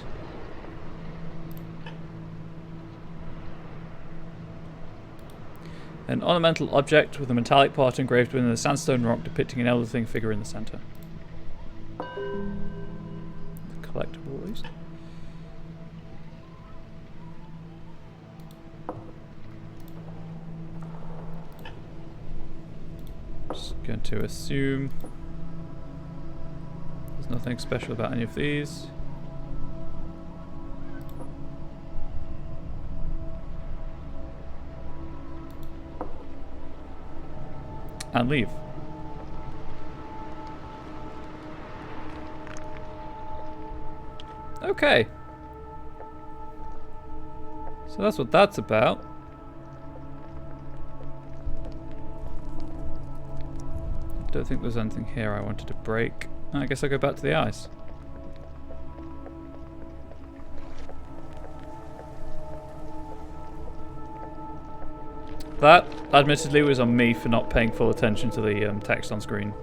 An ornamental object with a metallic part engraved within the sandstone rock depicting an elder thing figure in the center. Collectible, at least. Just going to assume there's nothing special about any of these. And leave. Okay. So that's what that's about. Don't think there's anything here I wanted to break. I guess I'll go back to the ice. That, admittedly, was on me for not paying full attention to the text on screen.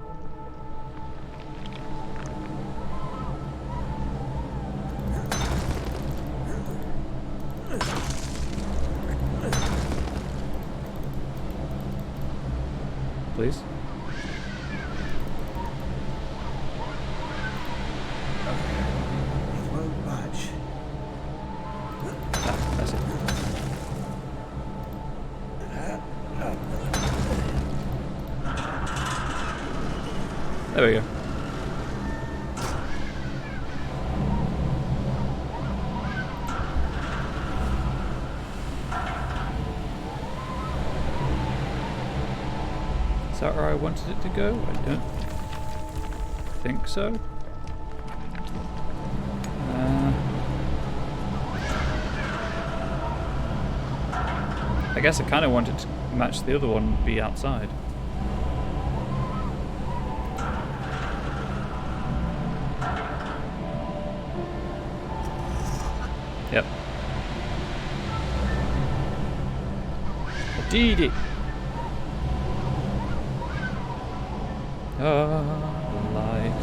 please. It won't budge. Ah, that's it. There we go. Is that where I wanted it to go? I don't think so. I guess I kind of wanted to match the other one and be outside. Yep. Did it. Light.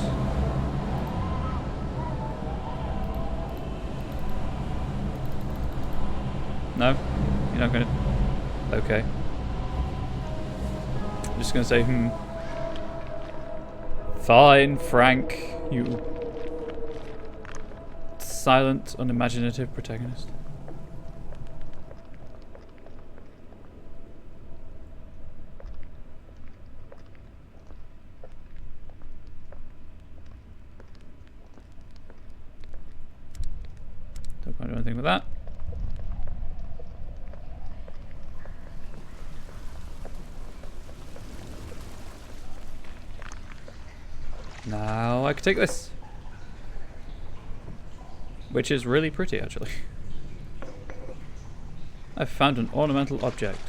No? You're not gonna... Okay. I'm just gonna say, Fine, Frank, you silent, unimaginative protagonist. Don't want to do anything with that. Now I can take this. Which is really pretty, actually. I've found an ornamental object.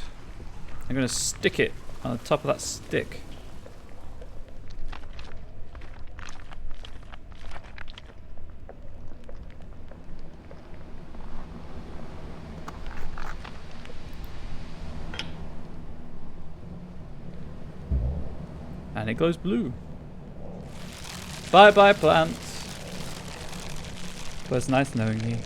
I'm going to stick it on the top of that stick. And it glows blue. Bye bye, plants. It was nice knowing you.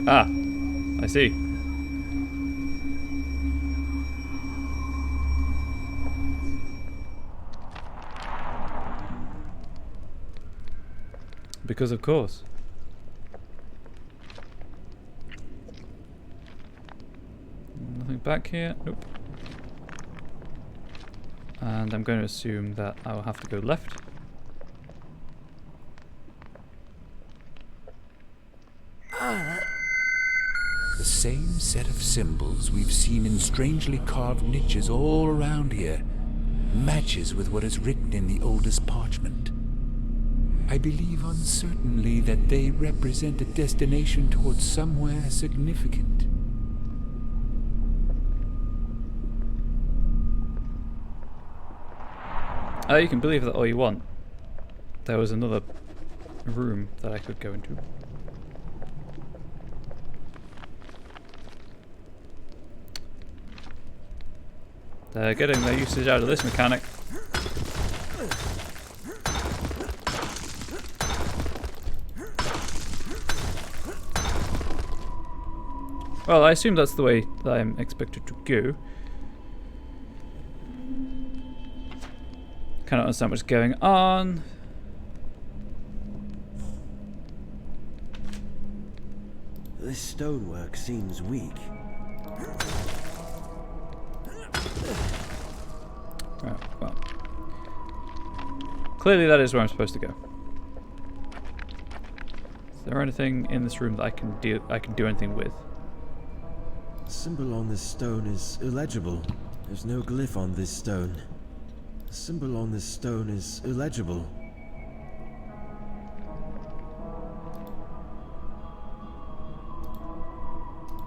Ah, I see. Because of course. Nothing back here. Nope. And I'm going to assume that I will have to go left. The same set of symbols we've seen in strangely carved niches all around here matches with what is written in the oldest parchment. I believe uncertainly that they represent a destination towards somewhere significant. Oh, you can believe that all you want. There was another room that I could go into. They're getting their usage out of this mechanic. Well, I assume that's the way that I'm expected to go. Cannot understand what's going on. This stonework seems weak. Right, well. Clearly that is where I'm supposed to go. Is there anything in this room that I can do anything with? The symbol on this stone is illegible. There's no glyph on this stone. The symbol on this stone is illegible.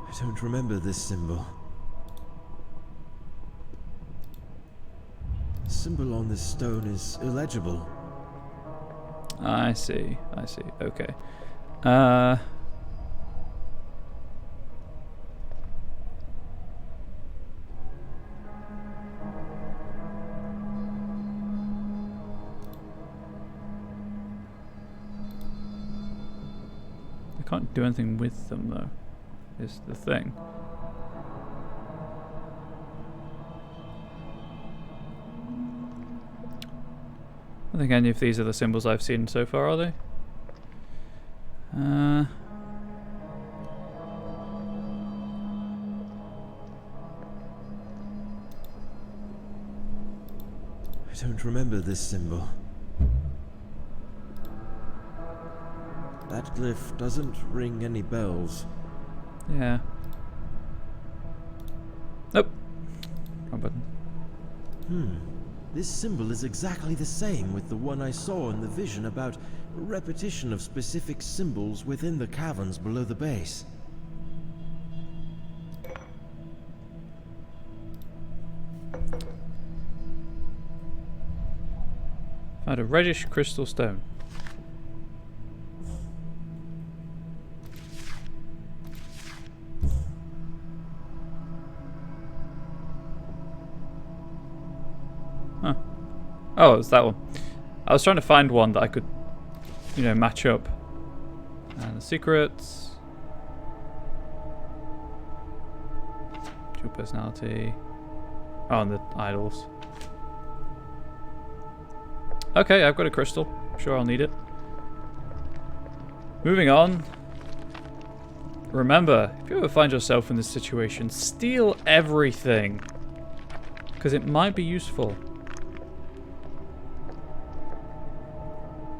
I don't remember this symbol. The symbol on this stone is illegible. I see, okay. Can't do anything with them though, is the thing. I don't think any of these are the symbols I've seen so far, are they? I don't remember this symbol. That glyph doesn't ring any bells. Yeah. Nope. Wrong button. This symbol is exactly the same with the one I saw in the vision about repetition of specific symbols within the caverns below the base. Found a reddish crystal stone. Huh. Oh, it's that one. I was trying to find one that I could, you know, match up. And the secrets. True personality. Oh, and the idols. Okay, I've got a crystal. Sure, I'll need it. Moving on. Remember, if you ever find yourself in this situation, steal everything. Because it might be useful.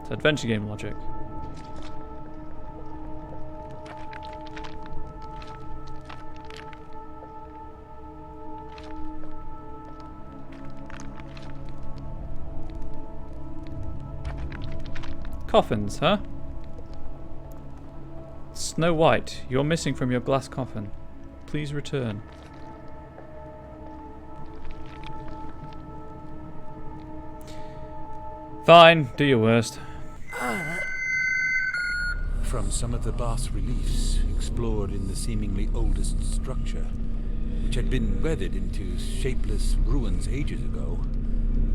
It's adventure game logic. Coffins, huh? Snow White, you're missing from your glass coffin. Please return. Fine, do your worst. From some of the bas reliefs explored in the seemingly oldest structure, which had been weathered into shapeless ruins ages ago,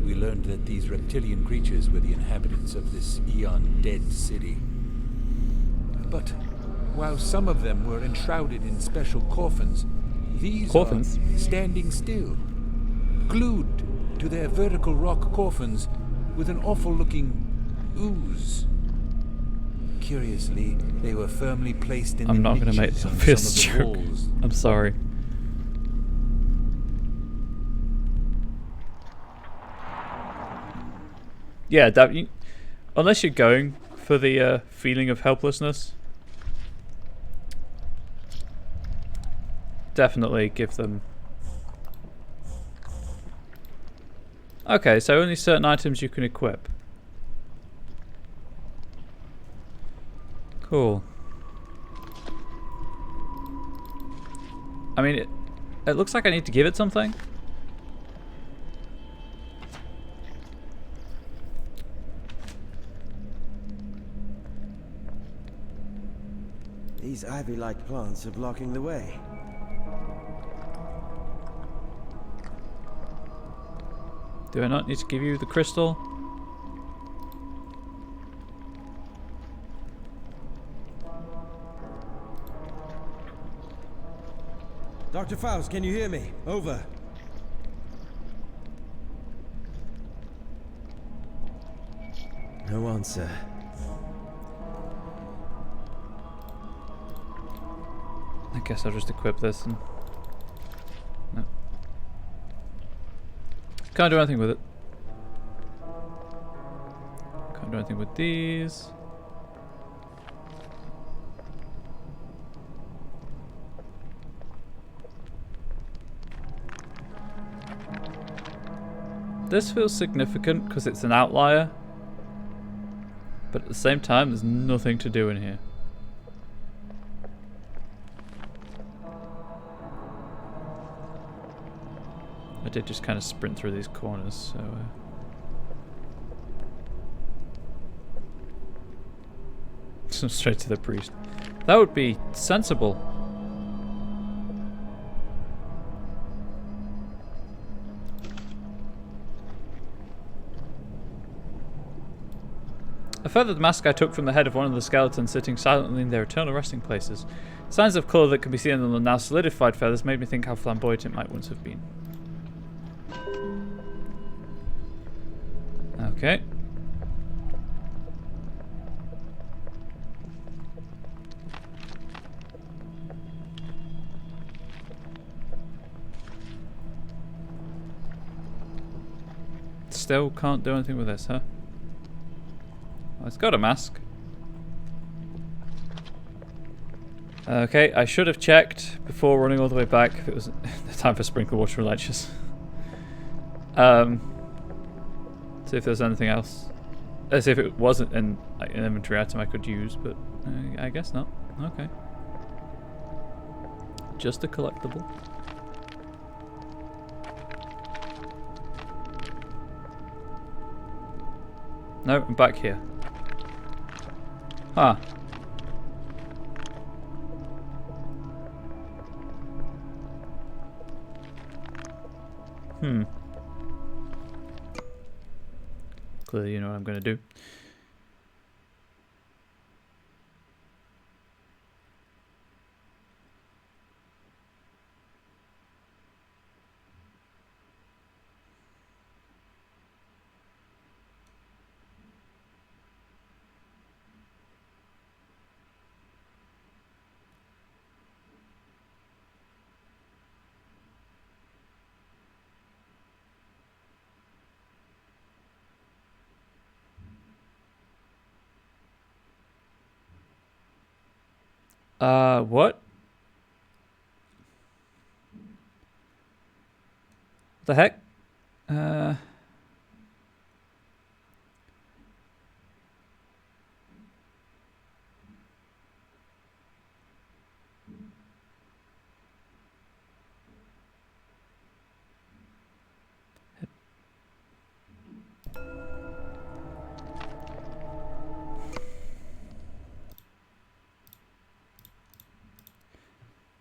we learned that these reptilian creatures were the inhabitants of this eon-dead city. But while some of them were enshrouded in special coffins, these are standing still, glued to their vertical rock coffins with an awful-looking ooze. Curiously, they were firmly placed in I'm the not going to make niches the on obvious some of the joke. walls. I'm sorry. Yeah, unless you're going for the feeling of helplessness, definitely give them. Okay, so only certain items you can equip. Cool. I mean, it looks like I need to give it something. These ivy-like plants are blocking the way. Do I not need to give you the crystal? Dr. Faust, can you hear me? Over. No answer. I guess I'll just equip this and... No. Can't do anything with it. Can't do anything with these. This feels significant because it's an outlier, but at the same time there's nothing to do in here. I did just kind of sprint through these corners, so straight to the priest. That would be sensible. feathered mask I took from the head of one of the skeletons sitting silently in their eternal resting places. Signs of colour that could be seen on the now solidified feathers made me think how flamboyant it might once have been. Okay. Still can't do anything with this, huh? Well, it's got a mask. Okay, I should have checked before running all the way back if it was the time for sprinkle water and ledges. See if there's anything else. As if it wasn't an inventory item I could use, but I guess not. Okay. Just a collectible. No, I'm back here. Huh. Clearly you know what I'm going to do. What? The heck?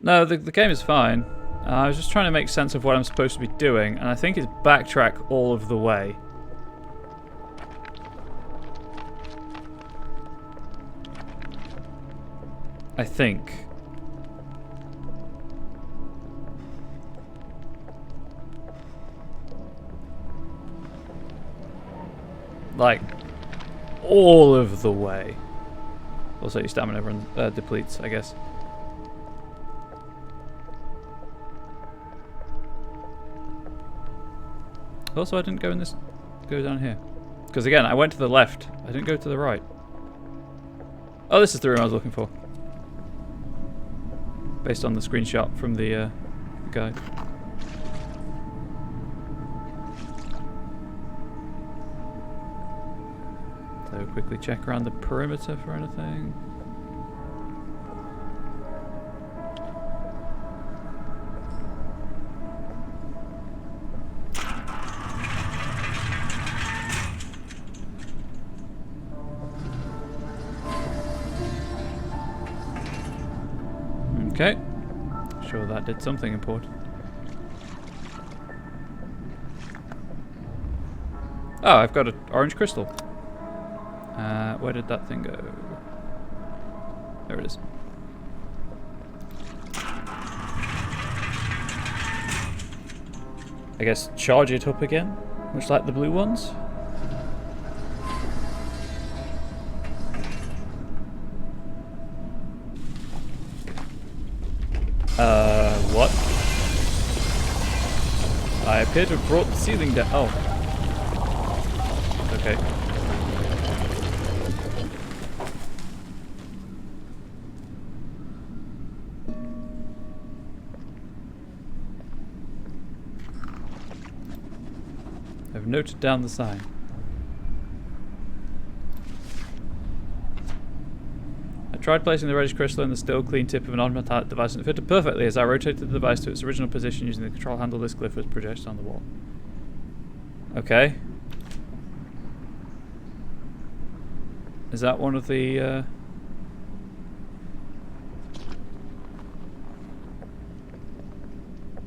No, the game is fine. I was just trying to make sense of what I'm supposed to be doing, and I think it's backtrack all of the way. I think. Like, all of the way. Also, your stamina depletes, I guess. Also, I didn't go in this. Go down here. Because again, I went to the left. I didn't go to the right. Oh, this is the room I was looking for. Based on the screenshot from the guide. So quickly check around the perimeter for anything. Okay, sure that did something important. Oh, I've got an orange crystal. Where did that thing go? There it is. I guess charge it up again, much like the blue ones. What? I appear to have brought the ceiling down. Oh. Okay. I've noted down the sign. I tried placing the reddish crystal in the still clean tip of an non-metallic device and it fitted perfectly. As I rotated the device to its original position using the control handle, this glyph was projected on the wall. Okay. Is that one of the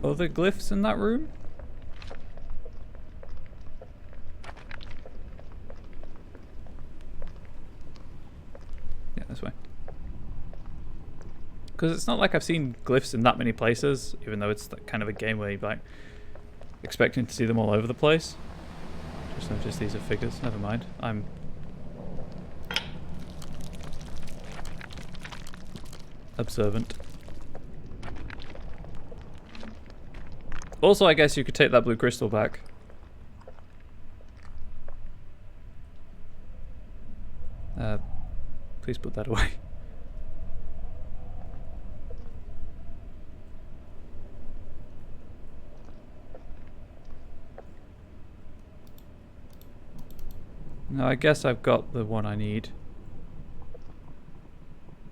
other glyphs in that room? Yeah, this way. Because it's not like I've seen glyphs in that many places, even though it's kind of a game where you're like expecting to see them all over the place. Just noticed these are figures. Never mind. I'm observant. Also, I guess you could take that blue crystal back. Please put that away. No, I guess I've got the one I need.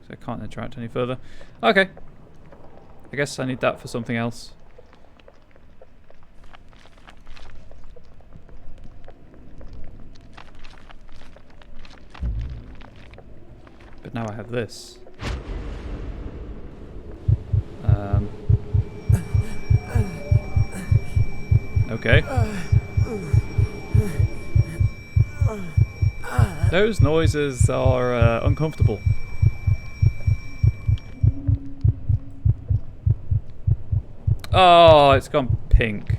So I can't interact any further. Okay. I guess I need that for something else. But now I have this. Okay. Those noises are uncomfortable. Oh, it's gone pink.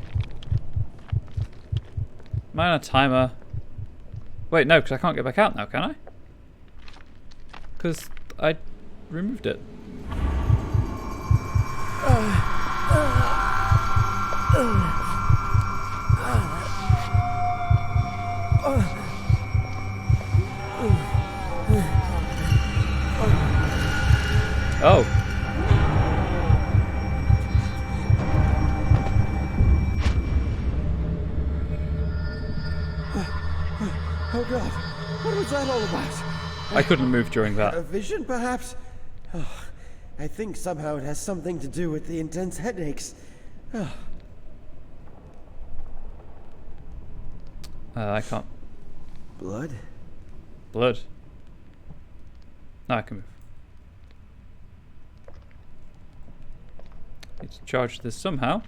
Am I on a timer? Wait, no, because I can't get back out now, can I? Because I removed it. Oh. Oh God, what was that all about? I couldn't move during that. A vision, perhaps? Oh, I think somehow it has something to do with the intense headaches. Oh. I can't. Blood? Blood. No, I can move. Need to charge this somehow.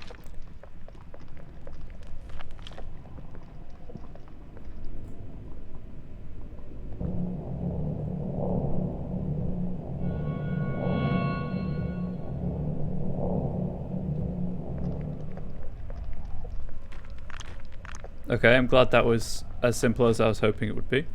Okay, I'm glad that was as simple as I was hoping it would be.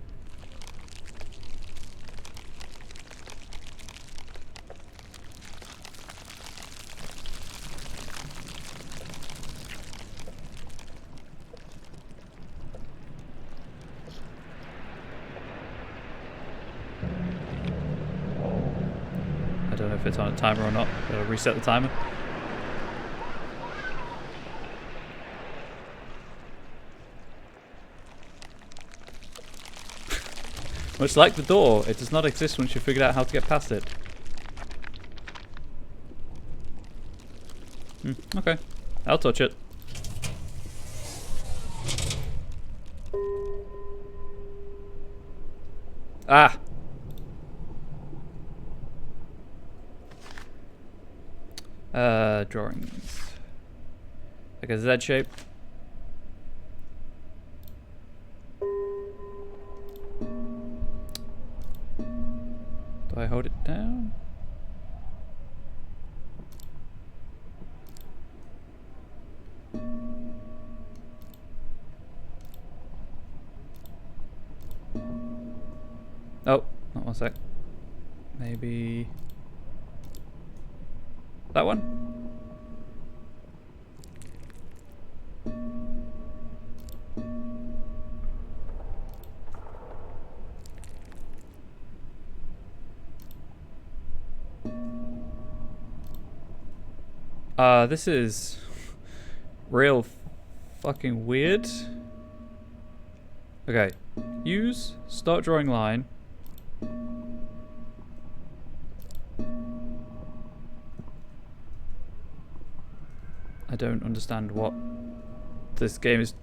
I don't know if it's on a timer or not. Reset the timer. Much like the door, it does not exist once you've figured out how to get past it. Okay, I'll touch it. Ah! Drawings. Like a Z shape. Do I hold it down? Oh, not one sec. Maybe that one? This is real fucking weird. Okay, use start drawing line. I don't understand what this game is.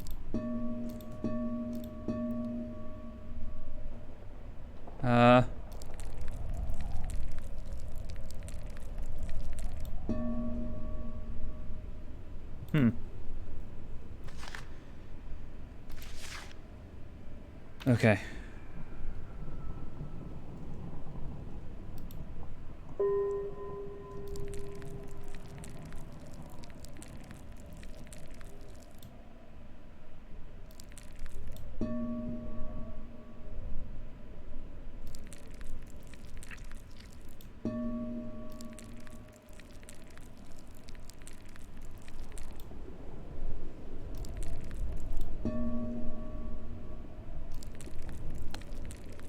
Okay.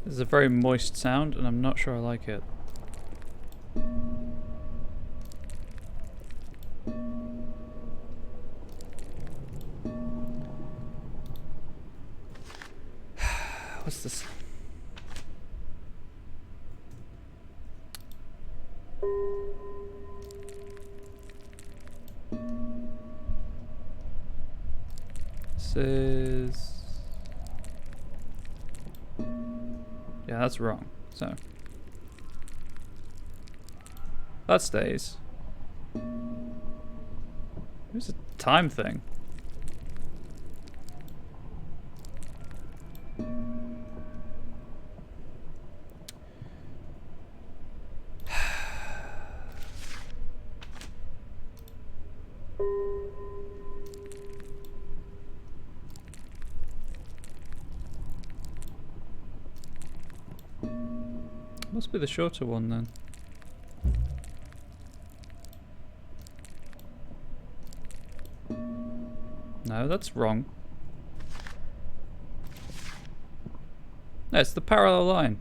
This is a very moist sound, and I'm not sure I like it. What's this? This is... Yeah, that's wrong. So that stays. There's a time thing. Must be the shorter one then. No, that's wrong. No, it's the parallel line.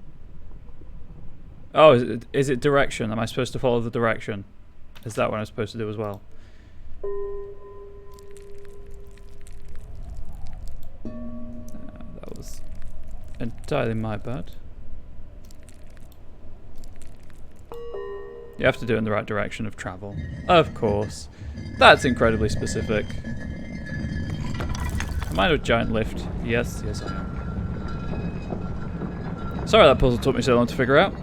Oh, is it direction? Am I supposed to follow the direction? Is that what I'm supposed to do as well? That was entirely my bad. You have to do it in the right direction of travel. Of course. That's incredibly specific. Am I a giant lift? Yes, yes I am. Sorry that puzzle took me so long to figure out.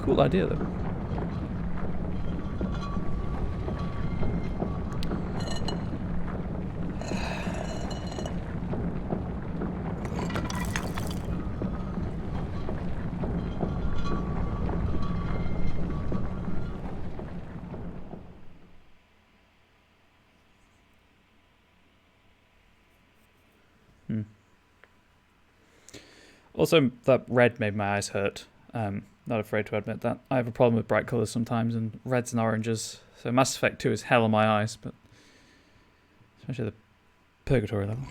Cool idea though. Also, that red made my eyes hurt. Not afraid to admit that. I have a problem with bright colours sometimes, and reds and oranges. So Mass Effect 2 is hell on my eyes, but especially the purgatory level.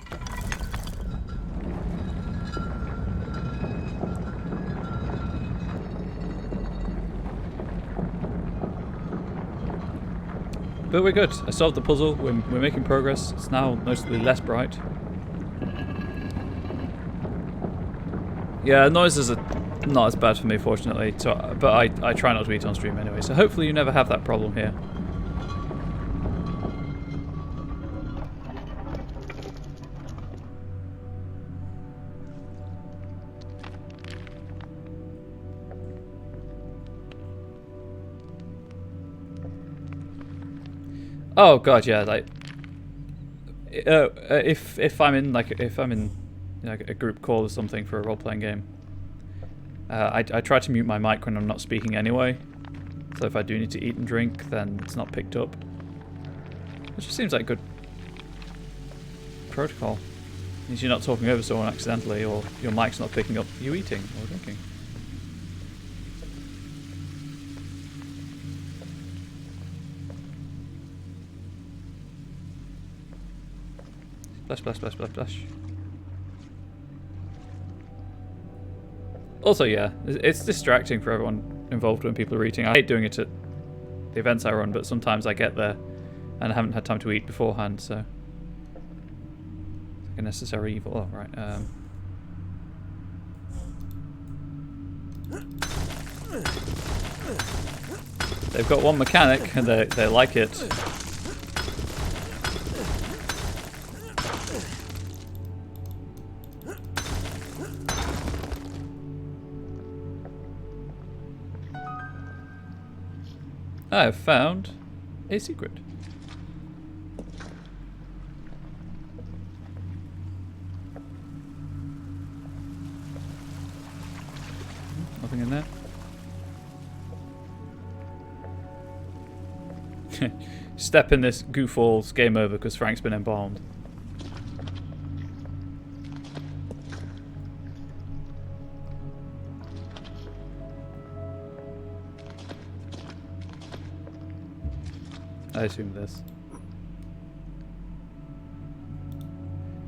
But we're good. I solved the puzzle. We're making progress. It's now noticeably less bright. Yeah, noises are not as bad for me, fortunately. So, but I try not to eat on stream anyway. So hopefully you never have that problem here. Oh god, yeah. Like, if I'm in a group call or something for a role-playing game, I try to mute my mic when I'm not speaking anyway. So if I do need to eat and drink, then it's not picked up. Which just seems like good protocol. Means you're not talking over someone accidentally, or your mic's not picking up you eating or drinking. Splash, splash, splash, splash, splash. Also, yeah, it's distracting for everyone involved when people are eating. I hate doing it at the events I run, but sometimes I get there and I haven't had time to eat beforehand, so it's like a necessary evil. Oh, right. They've got one mechanic and they like it. I have found a secret. Nothing in there. Step in this goofball's game over because Frank's been embalmed. I assume this.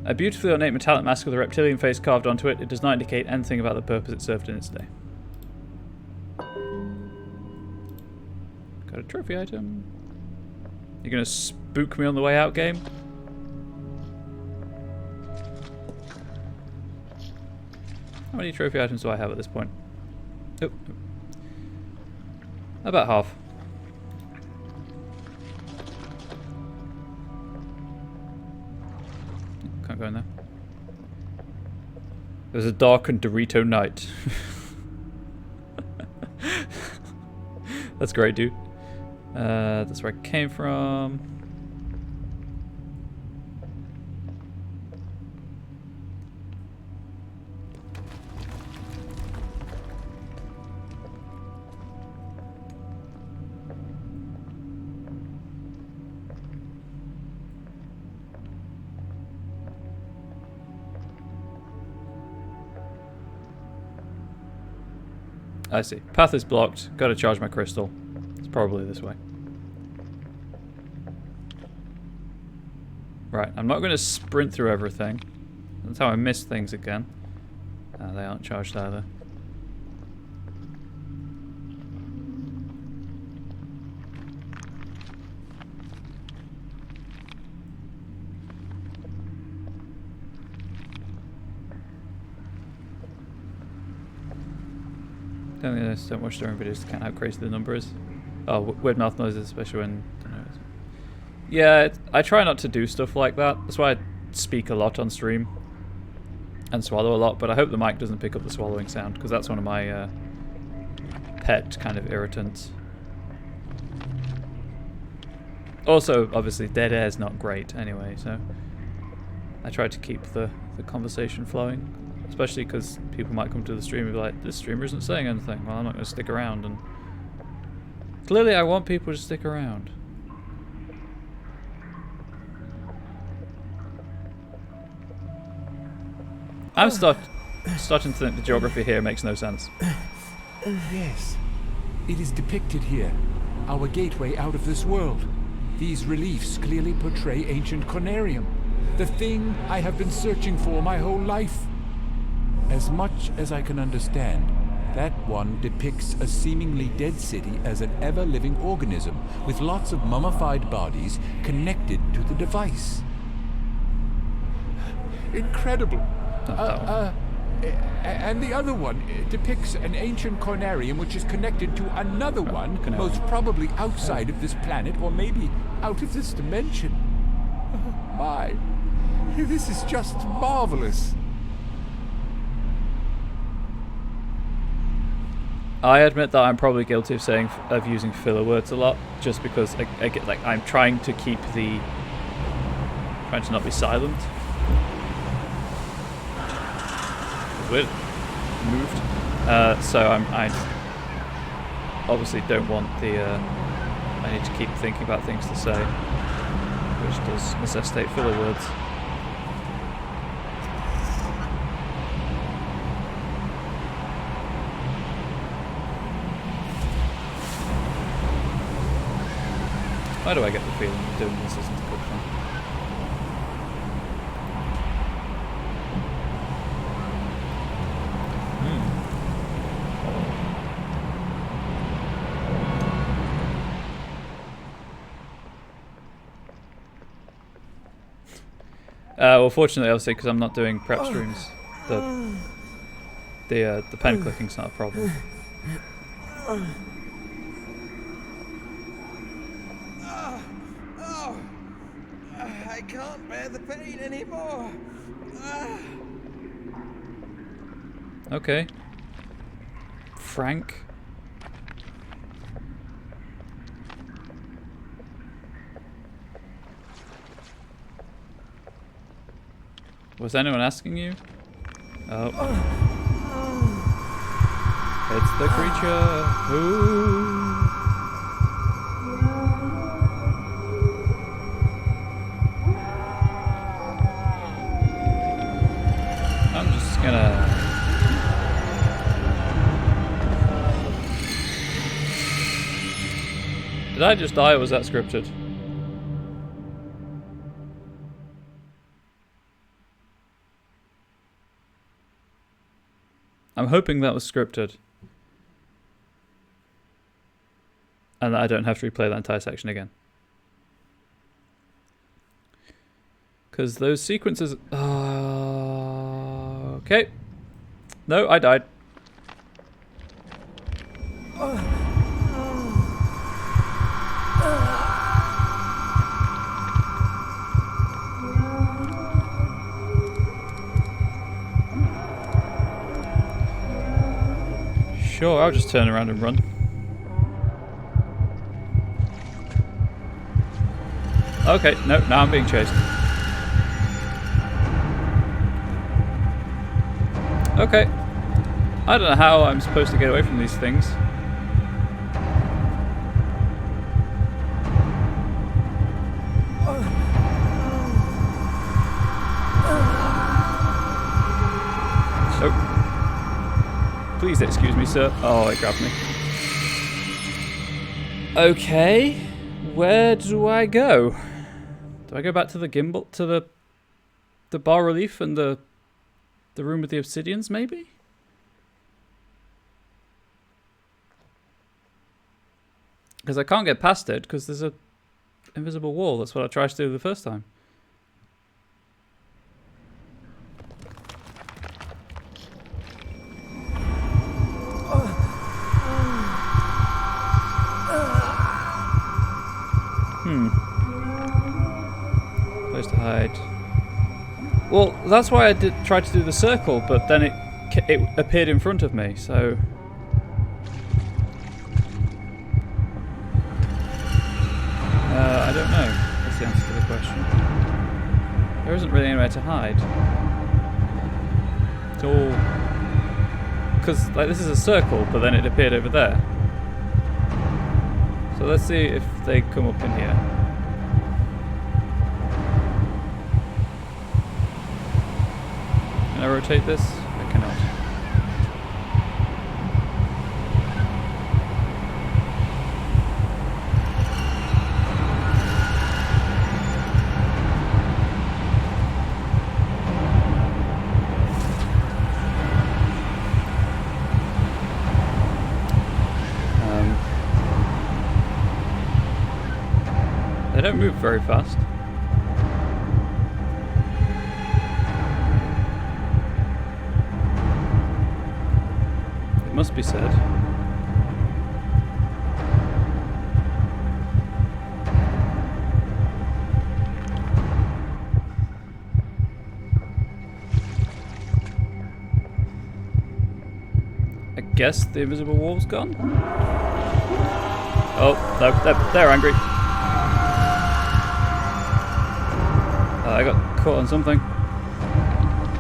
A beautifully ornate metallic mask with a reptilian face carved onto it. It does not indicate anything about the purpose it served in its day. Got a trophy item. You're gonna spook me on the way out, game? How many trophy items do I have at this point? Oh. About half. Can't go in there. It was a dark and Dorito night. That's great, dude. That's where I came from. I see. Path is blocked. Gotta charge my crystal. It's probably this way. Right, I'm not going to sprint through everything. That's how I miss things again. They aren't charged either. Don't think there's so much during videos to count how crazy the number is. Oh, weird mouth noises, especially when... Yeah, I try not to do stuff like that. That's why I speak a lot on stream. And swallow a lot, but I hope the mic doesn't pick up the swallowing sound, because that's one of my pet kind of irritants. Also, obviously, dead air is not great anyway, so... I try to keep the conversation flowing. Especially because people might come to the stream and be like, this streamer isn't saying anything. Well, I'm not going to stick around. And clearly I want people to stick around. I'm starting to think the geography here makes no sense. Yes, it is depicted here. Our gateway out of this world. These reliefs clearly portray ancient Conarium. The thing I have been searching for my whole life. As much as I can understand, that one depicts a seemingly dead city as an ever-living organism with lots of mummified bodies connected to the device. Incredible. And the other one depicts an ancient Conarium which is connected to another one, most probably outside of this planet or maybe out of this dimension. My, this is just marvelous. I admit that I'm probably guilty of using filler words a lot, just because I get like I'm trying to not be silent. Weird. Moved. So I obviously don't want the. I need to keep thinking about things to say, which does necessitate filler words. Why do I get the feeling doing this isn't good fun? Well, fortunately, obviously, because I'm not doing prep streams, the pen clicking's not a problem. I can't bear the pain anymore. Okay. Frank. Was anyone asking you? Oh. It's the creature. Ooh. I'm just gonna... Did I just die or was that scripted? I'm hoping that was scripted. And that I don't have to replay that entire section again. Because those sequences... okay. No, I died. Sure, I'll just turn around and run. Okay, no, now I'm being chased. Okay. I don't know how I'm supposed to get away from these things. Oh. Please excuse me, sir. Oh, it grabbed me. Okay. Where do I go? Do I go back to the gimbal, to the bas relief and the room with the obsidians, maybe? Because I can't get past it because there's a invisible wall. That's what I tried to do the first time. Place to hide. Well, that's why I tried to do the circle, but then it appeared in front of me, so... I don't know. That's the answer to the question. There isn't really anywhere to hide. It's all... because, like, this is a circle, but then it appeared over there. So let's see if they come up in here. Can I rotate this? I cannot. They don't move very fast. It must be said. I guess the invisible wall's gone? Oh, no, they're angry. I got caught on something.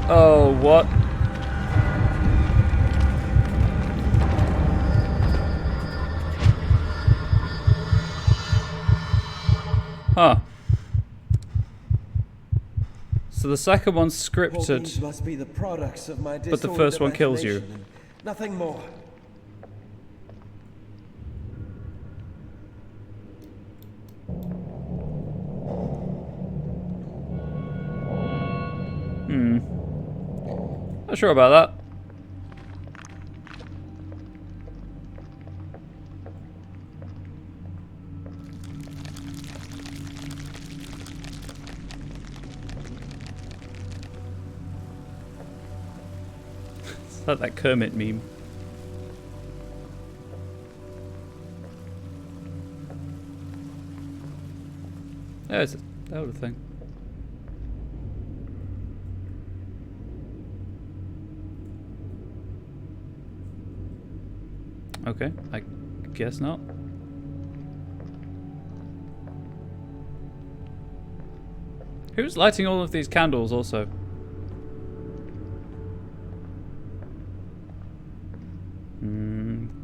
Oh, what? Huh. So the second one's scripted, Must be the products of my but the first one kills you. Nothing more. Not sure about that. It's like that Kermit meme. Yeah, it's that other thing. Okay, I guess not. Who's lighting all of these candles also?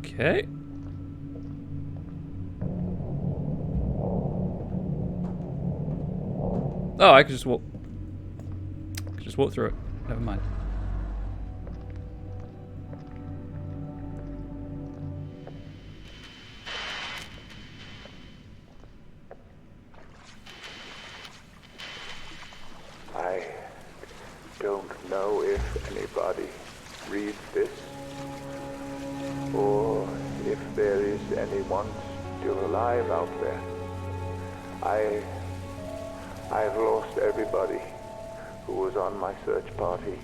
Okay. Oh, I could just walk. Just walk through it. Never mind. I don't know if anybody reads this, or if there is anyone still alive out there. I've lost everybody who was on my search party.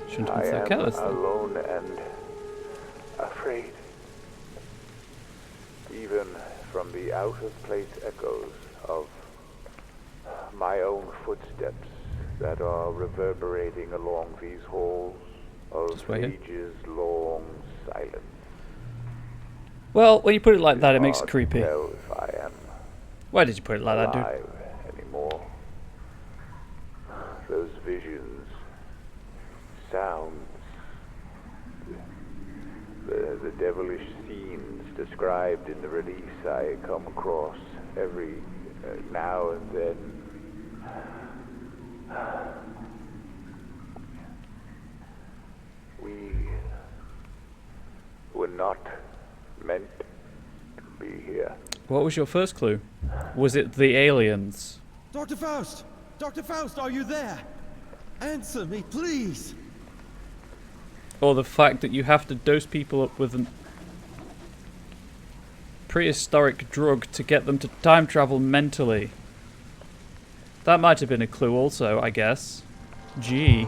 Shouldn't have I been so am careless then. alone and afraid, even from the out-of-place echoes of my own footsteps that are reverberating along these halls of Just wait here. ages-long silence. Well, when you put it like that, it makes it Hard to creepy. tell if I am Why did you put it like that, dude? alive anymore. Those visions, sounds, the devilish scenes described in the release I come across every now and then. We were not meant to be here. What was your first clue? Was it the aliens? Dr. Faust! Dr. Faust, are you there? Answer me, please! Or the fact that you have to dose people up with a prehistoric drug to get them to time travel mentally? That might have been a clue also, I guess. Gee.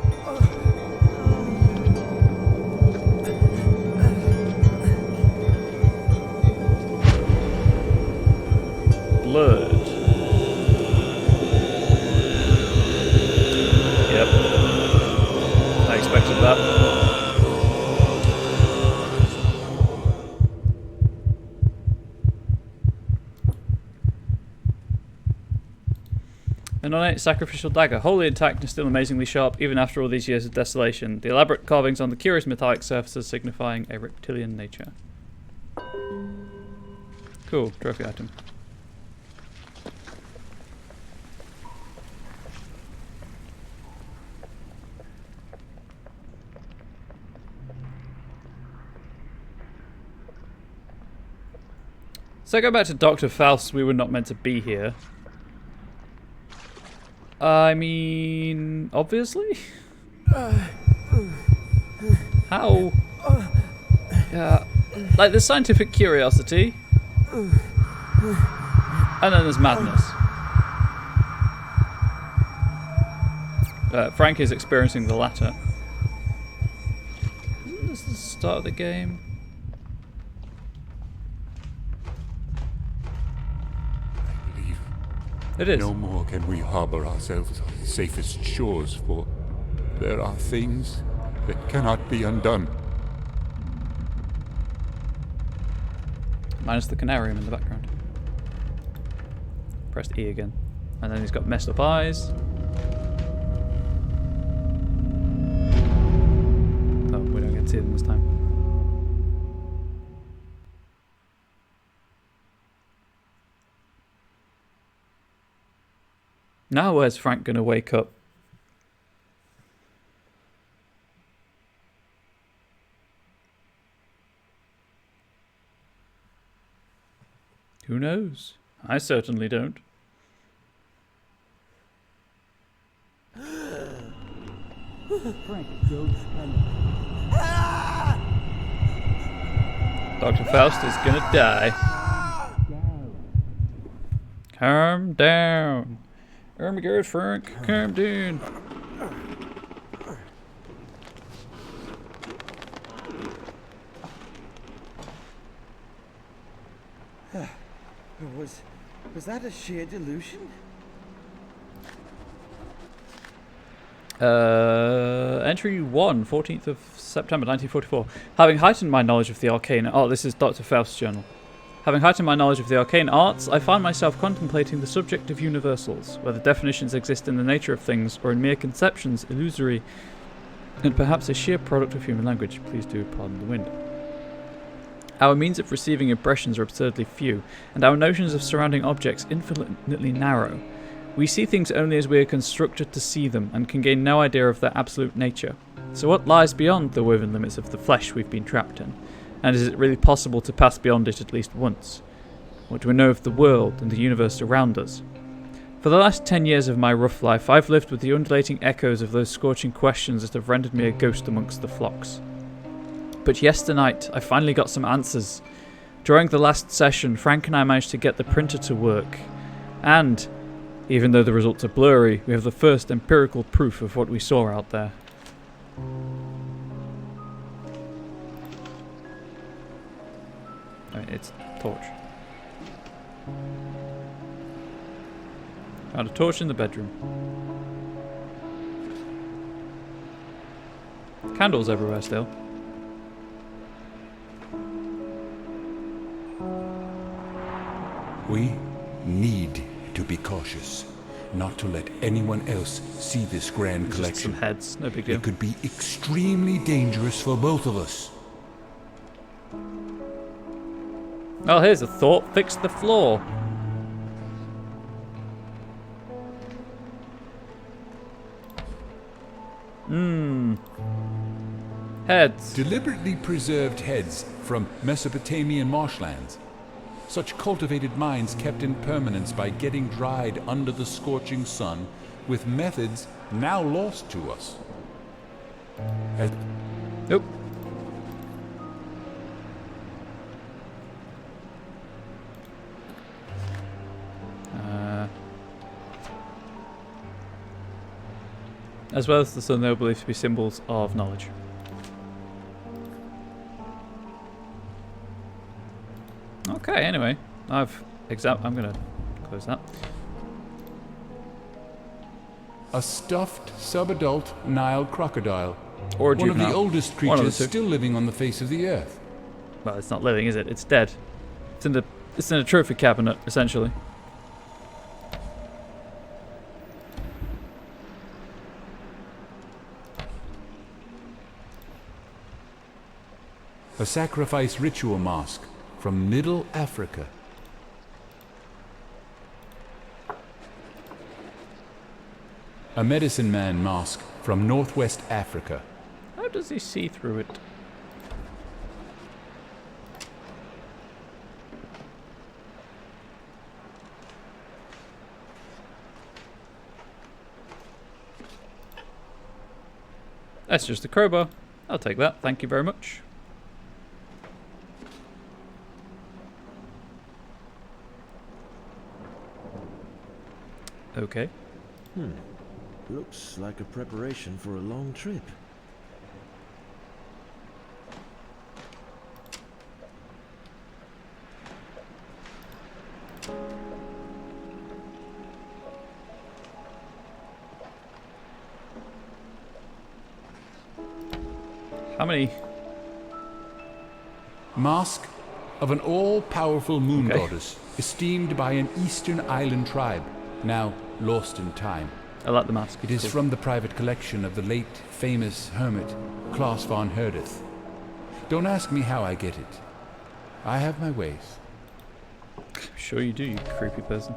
Blood. Yep. I expected that. An ornate sacrificial dagger, wholly intact and still amazingly sharp even after all these years of desolation. The elaborate carvings on the curious metallic surfaces signifying a reptilian nature. Cool, trophy item. So go back to Dr. Faust, we were not meant to be here. I mean, obviously? How? Yeah, like there's scientific curiosity. And then there's madness. Frank is experiencing the latter. Isn't this the start of the game? It is. No more can we harbor ourselves on the safest shores, for there are things that cannot be undone. Minus the Conarium in the background. Pressed E again. And then he's got messed up eyes. Oh, we don't get to see them this time. Now where's Frank gonna wake up? Who knows? I certainly don't. Dr. Faust is gonna die. Calm down. Oh my God, Frank, calm down. Was that a sheer delusion? Entry 1, 14th of September 1944. Having heightened my knowledge of the arcane... Oh, this is Dr. Faust's journal. Having heightened my knowledge of the arcane arts, I find myself contemplating the subject of universals, whether definitions exist in the nature of things or in mere conceptions, illusory, and perhaps a sheer product of human language. Please do pardon the wind. Our means of receiving impressions are absurdly few, and our notions of surrounding objects infinitely narrow. We see things only as we are constructed to see them, and can gain no idea of their absolute nature. So what lies beyond the woven limits of the flesh we've been trapped in? And is it really possible to pass beyond it at least once? What do we know of the world and the universe around us? For the last 10 years of my rough life, I've lived with the undulating echoes of those scorching questions that have rendered me a ghost amongst the flocks. But yesternight, I finally got some answers. During the last session, Frank and I managed to get the printer to work. And, even though the results are blurry, we have the first empirical proof of what we saw out there. I mean, it's a torch. Found a torch in the bedroom. Candles everywhere still. We need to be cautious, not to let anyone else see this grand Just collection. some heads, no big deal. It could be extremely dangerous for both of us. Oh, here's a thought. Fix the floor. Heads. Deliberately preserved heads from Mesopotamian marshlands. Such cultivated minds kept in permanence by getting dried under the scorching sun with methods now lost to us. Nope. As well as the sun, they were believed to be symbols of knowledge. Okay, anyway, I'm gonna close that. A stuffed subadult Nile crocodile. Or one of the juvenile. oldest One of the creatures two. still living on the face of the earth. Well, it's not living, is it? It's dead. It's in a trophy cabinet, essentially. A sacrifice ritual mask from Middle Africa. A medicine man mask from Northwest Africa. How does he see through it? That's just a crowbar. I'll take that. Thank you very much. Okay. Looks like a preparation for a long trip. How many? Mask of an all-powerful moon Okay. goddess, esteemed by an eastern island tribe, now lost in time. I like the mask. It is Cool. from the private collection of the late famous hermit Klaus von Herdeth. Don't ask me how I get it. I have my ways. Sure you do, you creepy person.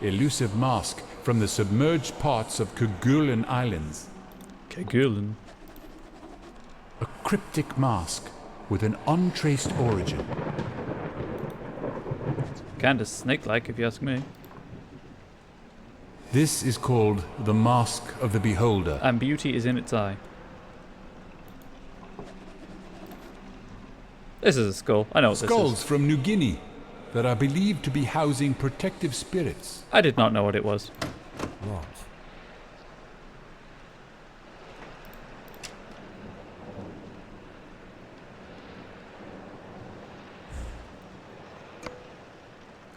Elusive mask from the submerged parts of Kerguelen Islands. Kerguelen. A cryptic mask with an untraced origin. Kinda snake-like, if you ask me. This is called the Mask of the Beholder. And beauty is in its eye. This is a skull. I know what Skulls this is. from New Guinea that are believed to be housing protective spirits. I did not know what it was. What?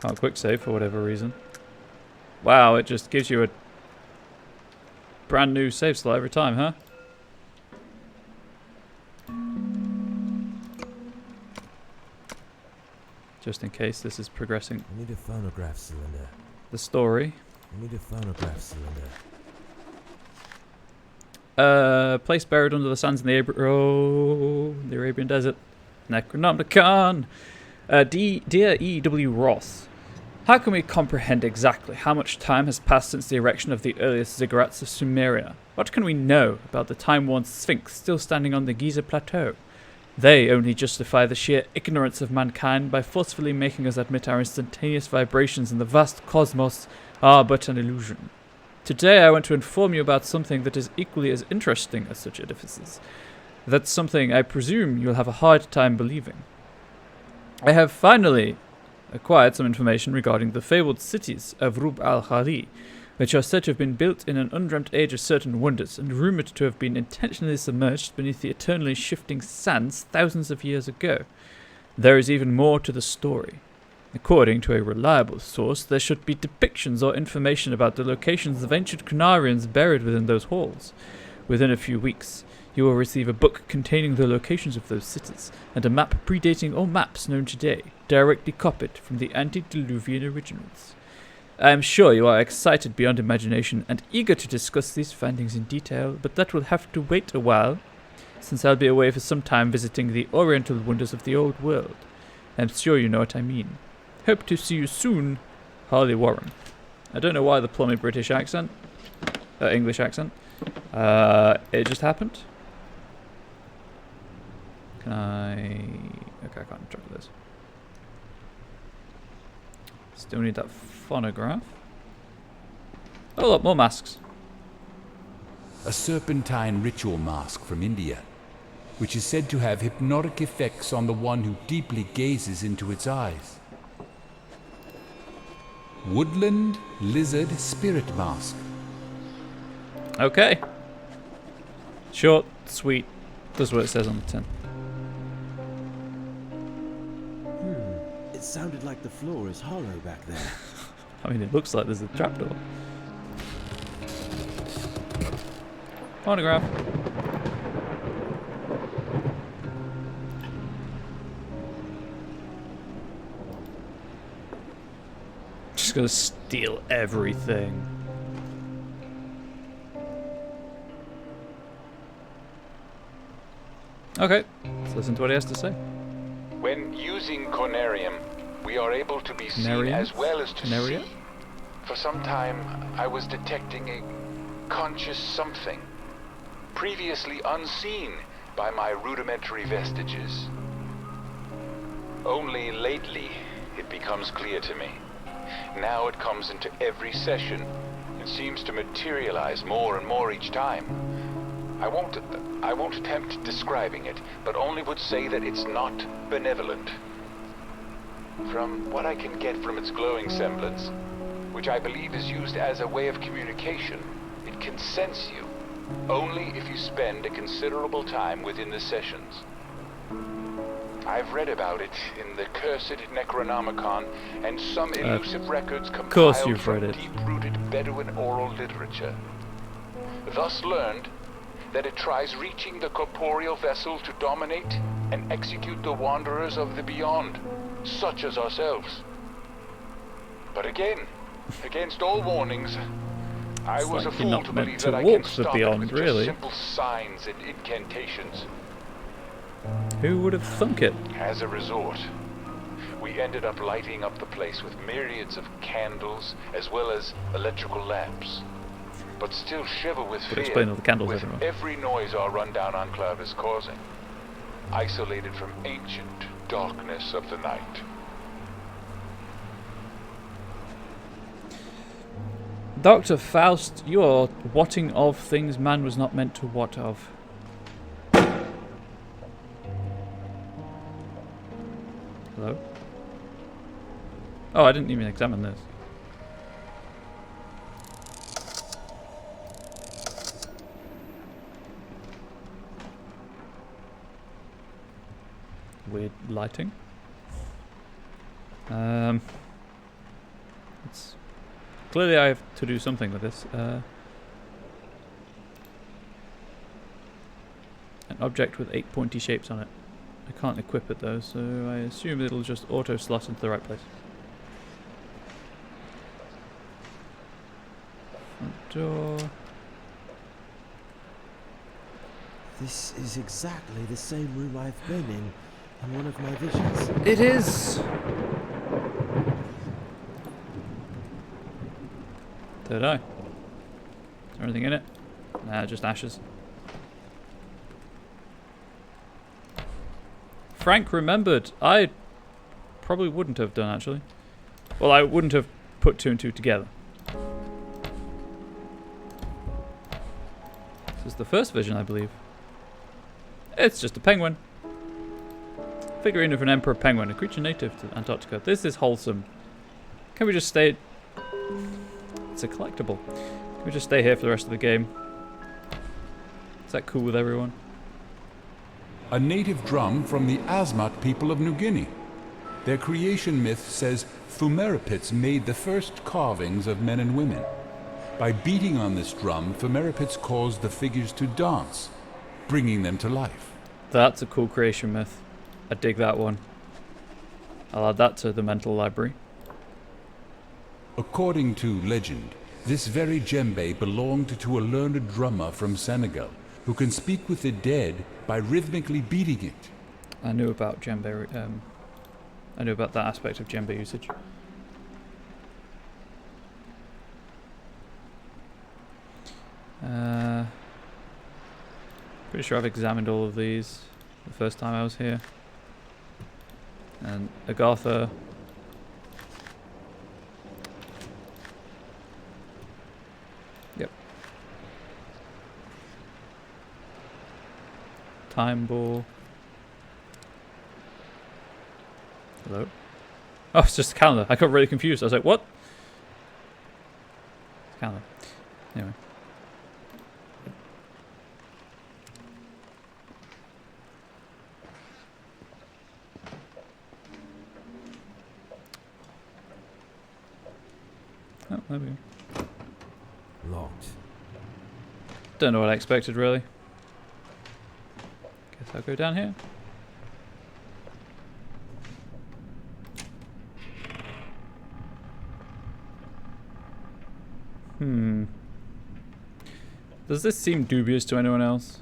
Can't quick save for whatever reason. Wow, it just gives you a brand new save slot every time, huh? Just in case this is progressing I need a phonograph cylinder. the story. I need a phonograph cylinder. Place buried under the sands in the the Arabian Desert. Necronomicon. Dear E.W. Ross, how can we comprehend exactly how much time has passed since the erection of the earliest ziggurats of Sumeria? What can we know about the time-worn Sphinx still standing on the Giza Plateau? They only justify the sheer ignorance of mankind by forcefully making us admit our instantaneous vibrations in the vast cosmos are but an illusion. Today I want to inform you about something that is equally as interesting as such edifices. That's something I presume you'll have a hard time believing. I have finally acquired some information regarding the fabled cities of Rub al-Khali, which are said to have been built in an undreamt age of certain wonders, and rumoured to have been intentionally submerged beneath the eternally shifting sands thousands of years ago. There is even more to the story. According to a reliable source, there should be depictions or information about the locations of ancient Conarians buried within those halls. Within a few weeks, you will receive a book containing the locations of those cities, and a map predating all maps known today, directly copied from the antediluvian originals. I am sure you are excited beyond imagination and eager to discuss these findings in detail, but that will have to wait a while, since I'll be away for some time visiting the oriental wonders of the old world. I'm sure you know what I mean. Hope to see you soon, Harley Warren. I don't know why the plummy British accent, English accent. It just happened. Can I... Okay, I can't interact with this. Still need that phonograph. Oh look, more masks. A serpentine ritual mask from India, which is said to have hypnotic effects on the one who deeply gazes into its eyes. Woodland Lizard Spirit Mask. Okay. Short, sweet. That's what it says on the tin. It sounded like the floor is hollow back there. I mean, it looks like there's a trapdoor. Phonograph. Just gonna steal everything. Okay, let's listen to what he has to say. When using Conarium, we are able to be seen as well as to see. For some time, I was detecting a conscious something, previously unseen by my rudimentary vestiges. Only lately, it becomes clear to me. Now it comes into every session. It seems to materialize more and more each time. I won't attempt describing it, but only would say that it's not benevolent. From what I can get from its glowing semblance, which I believe is used as a way of communication, it can sense you, only if you spend a considerable time within the sessions. I've read about it in the cursed Necronomicon and some elusive records compiled from deep-rooted Bedouin oral literature. Thus learned that it tries reaching the corporeal vessel to dominate and execute the wanderers of the beyond, such as ourselves. But again, against all warnings, I was a fool to believe that I can stop it with just simple signs and incantations. Who would have thunk it? As a resort, we ended up lighting up the place with myriads of candles as well as electrical lamps. But still shiver with fear explain all the candles with every noise our rundown enclave is causing. Isolated from ancient darkness of the night. Dr. Faust, you are wotting of things man was not meant to wot of. Hello? Oh, I didn't even examine this. Weird lighting. It's clearly I have to do something with this. An object with 8 pointy shapes on it. I can't equip it though, so I assume it'll just auto slot into the right place. Front door. This is exactly the same room I've been in one of my visions. It is! Did I? Is there anything in it? Nah, just ashes. Frank remembered. I probably wouldn't have done, actually. Well, I wouldn't have put two and two together. This is the first vision, I believe. It's just a penguin. Figurine of an emperor penguin, a creature native to Antarctica. This is wholesome. Can we just stay... It's a collectible. Can we just stay here for the rest of the game? Is that cool with everyone? A native drum from the Asmat people of New Guinea. Their creation myth says Fumerapits made the first carvings of men and women. By beating on this drum, Fumerapits caused the figures to dance, bringing them to life. That's a cool creation myth. I dig that one. I'll add that to the mental library. According to legend, this very djembe belonged to a learned drummer from Senegal who can speak with the dead by rhythmically beating it. I knew about djembe. I knew about that aspect of djembe usage. Pretty sure I've examined all of these the first time I was here. And Agartha. Yep. Time ball. Hello? Oh, it's just a calendar. I got really confused. I was like, what? It's a calendar. Anyway. Oh, there we go. Locked. Don't know what I expected, really. Guess I'll go down here. Does this seem dubious to anyone else?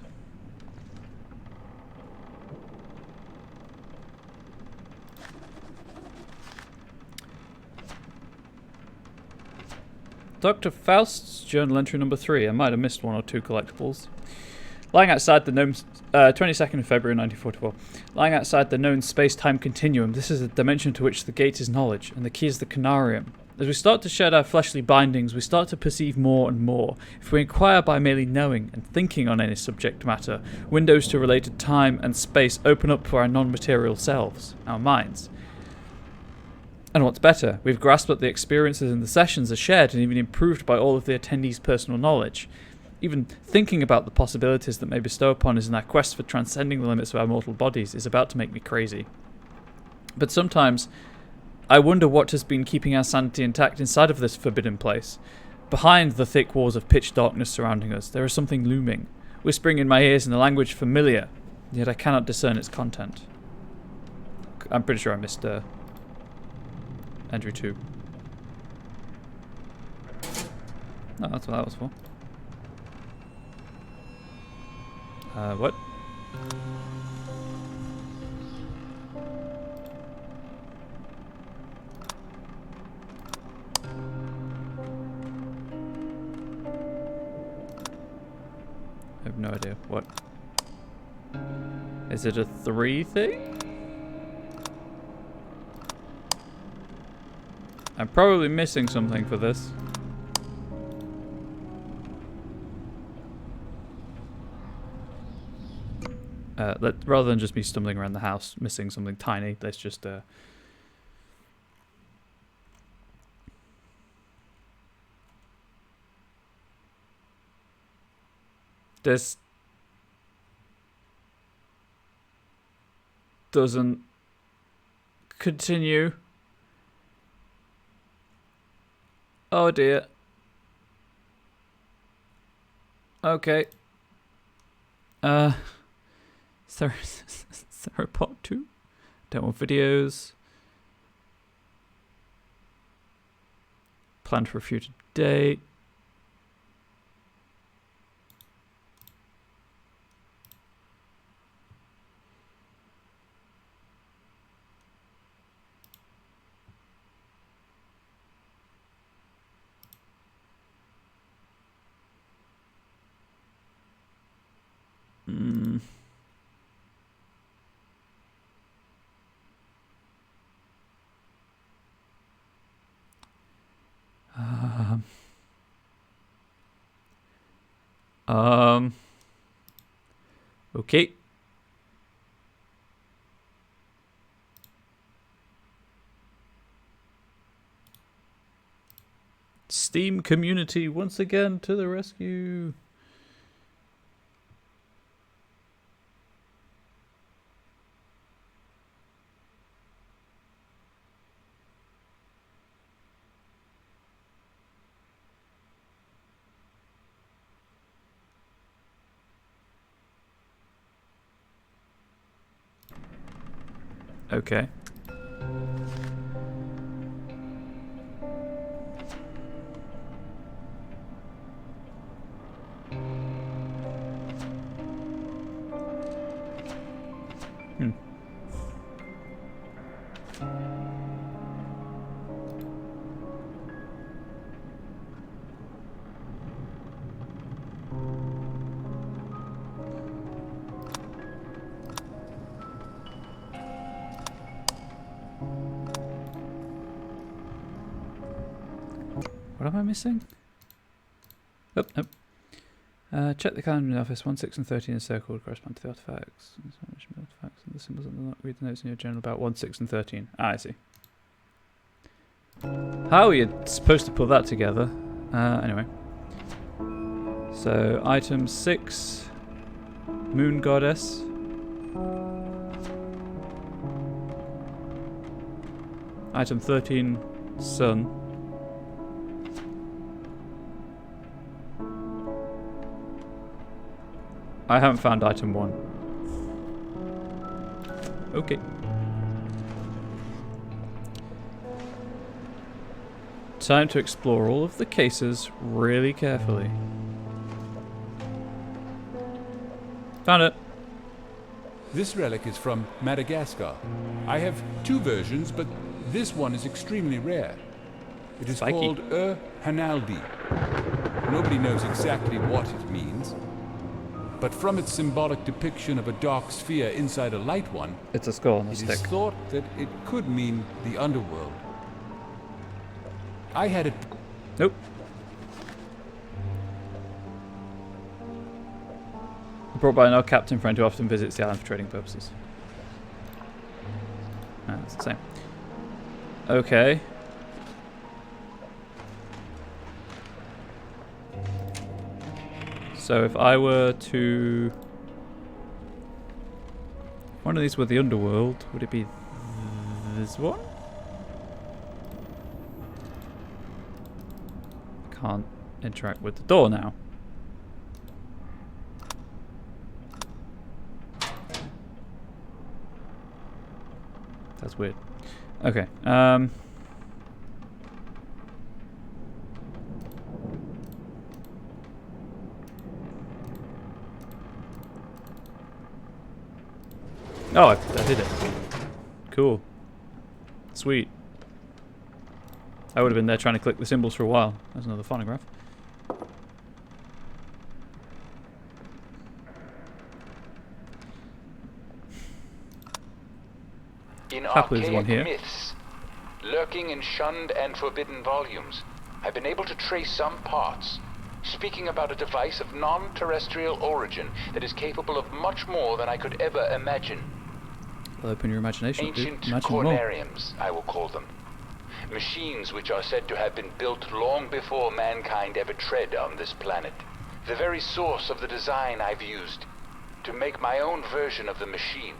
Dr. Faust's journal entry number 3. I might have missed one or two collectibles. Lying outside the known 22nd of February 1944. Lying outside the known space-time continuum, this is a dimension to which the gate is knowledge, and the key is the Conarium. As we start to shed our fleshly bindings, we start to perceive more and more. If we inquire by merely knowing and thinking on any subject matter, windows to related time and space open up for our non-material selves, our minds. And what's better, we've grasped that the experiences in the sessions are shared and even improved by all of the attendees' personal knowledge. Even thinking about the possibilities that may bestow upon us in our quest for transcending the limits of our mortal bodies is about to make me crazy. But sometimes I wonder what has been keeping our sanity intact inside of this forbidden place. Behind the thick walls of pitch darkness surrounding us, there is something looming, whispering in my ears in a language familiar, yet I cannot discern its content. I'm pretty sure I missed entry 2. No, that's what that was for. What? I have no idea. What? Is it a 3 thing? I'm probably missing something for this. Rather than just me stumbling around the house missing something tiny, let's just this doesn't continue. Oh dear. Okay. Theropod 2? Don't want videos. Planned for a future date. Okay. Steam community once again to the rescue. Okay. What am I missing? Oh, nope. Check the calendar in the office. 1, 6, and 13 is circled correspond to the artifacts. Artifacts and the symbols on the read the notes in your journal about 1, 6, and 13. Ah, I see. How are you supposed to put that together? Anyway. So, item 6, Moon Goddess. Item 13, Sun. I haven't found item 1. Okay. Time to explore all of the cases really carefully. Found it. This relic is from Madagascar. I have 2 versions, but this one is extremely rare. It is Spiky. called Hanaldi. Nobody knows exactly what it means, but from its symbolic depiction of a dark sphere inside a light one, It's a skull on a it stick. is thought that it could mean the underworld. I had it. Nope. Brought by an old captain friend who often visits the island for trading purposes. Ah, it's the same. Okay. So if I were to... One of these were the underworld, would it be this one? Can't interact with the door now. That's weird. Okay. Oh, I did it. Cool. Sweet. I would have been there trying to click the symbols for a while. There's another phonograph. In Happily there's one archaic here. myths, lurking in shunned and forbidden volumes, I've been able to trace some parts, speaking about a device of non-terrestrial origin that is capable of much more than I could ever imagine. Well, open your imagination, Ancient dude. Imagine more. Conariums, I will call them. Machines which are said to have been built long before mankind ever tread on this planet. The very source of the design I've used to make my own version of the machine.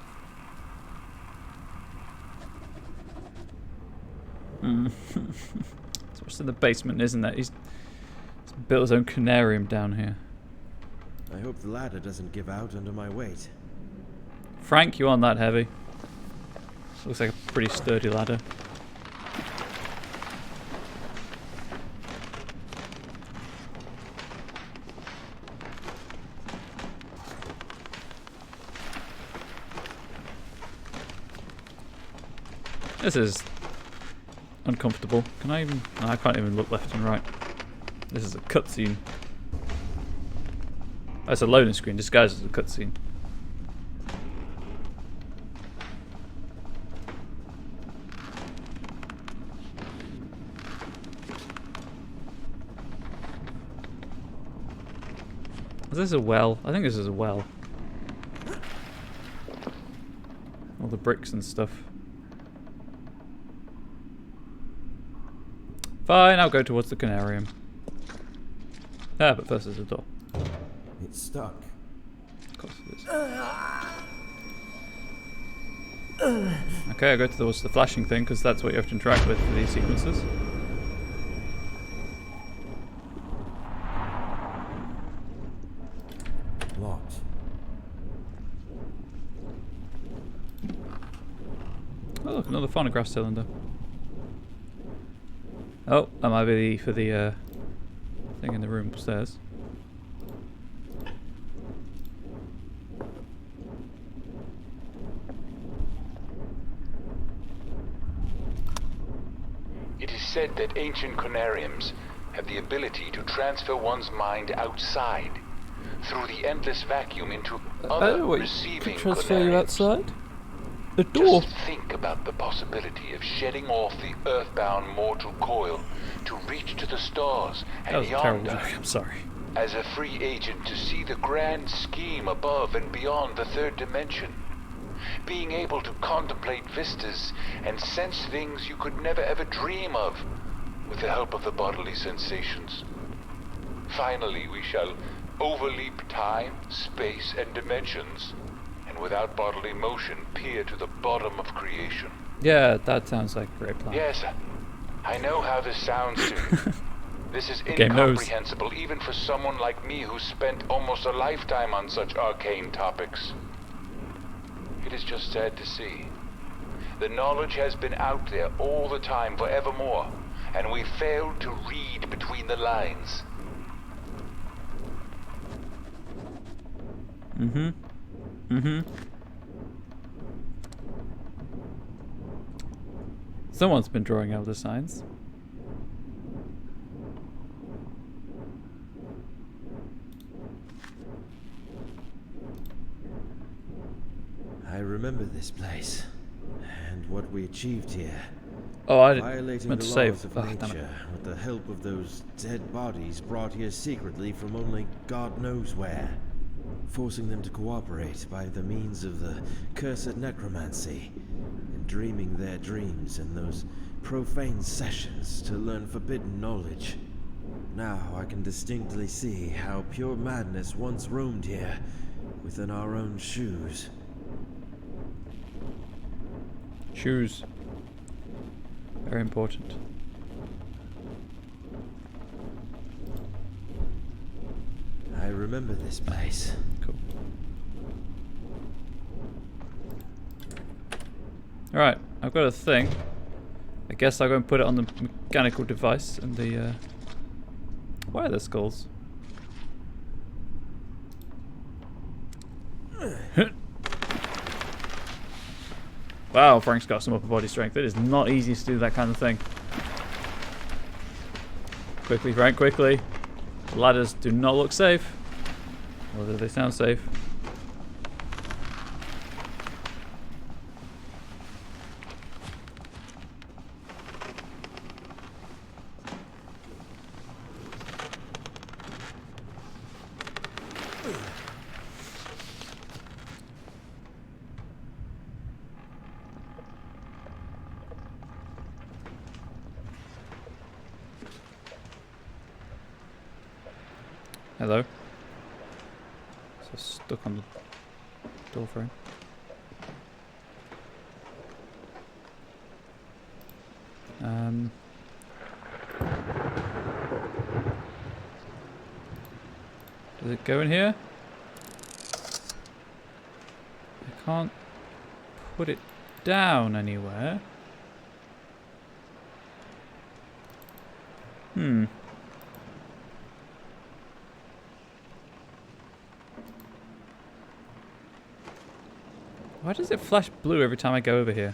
It's what's in the basement, isn't it? He's built his own Conarium down here. I hope the ladder doesn't give out under my weight. Frank, you aren't that heavy. Looks like a pretty sturdy ladder. This is uncomfortable. Can I even... No, I can't even look left and right. This is a cutscene. Oh, it's a loading screen disguised as a cutscene. Is this a well? I think this is a well. the bricks and stuff. Fine, I'll go towards the Conarium. Ah, but first there's a door. It's stuck. Of course it is. Okay, I'll go towards the flashing thing, because that's what you have to interact with for these sequences. Locked. Oh look, another phonograph cylinder. Oh, that might be for the thing in the room upstairs. It is said that ancient Conariums have the ability to transfer one's mind outside through the endless vacuum into other receiving Conariums. outside? The door. Just think about the possibility of shedding off the earthbound mortal coil to reach to the stars That and was a terrible yonder joke, I'm sorry. as a free agent to see the grand scheme above and beyond the third dimension. Being able to contemplate vistas and sense things you could never ever dream of with the help of the bodily sensations. Finally, we shall overleap time, space, and dimensions, and without bodily motion peer to the bottom of creation. Yeah, that sounds like a great plan. Yes, I know how this sounds to you. This is Game knows. incomprehensible even for someone like me who spent almost a lifetime on such arcane topics. It is just sad to see. The knowledge has been out there all the time, forevermore, and we failed to read between the lines. Mm-hmm. Mm-hmm. Someone's been drawing out the signs. I remember this place, and what we achieved here. Oh, I Violating meant the to laws save. of Oh, damn it. nature with the help of those dead bodies brought here secretly from only God knows where. Forcing them to cooperate by the means of the cursed necromancy, and dreaming their dreams in those profane sessions to learn forbidden knowledge. Now I can distinctly see how pure madness once roamed here, within our own shoes. Shoes. Very important. I remember this place. Cool. Alright, I've got a thing. I guess I'll go and put it on the mechanical device and the why are there skulls? Wow, Frank's got some upper body strength. It is not easy to do that kind of thing. Quickly, Frank, quickly. The ladders do not look safe. Although they sound safe. Hello. So stuck on the door frame. Does it go in here? I can't put it down anywhere. Why does it flash blue every time I go over here?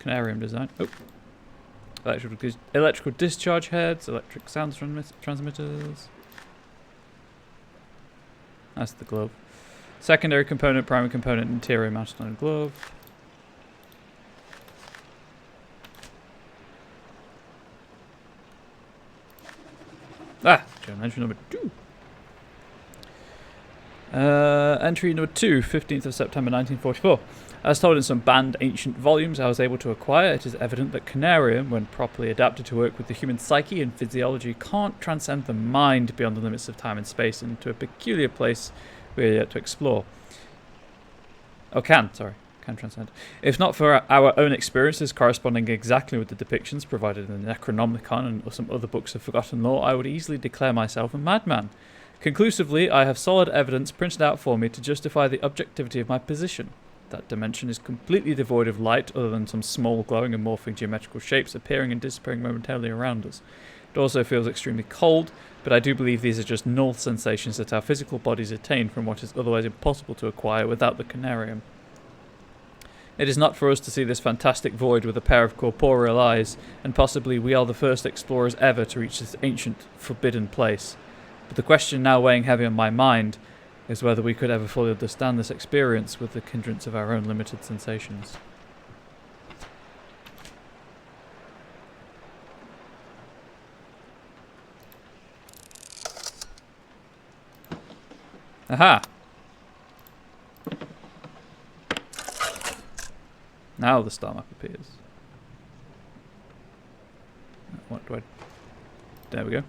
Conarium design. Oh. Electrical discharge heads, electric sound transmitters. That's the glove. Secondary component, primary component, interior mounted on a glove. Ah, general entry number 2. Entry number 2, 15th of September 1944. As told in some banned ancient volumes I was able to acquire, it is evident that Conarium, when properly adapted to work with the human psyche and physiology, can't transcend the mind beyond the limits of time and space into a peculiar place we are yet to explore. Oh, can transcend. If not for our own experiences corresponding exactly with the depictions provided in the Necronomicon and some other books of forgotten lore, I would easily declare myself a madman. Conclusively, I have solid evidence printed out for me to justify the objectivity of my position. That dimension is completely devoid of light other than some small glowing and morphing geometrical shapes appearing and disappearing momentarily around us. It also feels extremely cold, but I do believe these are just null sensations that our physical bodies attain from what is otherwise impossible to acquire without the Conarium. It is not for us to see this fantastic void with a pair of corporeal eyes, and possibly we are the first explorers ever to reach this ancient, forbidden place. But the question now weighing heavy on my mind is whether we could ever fully understand this experience with the hindrance of our own limited sensations. Aha! Now the star map appears. What do I... There we go.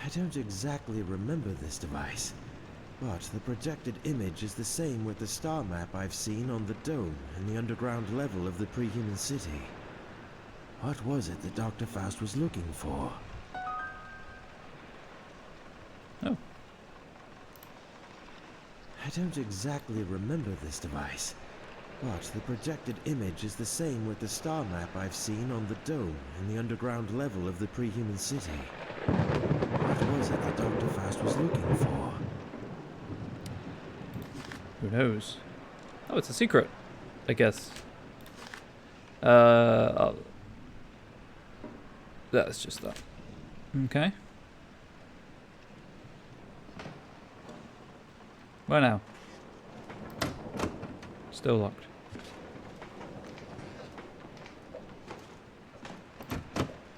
I don't exactly remember this device, but the projected image is the same with the star map I've seen on the dome in the underground level of the pre-human city. What was it that Dr. Faust was looking for? Oh. I don't exactly remember this device, but the projected image is the same with the star map I've seen on the dome in the underground level of the pre-human city. What was it that Dr. Faust was looking for? Who knows? Oh, it's a secret, I guess. That's just that. Okay. Where now? Still locked.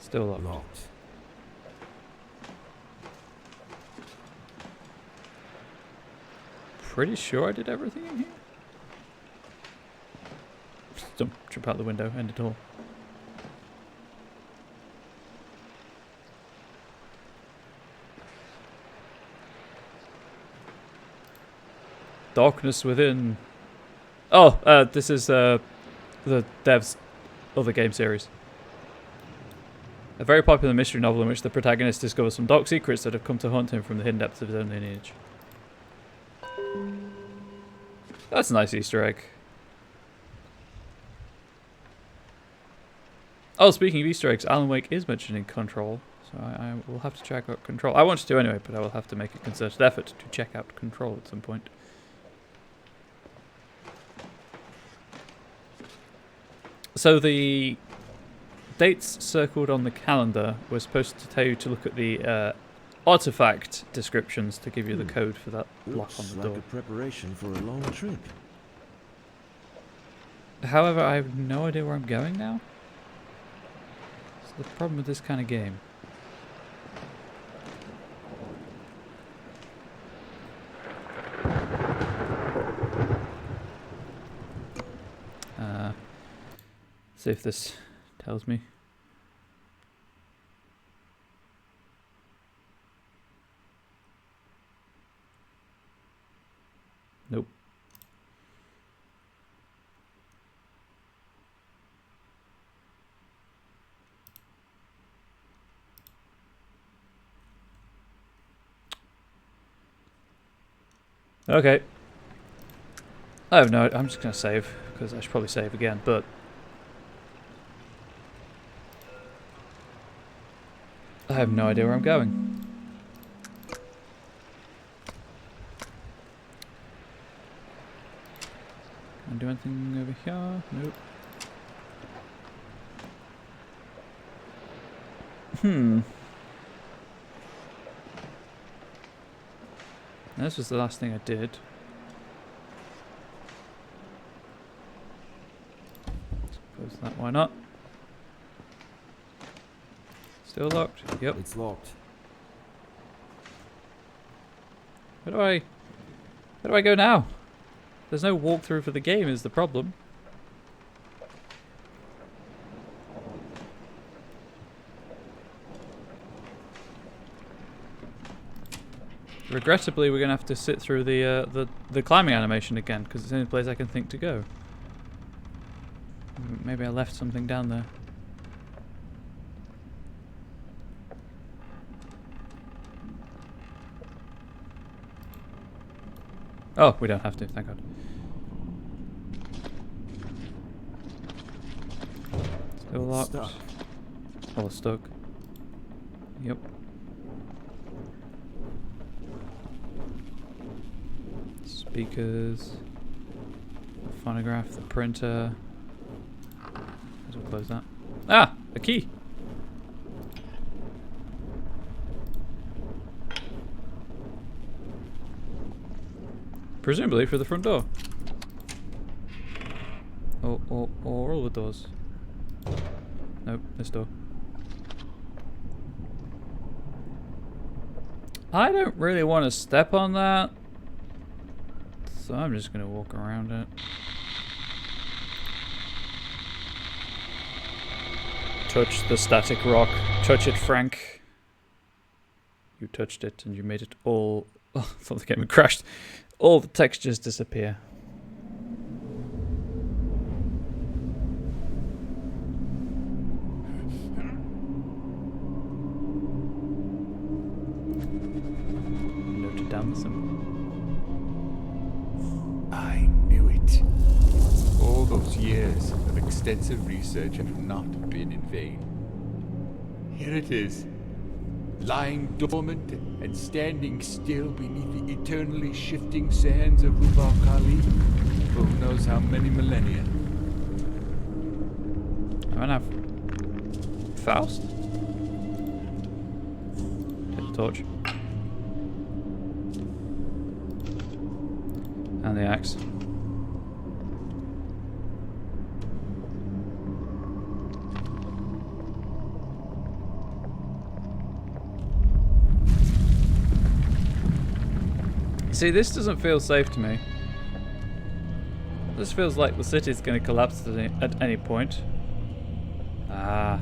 Still locked. Locked. Pretty sure I did everything in here. Don't jump out the window, end it all. Darkness Within. Oh, this is the dev's other game series. A very popular mystery novel in which the protagonist discovers some dark secrets that have come to haunt him from the hidden depths of his own lineage. That's a nice Easter egg. Oh, speaking of Easter eggs, Alan Wake is mentioned in Control, so I will have to check out Control. I wanted to anyway, but I will have to make a concerted effort to check out Control at some point. So the dates circled on the calendar were supposed to tell you to look at the artifact descriptions to give you the code for that lock on the door. Looks like a preparation for a long trip. However, I have no idea where I'm going now. That's the problem with this kind of game. See if this tells me. Nope. Okay. I have no... I'm just going to save, because I should probably save again, but... I have no idea where I'm going. Can I do anything over here? Nope. This was the last thing I did. Close that, why not? Still locked? Yep. It's locked. Where do I... Where do I go now? There's no walkthrough for the game is the problem. Regrettably, we're gonna have to sit through the climbing animation again because it's the only place I can think to go. Maybe I left something down there. Oh, we don't have to, thank God. Still locked. Stuck. Oh, stuck. Yep. Speakers. Phonograph, the printer. As well close that. Ah! A key! Presumably for the front door. Or all the doors. Nope, this door. I don't really want to step on that. So I'm just going to walk around it. Touch the static rock. Touch it, Frank. You touched it and you made it all... Oh, I thought the game had crashed. All the textures disappear. Noted down the symbol. I knew it. All those years of extensive research have not been in vain. Here it is, lying dormant and standing still beneath the eternally shifting sands of Rubal Khali for who knows how many millennia. I don't have Faust? Take the torch. And the axe. See, this doesn't feel safe to me. This feels like the city's going to collapse at any point. Ah.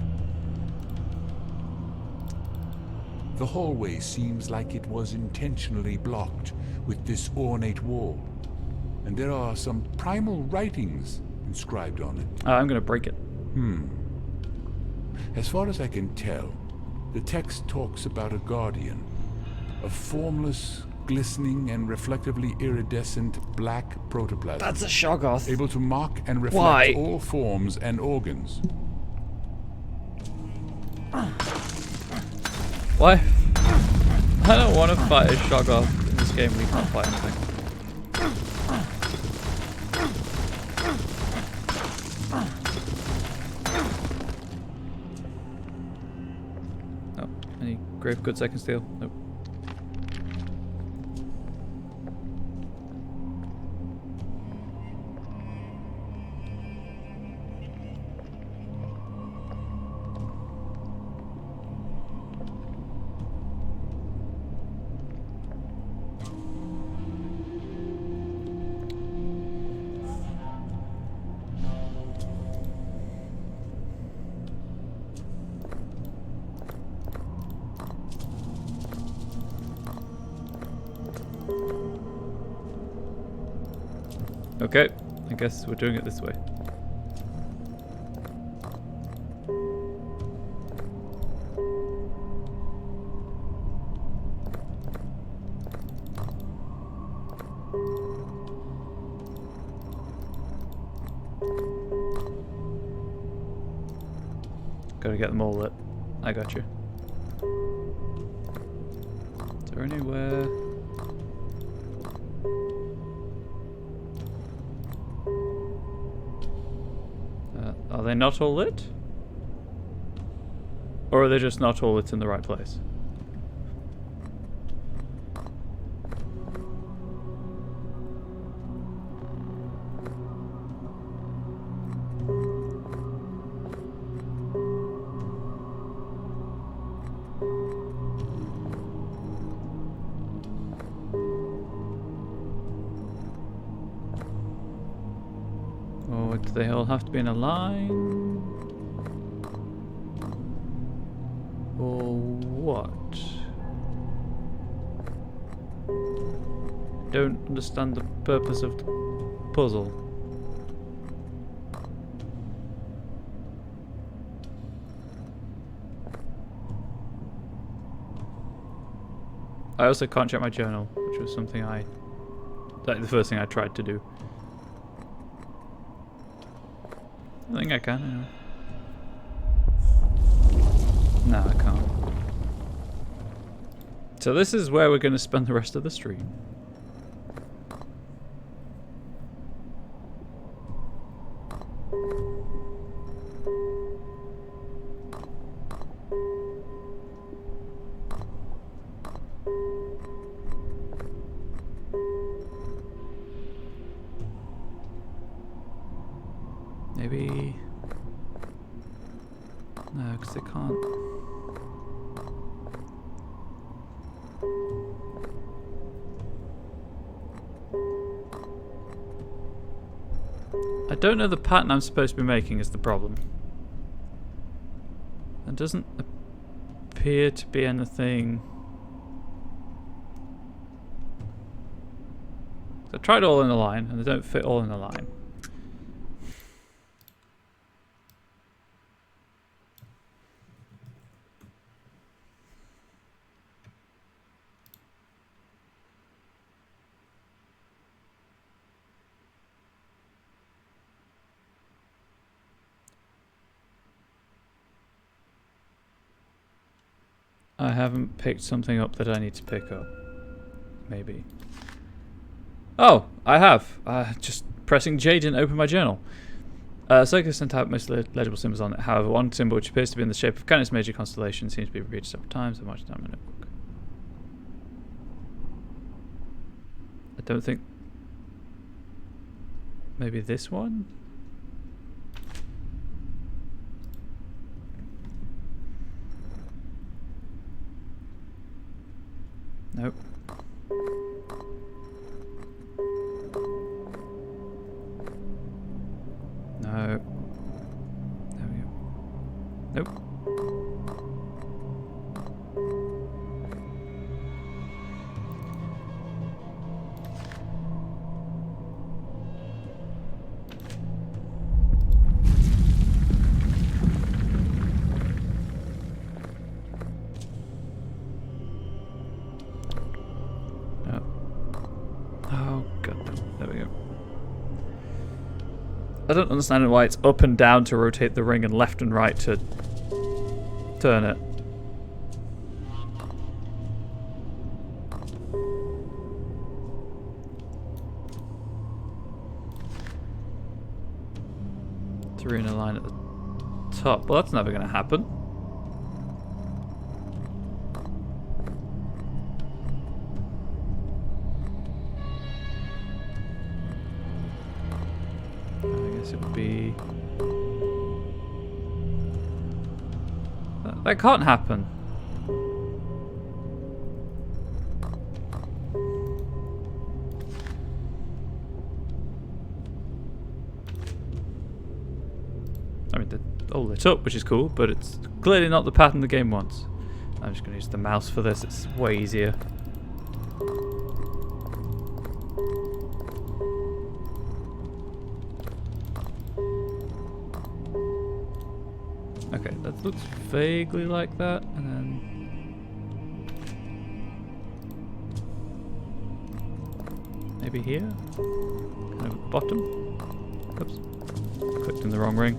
The hallway seems like it was intentionally blocked with this ornate wall. And there are some primal writings inscribed on it. I'm going to break it. As far as I can tell, the text talks about a guardian, a formless, glistening and reflectively iridescent black protoplasm. That's a Shoggoth. Able to mock and reflect Why? all forms and organs. Why? I don't want to fight a Shoggoth in this game. We can't fight anything. Oh, any grave goods I can steal? Nope. Okay, I guess we're doing it this way. Gotta get them all lit. I got you. Is there anywhere? Are they not all lit? Or are they just not all lit in the right place? Or do they all have to be in a line? Or what? Don't understand the purpose of the puzzle. I also can't check my journal, which was something the first thing I tried to do. I think I can, anyway. No, I can't. So this is where we're going to spend the rest of the stream. Maybe... No, because they can't... I don't know the pattern I'm supposed to be making is the problem. There doesn't appear to be anything... I tried all in a line, and they don't fit all in a line. I haven't picked something up that I need to pick up. Maybe. Oh, I have. Just pressing J didn't open my journal. Circus sent out most legible symbols on it. However, one symbol which appears to be in the shape of Canis major constellation seems to be repeated several times. So much time in my notebook. I don't think... Maybe this one? Nope. No. There we go. Nope. I don't understand why it's up and down to rotate the ring and left and right to turn it. Three in a line at the top. Well, that's never going to happen. It would be... That can't happen. I mean, they're all lit up, which is cool, but it's clearly not the pattern the game wants. I'm just going to use the mouse for this, it's way easier. Okay, that looks vaguely like that, and then... Maybe here? Kind of at the bottom? Oops. Clicked in the wrong ring.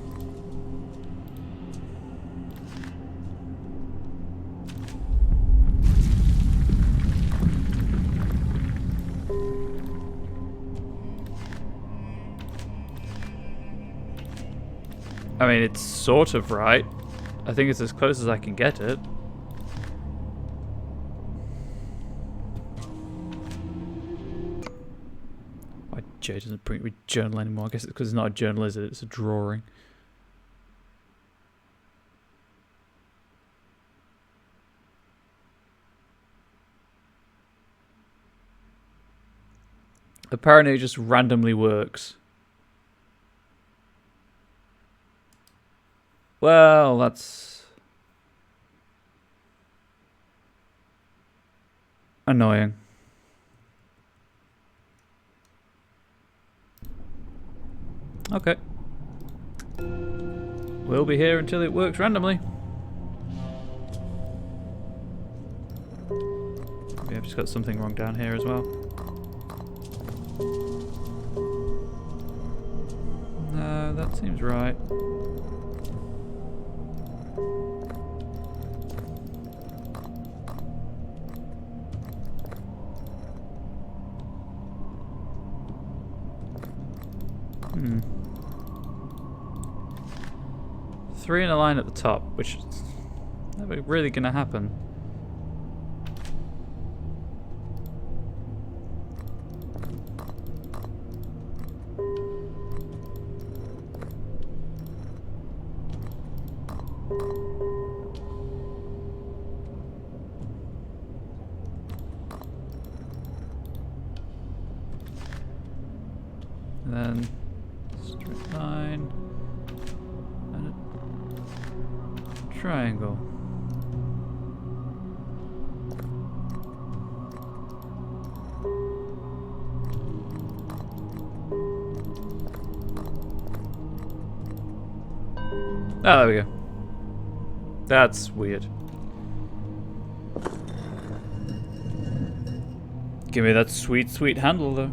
I mean, it's sort of right. I think it's as close as I can get it. Why Jay doesn't print with journal anymore? I guess it's because it's not a journal, is it? It's a drawing. Apparently it just randomly works. Well, that's annoying. Okay. We'll be here until it works randomly. Maybe I've just got something wrong down here as well. No, that seems right. Three in a line at the top, which is never really going to happen. And then straight line and a triangle. Ah, there we go. That's weird. Give me that sweet, sweet handle, though.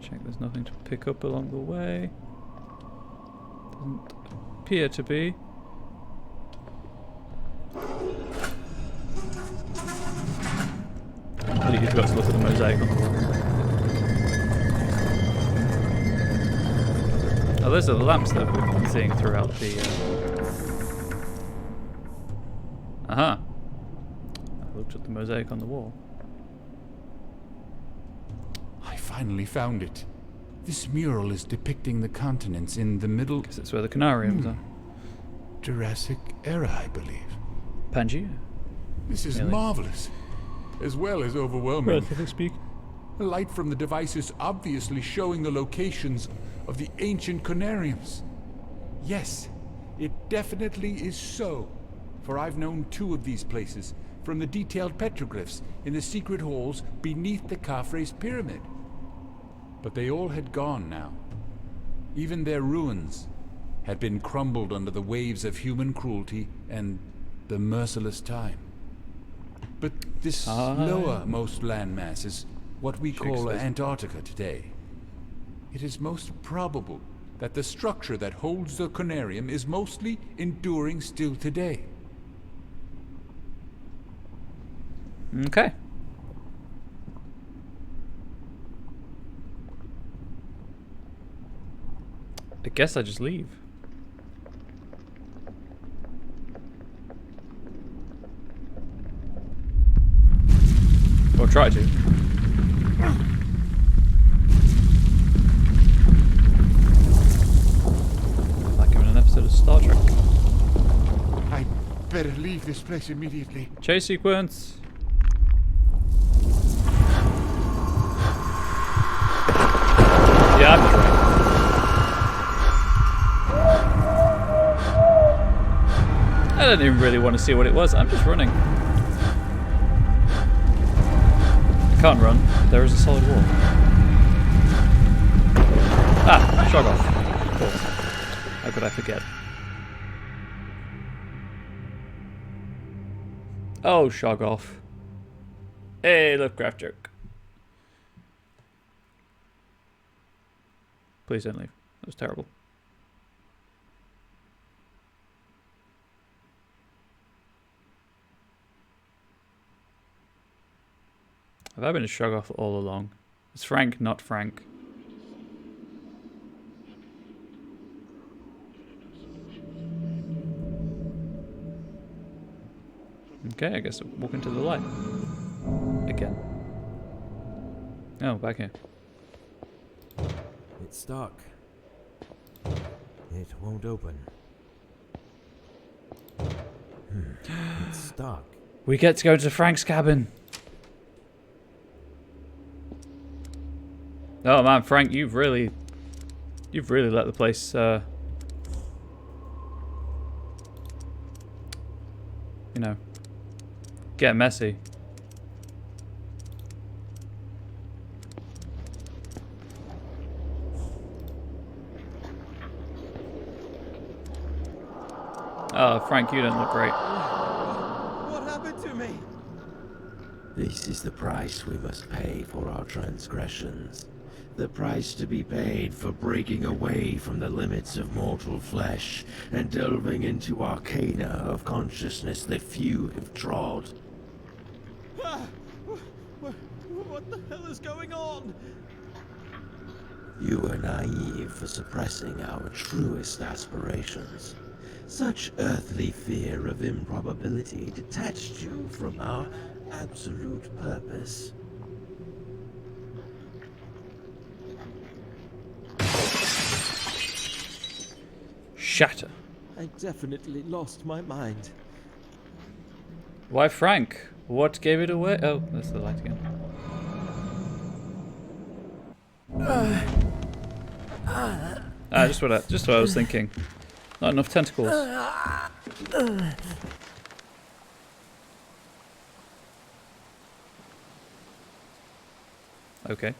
Check there's nothing to pick up along the way. Doesn't appear to be. Completely forgot to look at the mosaic on the wall. Oh, those are the lamps that we've been seeing throughout the... Aha! I looked at the mosaic on the wall. I finally found it. This mural is depicting the continents in the middle... Guess that's where the Conariums are. Jurassic era, I believe. Pangea? This is Really? marvelous, as well as overwhelming. Relatively speak. The light from the device is obviously showing the locations of the ancient Conariums. Yes, it definitely is so, for I've known two of these places from the detailed petroglyphs in the secret halls beneath the Khafre's pyramid. But they all had gone now. Even their ruins had been crumbled under the waves of human cruelty and the merciless time. But this lowermost landmass is what we call Antarctica today. It is most probable that the structure that holds the Conarium is mostly enduring still today. Okay. I guess I just leave. Or try to. Like I'm in an episode of Star Trek. I'd better leave this place immediately. Chase sequence. Yeah, I'm trying. I don't even really want to see what it was. I'm just running. I can't run. There is a solid wall. Ah, shot off. Of course. How could I forget? Oh, Shoggoth. Hey, Lovecraft joke. Please don't leave. That was terrible. Have I been a Shoggoth all along? It's Frank, not Frank. Okay, I guess I'll walk into the light. Again. Oh, back here. It's stuck. It won't open. It's stuck. We get to go to Frank's cabin. Oh man, Frank, you've really let the place, you know, get messy. Oh, Frank, you don't look great. What happened to me? This is the price we must pay for our transgressions. The price to be paid for breaking away from the limits of mortal flesh and delving into arcana of consciousness that few have trod. What the hell is going on? You were naive for suppressing our truest aspirations. Such earthly fear of improbability detached you from our absolute purpose. Shatter. I definitely lost my mind. Why, Frank? What gave it away? Oh, that's the light again. Just what I was thinking. Not enough tentacles. Okay.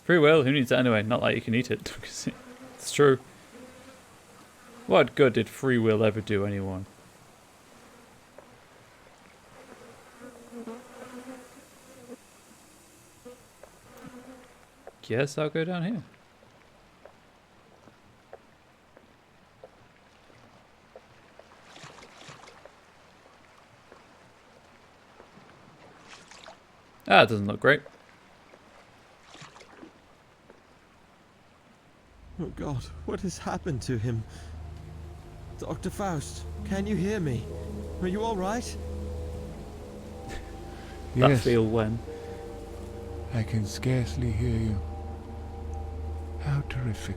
Free will? Who needs that anyway? Not like you can eat it. It's true. What good did free will ever do anyone? Guess I'll go down here. Ah, it doesn't look great. Oh God, what has happened to him? Dr. Faust, can you hear me? Are you all right? That Yes, feel when? I can scarcely hear you. How terrific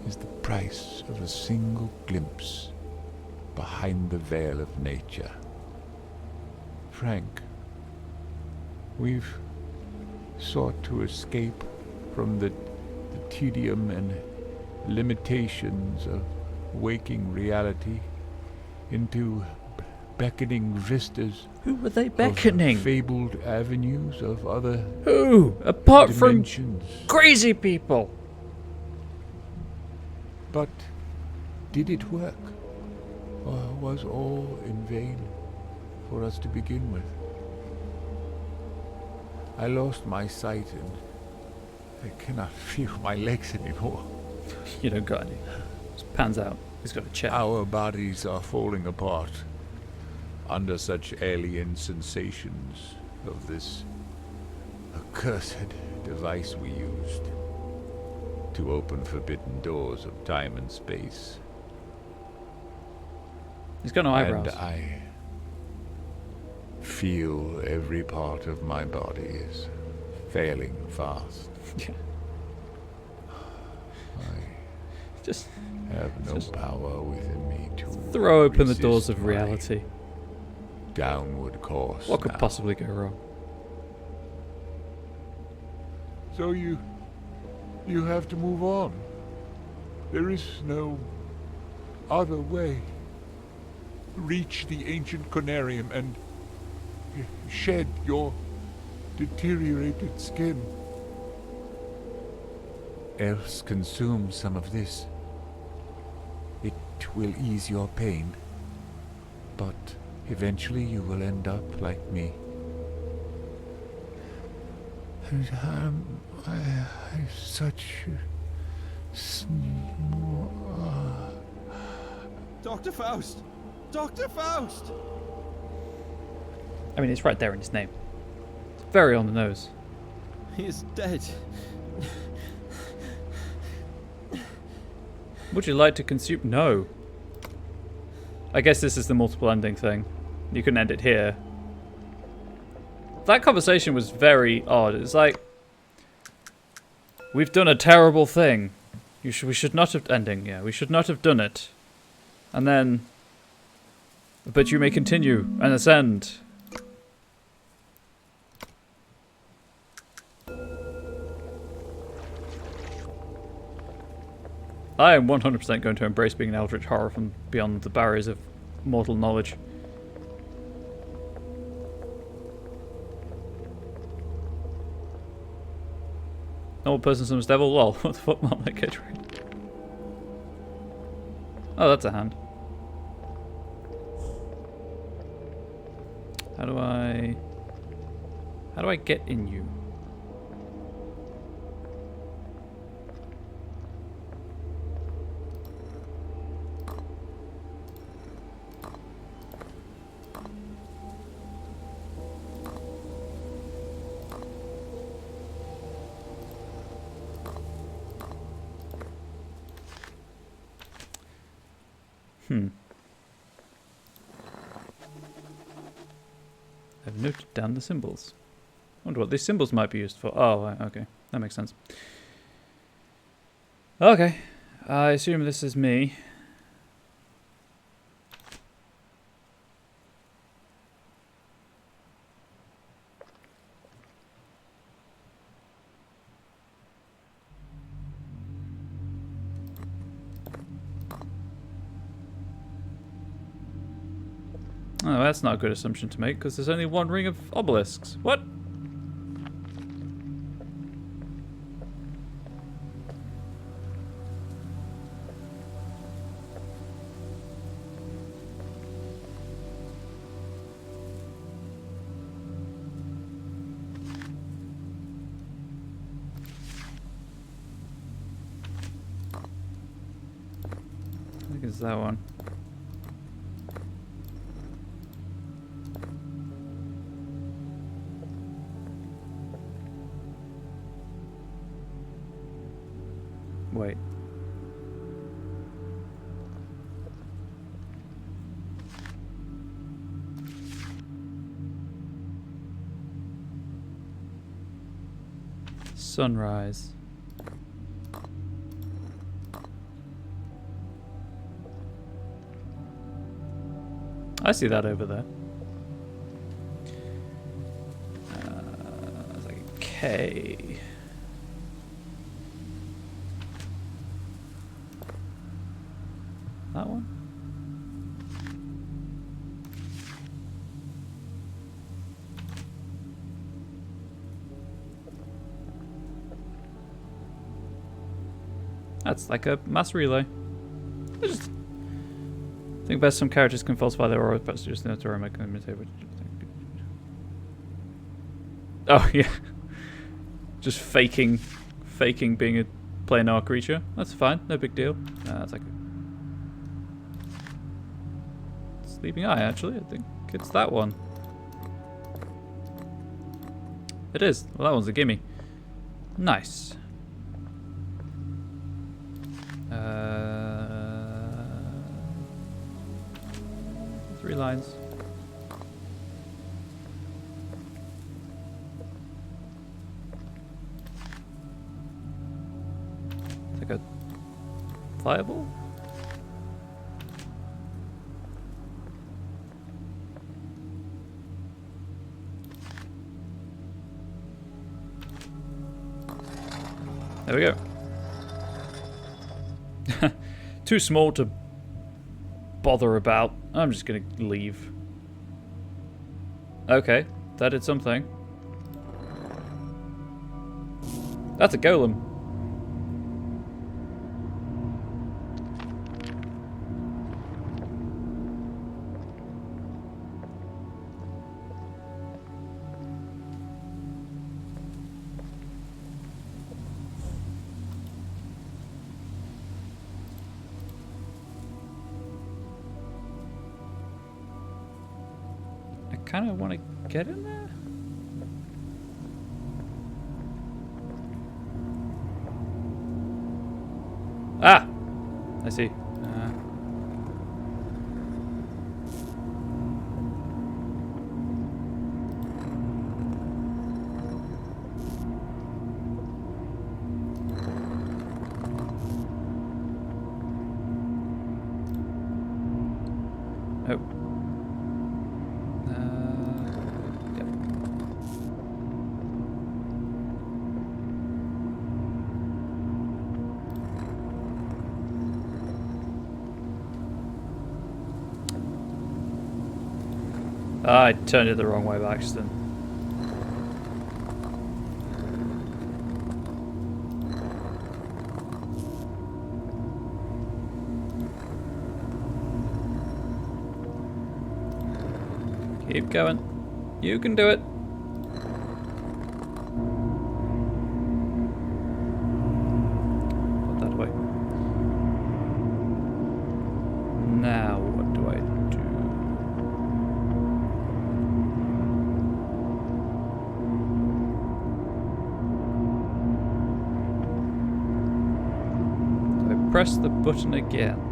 is the price of a single glimpse behind the veil of nature. Frank, we've sought to escape from the tedium and limitations of waking reality into beckoning vistas. Who were they beckoning? Of fabled avenues of other Who? Apart dimensions. from crazy people. But did it work? Or was all in vain for us to begin with? I lost my sight and I cannot feel my legs anymore. You don't got any. Just pans out. He's got a chair. Our bodies are falling apart under such alien sensations of this accursed device we used to open forbidden doors of time and space. He's got no eyebrows. And I feel every part of my body is failing fast. Yeah. I Just have no power within me to throw open the resist doors of my reality. downward course. What could now. possibly go wrong? So you have to move on. There is no other way. Reach the ancient Conarium and shed your deteriorated skin. Else consume some of this. It will ease your pain, but eventually you will end up like me. And I'm such small. Dr. Faust! Dr. Faust! I mean, it's right there in his name. It's very on the nose. He is dead. Would you like to consume? No. I guess this is the multiple ending thing. You can end it here. that conversation was very odd. It's like, we've done a terrible thing. We should not have we should not have done it. And then, but you may continue and ascend. I am 100% going to embrace being an eldritch horror from beyond the barriers of mortal knowledge. Normal person summons devil? Lol. What the fuck, man? Like, oh, that's a hand. How do I get in you? I've noted down the symbols. I wonder what these symbols might be used for. Oh, okay. That makes sense. Okay. I assume this is me. Oh, that's not a good assumption to make, because there's only one ring of obelisks. What? I think it's that one. Wait. Sunrise. I see that over there. It's like a K. That one? That's like a mass relay. I just think best some characters can falsify their aura, but just not to make them imitate. Oh yeah, just faking being a planar creature. That's fine, no big deal. That's like a sleeping eye. Actually, I think it's that one. It is. Well, that one's a gimme. Nice. 3 lines. It's like a fireball? There we go. Too small to bother about. I'm just gonna leave. Okay, that did something. That's a golem. I kind of want to get in there. Ah! I see. Nope. Yep. I turned it the wrong way by accident. Keep going. You can do it. Put that away. Now, what do I do? Do I press the button again?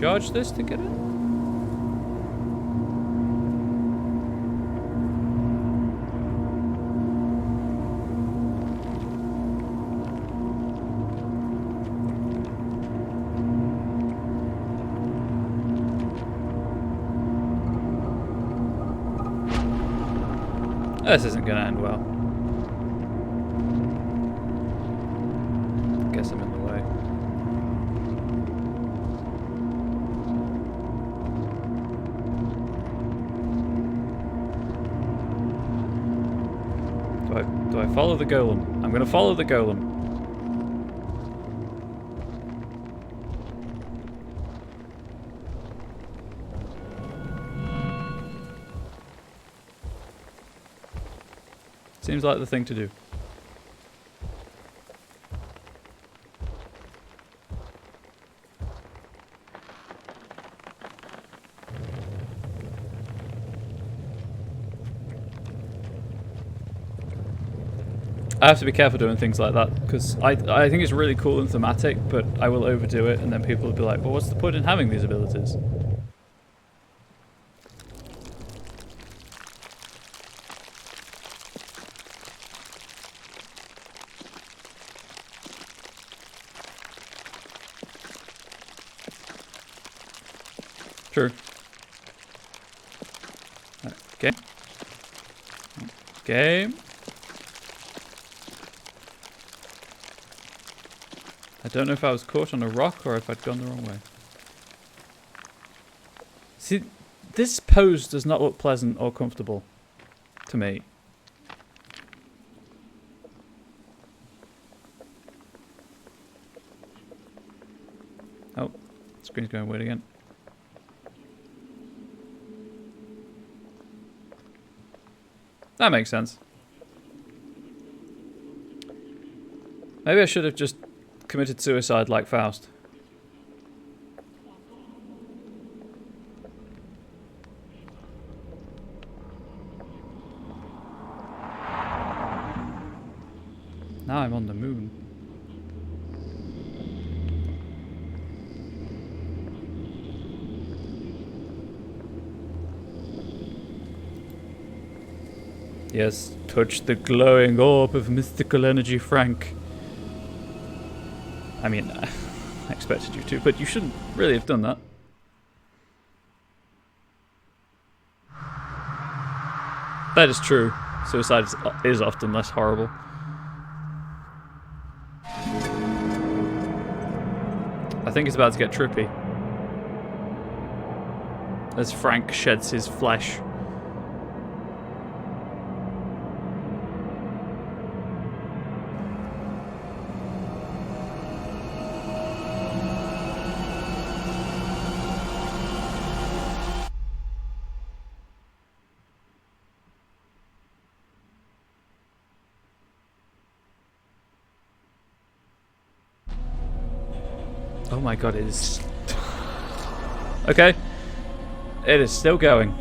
Charge this to get it? This isn't going to end well. Guess I'm in the way. Do I follow the golem? I'm going to follow the golem. Seems like the thing to do. I have to be careful doing things like that, because I think it's really cool and thematic, but I will overdo it, and then people will be like, well, what's the point in having these abilities? True. Okay. Okay. I don't know if I was caught on a rock or if I'd gone the wrong way. See, this pose does not look pleasant or comfortable to me. Oh, screen's going weird again. That makes sense. Maybe I should have just committed suicide like Faust. Now I'm on the moon. Yes, touch the glowing orb of mystical energy, Frank. I mean, I expected you to, but you shouldn't really have done that. That is true. Suicide is often less horrible. I think it's about to get trippy. As Frank sheds his flesh. Oh my god, it is... Okay. It is still going.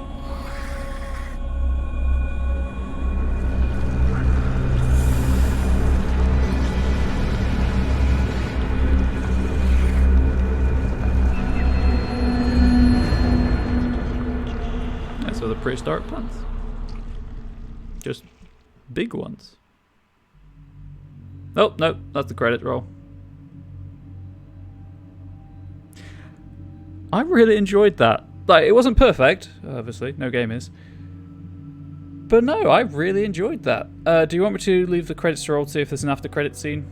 prehistoric plants. Just big ones. Oh, no, that's the credit roll. I really enjoyed that. Like, it wasn't perfect, obviously, no game is. But no, I really enjoyed that. Do you want me to leave the credits to roll to see if there's an after credit scene?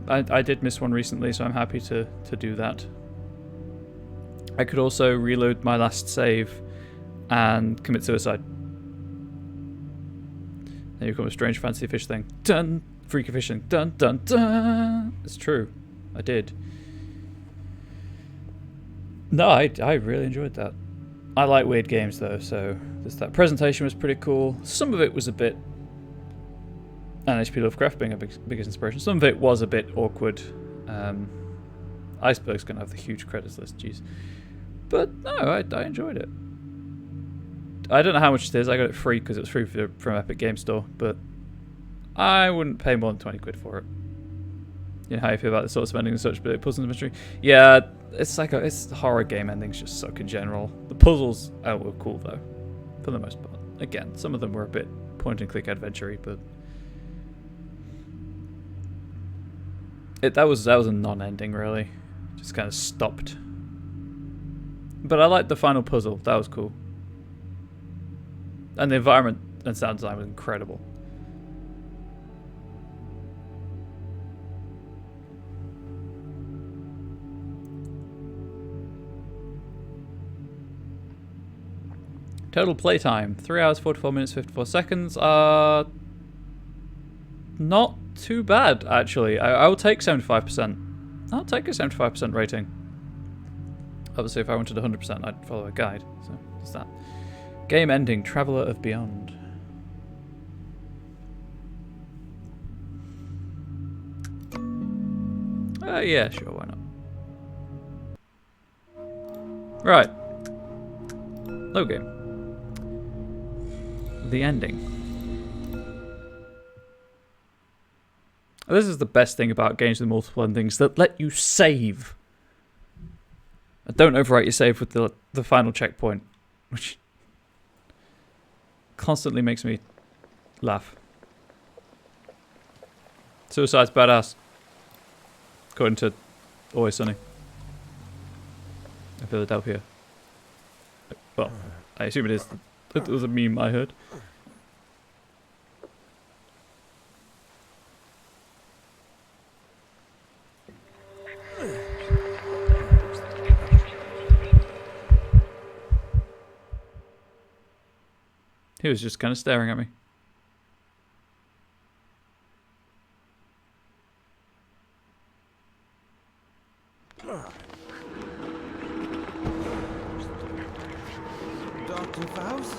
I did miss one recently, so I'm happy to do that. I could also reload my last save and commit suicide. There you come a strange fancy fish thing. Dun! Freaky fishing. Dun dun dun! It's true. I did. No, I really enjoyed that. I like weird games though, so that presentation was pretty cool. Some of it was a bit, and H.P. Lovecraft being a biggest inspiration, some of it was a bit awkward. Iceberg's going to have the huge credits list, jeez. But no, I enjoyed it. I don't know how much it is, I got it free because it was free from Epic Game Store, but I wouldn't pay more than 20 quid for it. You know how you feel about the sort of spending and such, but puzzles and mystery. Yeah, it's like it's the horror game endings just suck in general. The puzzles were cool though, for the most part. Again, some of them were a bit point and click adventure-y, but that was a non-ending really. Just kind of stopped. But I liked the final puzzle. That was cool. And the environment and sound design was incredible. Total playtime, 3 hours, 44 minutes, 54 seconds. Not too bad, actually. I will take 75%. I'll take a 75% rating. Obviously, if I wanted 100%, I'd follow a guide. So, there's that. Game ending, Traveller of Beyond. Yeah, sure, why not? Right. Low game. The ending. This is the best thing about games with multiple endings, that let you save. Don't overwrite your save with the final checkpoint, which constantly makes me laugh. Suicide's badass, according to Always Sunny in Philadelphia. Well, I assume it is. That was a meme I heard. He was just kind of staring at me. Dr. Faust?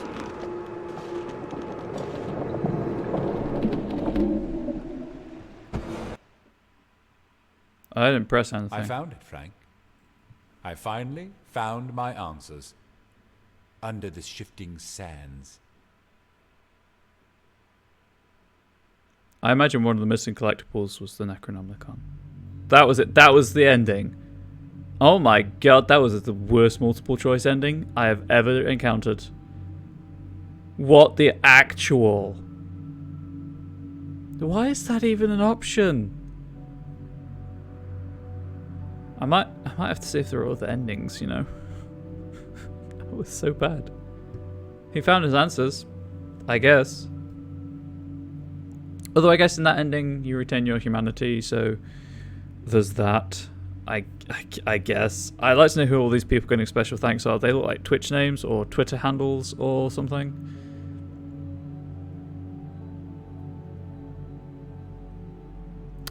I didn't press anything. I found it, Frank. I finally found my answers. Under the shifting sands. I imagine one of the missing collectibles was the Necronomicon. That was it. That was the ending. Oh my god, that was the worst multiple choice ending I have ever encountered. What the actual? Why is that even an option? I might have to see if there are other endings, you know. That was so bad. He found his answers, I guess. Although I guess in that ending you retain your humanity, so there's that. I guess. I'd like to know who all these people getting special thanks are. They look like Twitch names or Twitter handles or something.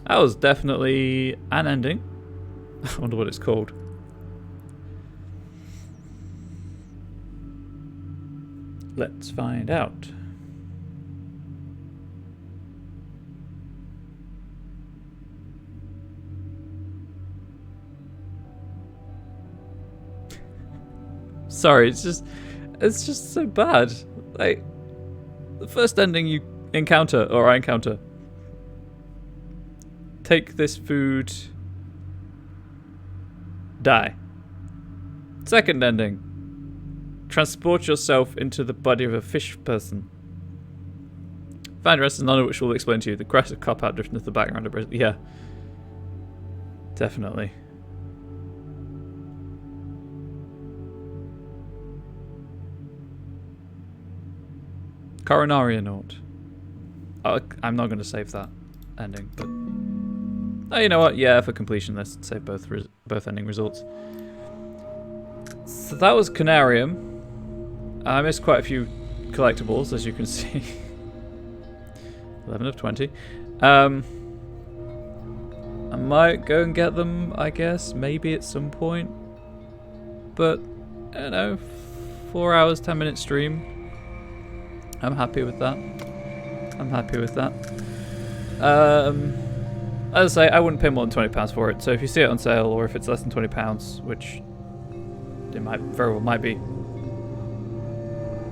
That was definitely an ending. I wonder what it's called. Let's find out. Sorry, it's just so bad. Like, the first ending you encounter, or I encounter. Take this food. Die. Second ending. Transport yourself into the body of a fish person. Find rest, none of which will explain to you. The grass of cop-out drifting into the background of Brazil. Yeah. Definitely. Coronarionaut. I'm not going to save that ending, but... Oh, you know what? Yeah, for completion, let's save both ending results. So that was Conarium. I missed quite a few collectibles, as you can see. 11 of 20. I might go and get them, I guess, maybe at some point. But, I don't know, 4 hours, 10-minute stream. I'm happy with that. I'm happy with that. As I say, I wouldn't pay more than £20 for it. So if you see it on sale, or if it's less than £20, which it might very well might be,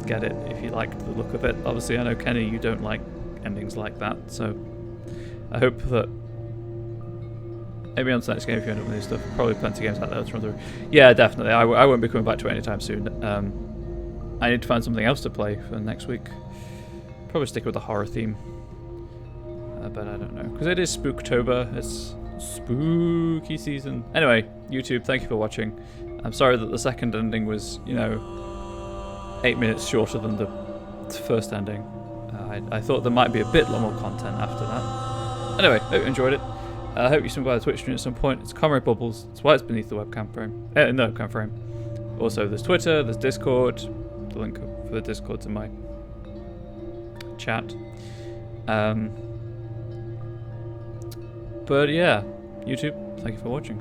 get it if you like the look of it. Obviously, I know Kenny, you don't like endings like that, so I hope that maybe on the next game if you end up with new stuff. Probably plenty of games like that to run through. Yeah, definitely. I won't be coming back to it anytime soon. I need to find something else to play for next week. Probably stick with the horror theme. But I don't know. Because it is Spooktober. It's spooky season. Anyway, YouTube, thank you for watching. I'm sorry that the second ending was, you know, 8 minutes shorter than the first ending. I thought there might be a bit more content after that. Anyway, hope you enjoyed it. I hope you swing by the Twitch stream at some point. It's Comrade Bubbles. It's why it's beneath the webcam frame. No, webcam frame. Also, there's Twitter, there's Discord. The link for the Discord's in my chat. But yeah, YouTube, thank you for watching.